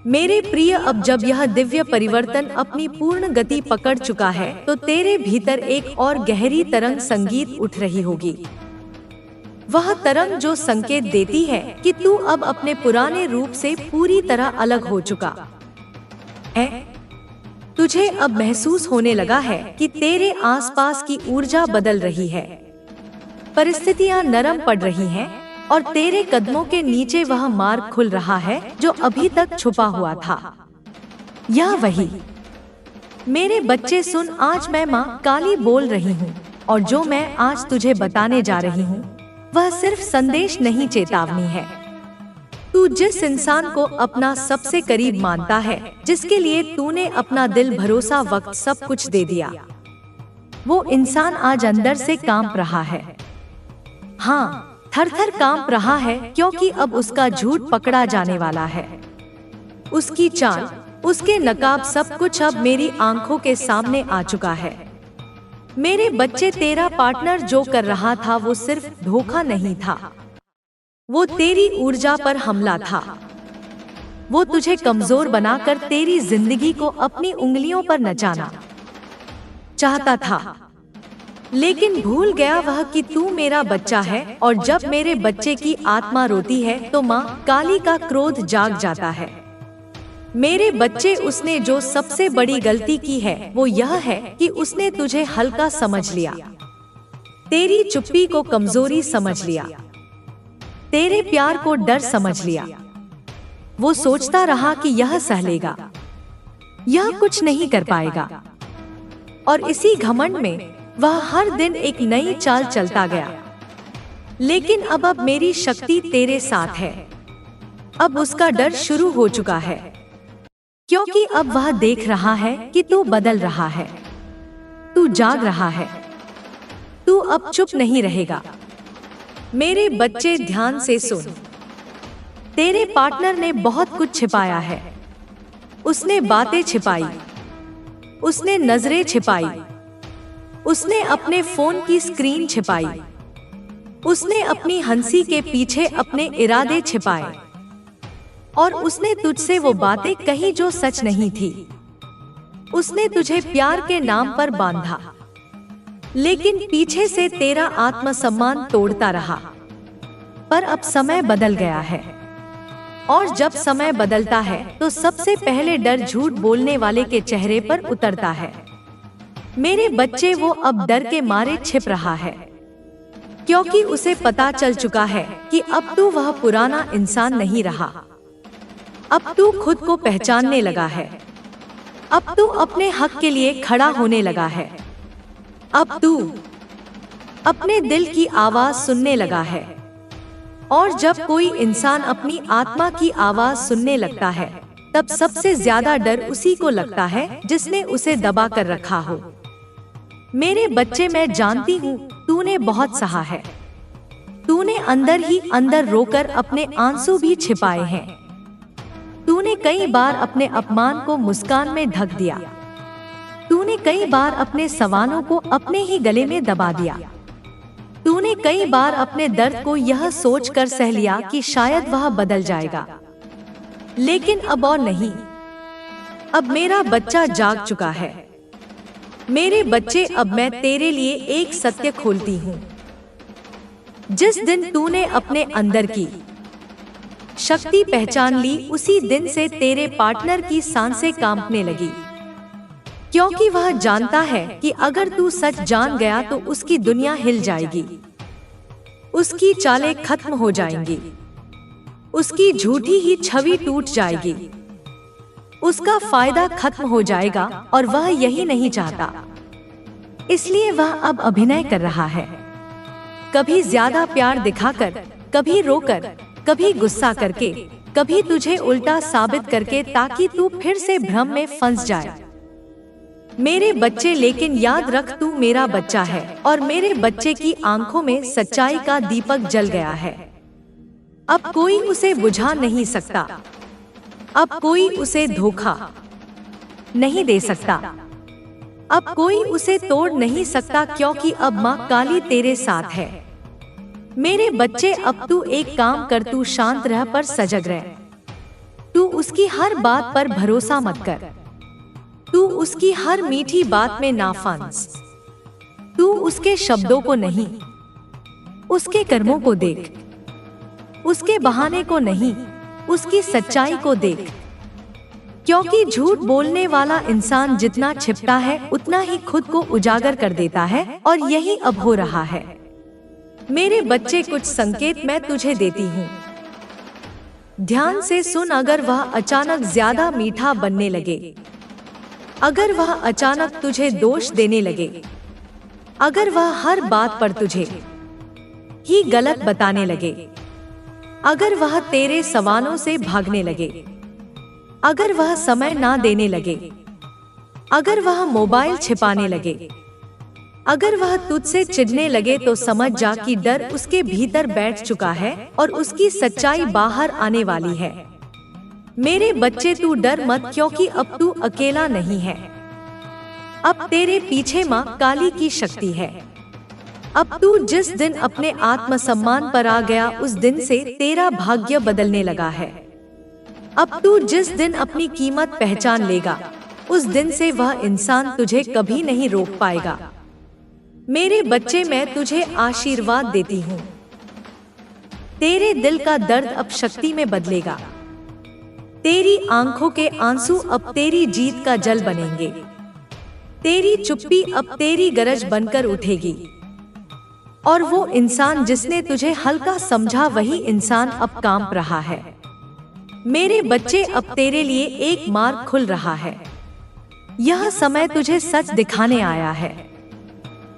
मेरे प्रिय, अब जब यह दिव्य परिवर्तन अपनी पूर्ण गति पकड़ चुका है तो तेरे भीतर एक और गहरी तरंग संगीत उठ रही होगी। वह तरंग जो संकेत देती है कि तू अब अपने पुराने रूप से पूरी तरह अलग हो चुका है। तुझे अब महसूस होने लगा है कि तेरे आसपास की ऊर्जा बदल रही है, परिस्थितियां नरम पड़ रही हैं और तेरे कदमों के नीचे वह मार्ग खुल रहा है जो अभी तक छुपा हुआ था। यह वही। मेरे बच्चे सुन, आज मैं माँ काली बोल रही हूँ और जो मैं आज तुझे बताने जा रही हूँ वह सिर्फ संदेश नहीं, चेतावनी है। तू जिस इंसान को अपना सबसे करीब मानता है, जिसके लिए तूने अपना दिल, भरोसा, वक्त, सब कुछ दे दिया, वो इंसान आज अंदर से कांप रहा है। हाँ, थर-थर कांप रहा है, क्योंकि अब उसका झूठ पकड़ा जाने वाला है। उसकी चाल, उसके नकाब, सब कुछ अब मेरी आंखों के सामने आ चुका है। मेरे बच्चे, तेरा पार्टनर जो कर रहा था वो सिर्फ धोखा नहीं था, वो तेरी ऊर्जा पर हमला था। वो तुझे कमजोर बनाकर तेरी जिंदगी को अपनी उंगलियों पर नचाना चाहता था, लेकिन भूल गया वह कि तू मेरा बच्चा है और जब मेरे बच्चे की आत्मा रोती है तो माँ काली का क्रोध जाग जाता है। मेरे बच्चे, उसने जो सबसे बड़ी गलती की है वो यह है कि उसने तुझे हल्का समझ लिया, तेरी चुप्पी को कमजोरी समझ लिया, तेरे प्यार को डर समझ लिया। वो सोचता रहा कि यह सह लेगा, यह कुछ नहीं कर पाएगा, और इसी घमंड में वह हर दिन एक नई चाल चलता गया। लेकिन अब मेरी शक्ति तेरे साथ है। अब उसका डर शुरू हो चुका है, क्योंकि अब वह देख रहा है कि तू बदल रहा है, तू जाग रहा है, तू अब चुप नहीं रहेगा। मेरे बच्चे, ध्यान से सुन। तेरे पार्टनर ने बहुत कुछ छिपाया है। उसने बातें छिपाई, उसने नजरें छिपाई, उसने अपने फोन की स्क्रीन छिपाई, उसने अपनी हंसी के पीछे अपने इरादे छिपाए, और उसने तुझसे वो बातें कही जो सच नहीं थी। उसने तुझे प्यार के नाम पर बांधा, लेकिन पीछे से तेरा आत्मसम्मान तोड़ता रहा। पर अब समय बदल गया है, और जब समय बदलता है तो सबसे पहले डर झूठ बोलने वाले के चेहरे पर उतरता है। मेरे बच्चे, वो अब डर के मारे छिप रहा है, क्योंकि उसे पता चल चुका है कि अब तू वह पुराना इंसान नहीं रहा। अब तू खुद को पहचानने लगा है। अब तू अपने हक के लिए खड़ा होने लगा है। अब तू अपने दिल की आवाज सुनने लगा है। और जब कोई इंसान अपनी आत्मा की आवाज सुनने लगता है, तब सबसे ज्यादा डर उसी को लगता है जिसने उसे दबा कर रखा हो। मेरे बच्चे, मैं जानती हूँ तूने बहुत सहा है। तूने अंदर ही अंदर रोकर अपने आंसू भी छिपाए हैं। तूने कई बार अपने अपमान को मुस्कान में ढक दिया। तूने कई बार अपने सवालों को अपने ही गले में दबा दिया। तूने कई बार अपने दर्द को यह सोचकर सह लिया कि शायद वह बदल जाएगा, लेकिन अब और नहीं। अब मेरा बच्चा जाग चुका है। मेरे बच्चे, अब मैं तेरे लिए एक सत्य खोलती हूँ। जिस दिन तूने अपने अंदर की शक्ति पहचान ली, उसी दिन से तेरे पार्टनर की सांसें कांपने लगी, क्योंकि वह जानता है कि अगर तू सच जान गया तो उसकी दुनिया हिल जाएगी, उसकी चालें खत्म हो जाएंगी, उसकी झूठी ही छवि टूट जाएगी, उसका फायदा खत्म हो जाएगा, और वह यही नहीं चाहता। इसलिए वह अब अभिनय कर रहा है, कभी ज्यादा प्यार दिखाकर, कभी रोकर, कभी गुस्सा करके, कभी तुझे उल्टा साबित करके, ताकि तू फिर से भ्रम में फंस जाए। मेरे बच्चे, लेकिन याद रख तू मेरा बच्चा है और मेरे बच्चे की आंखों में सच्चाई का दीपक जल गया है। अब कोई उसे बुझा नहीं सकता, अब कोई उसे धोखा नहीं दे सकता, अब कोई उसे तोड़ नहीं सकता, क्योंकि अब माँ काली तेरे साथ है। मेरे बच्चे, अब तू एक काम कर, तू शांत रह पर सजग रह। तू उसकी हर बात पर भरोसा मत कर, तू उसकी हर मीठी बात में ना फंस। तू उसके शब्दों को नहीं, उसके कर्मों को देख, उसके बहाने को नहीं, उसकी सच्चाई को देख। क्योंकि झूठ बोलने वाला इंसान जितना छिपता है उतना ही खुद को उजागर कर देता है, और यही अब हो रहा है। मेरे बच्चे, कुछ संकेत मैं तुझे देती हूँ, ध्यान से सुन। अगर वह अचानक ज्यादा मीठा बनने लगे, अगर वह अचानक तुझे दोष देने लगे, अगर वह हर बात पर तुझे ही गलत बताने लगे, अगर वह तेरे सवालों से भागने लगे, अगर वह समय ना देने लगे, अगर वह मोबाइल छिपाने लगे, अगर वह तुझसे चिढ़ने लगे, तो समझ जा कि डर उसके भीतर बैठ चुका है और उसकी सच्चाई बाहर आने वाली है। मेरे बच्चे, तू डर मत, क्योंकि अब तू अकेला नहीं है। अब तेरे पीछे माँ काली की शक्ति है। अब तू जिस दिन अपने आत्मसम्मान पर आ गया, उस दिन से तेरा भाग्य बदलने लगा है। अब तू जिस दिन अपनी कीमत पहचान लेगा, उस दिन से वह इंसान तुझे कभी नहीं रोक पाएगा। मेरे बच्चे, मैं तुझे आशीर्वाद देती हूँ। तेरे दिल का दर्द अब शक्ति में बदलेगा, तेरी आंखों के आंसू अब तेरी जीत का जल बनेंगे, तेरी चुप्पी अब तेरी गरज बनकर उठेगी। और वो इंसान जिसने तुझे हल्का समझा, वही इंसान अब कांप रहा है। मेरे बच्चे, अब तेरे लिए एक मार्ग खुल रहा है। यह समय तुझे सच दिखाने आया है,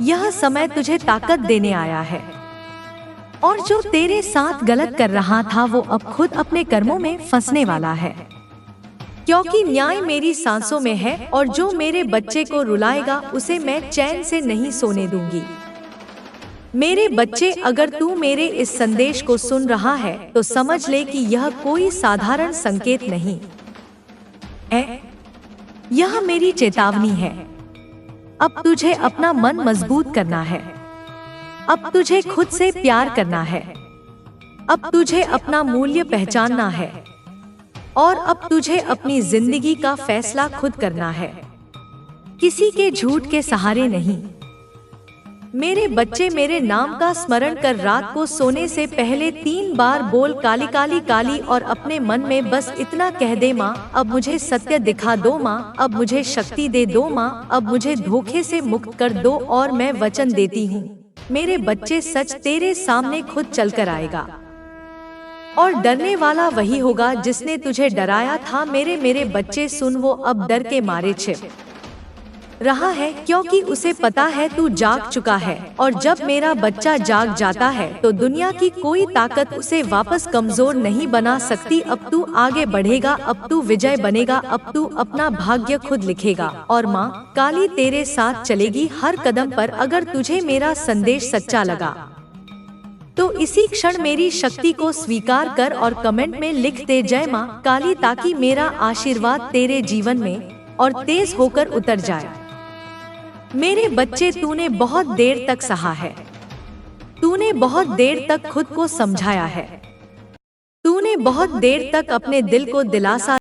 यह समय तुझे ताकत देने आया है। और जो तेरे साथ गलत कर रहा था, वो अब खुद अपने कर्मों में फंसने वाला है, क्योंकि न्याय मेरी सांसों में है। और जो मेरे बच्चे को रुलाएगा, उसे मैं चैन से नहीं सोने दूंगी। मेरे बच्चे, अगर तू मेरे इस संदेश को सुन रहा है, तो समझ ले कि यह कोई साधारण संकेत नहीं है, यह मेरी चेतावनी है। अब तुझे अपना मन मजबूत करना है, अब तुझे खुद से प्यार करना है, अब तुझे अपना मूल्य पहचानना है, और अब तुझे अपनी जिंदगी का फैसला खुद करना है, किसी के झूठ के सहारे नहीं। मेरे बच्चे, मेरे नाम का स्मरण कर रात को सोने से पहले 3 बार बोल काली काली काली, और अपने मन में बस इतना कह दे, माँ अब मुझे सत्य दिखा दो, माँ अब मुझे शक्ति दे दो, माँ अब मुझे धोखे से मुक्त कर दो। और मैं वचन देती हूँ, मेरे बच्चे, सच तेरे सामने खुद चलकर आएगा। और डरने वाला वही होगा जिसने तुझे डराया था। मेरे बच्चे सुन, वो अब डर के मारे छिप रहा है, क्योंकि उसे पता है तू जाग चुका है। और जब मेरा बच्चा जाग जाता है, तो दुनिया की कोई ताकत उसे वापस कमजोर नहीं बना सकती। अब तू आगे बढ़ेगा, अब तू विजय बनेगा, अब तू अपना भाग्य खुद लिखेगा। और माँ काली तेरे साथ चलेगी हर कदम पर। अगर तुझे मेरा संदेश सच्चा लगा, तो इसी क्षण मेरी शक्ति को स्वीकार कर और कमेंट में लिख दे जय माँ काली, ताकि मेरा आशीर्वाद तेरे जीवन में और तेज होकर उतर जाए। मेरे बच्चे, तूने बहुत देर तक सहा है, तूने बहुत देर तक खुद को समझाया है, तूने बहुत देर तक अपने दिल को दिलासा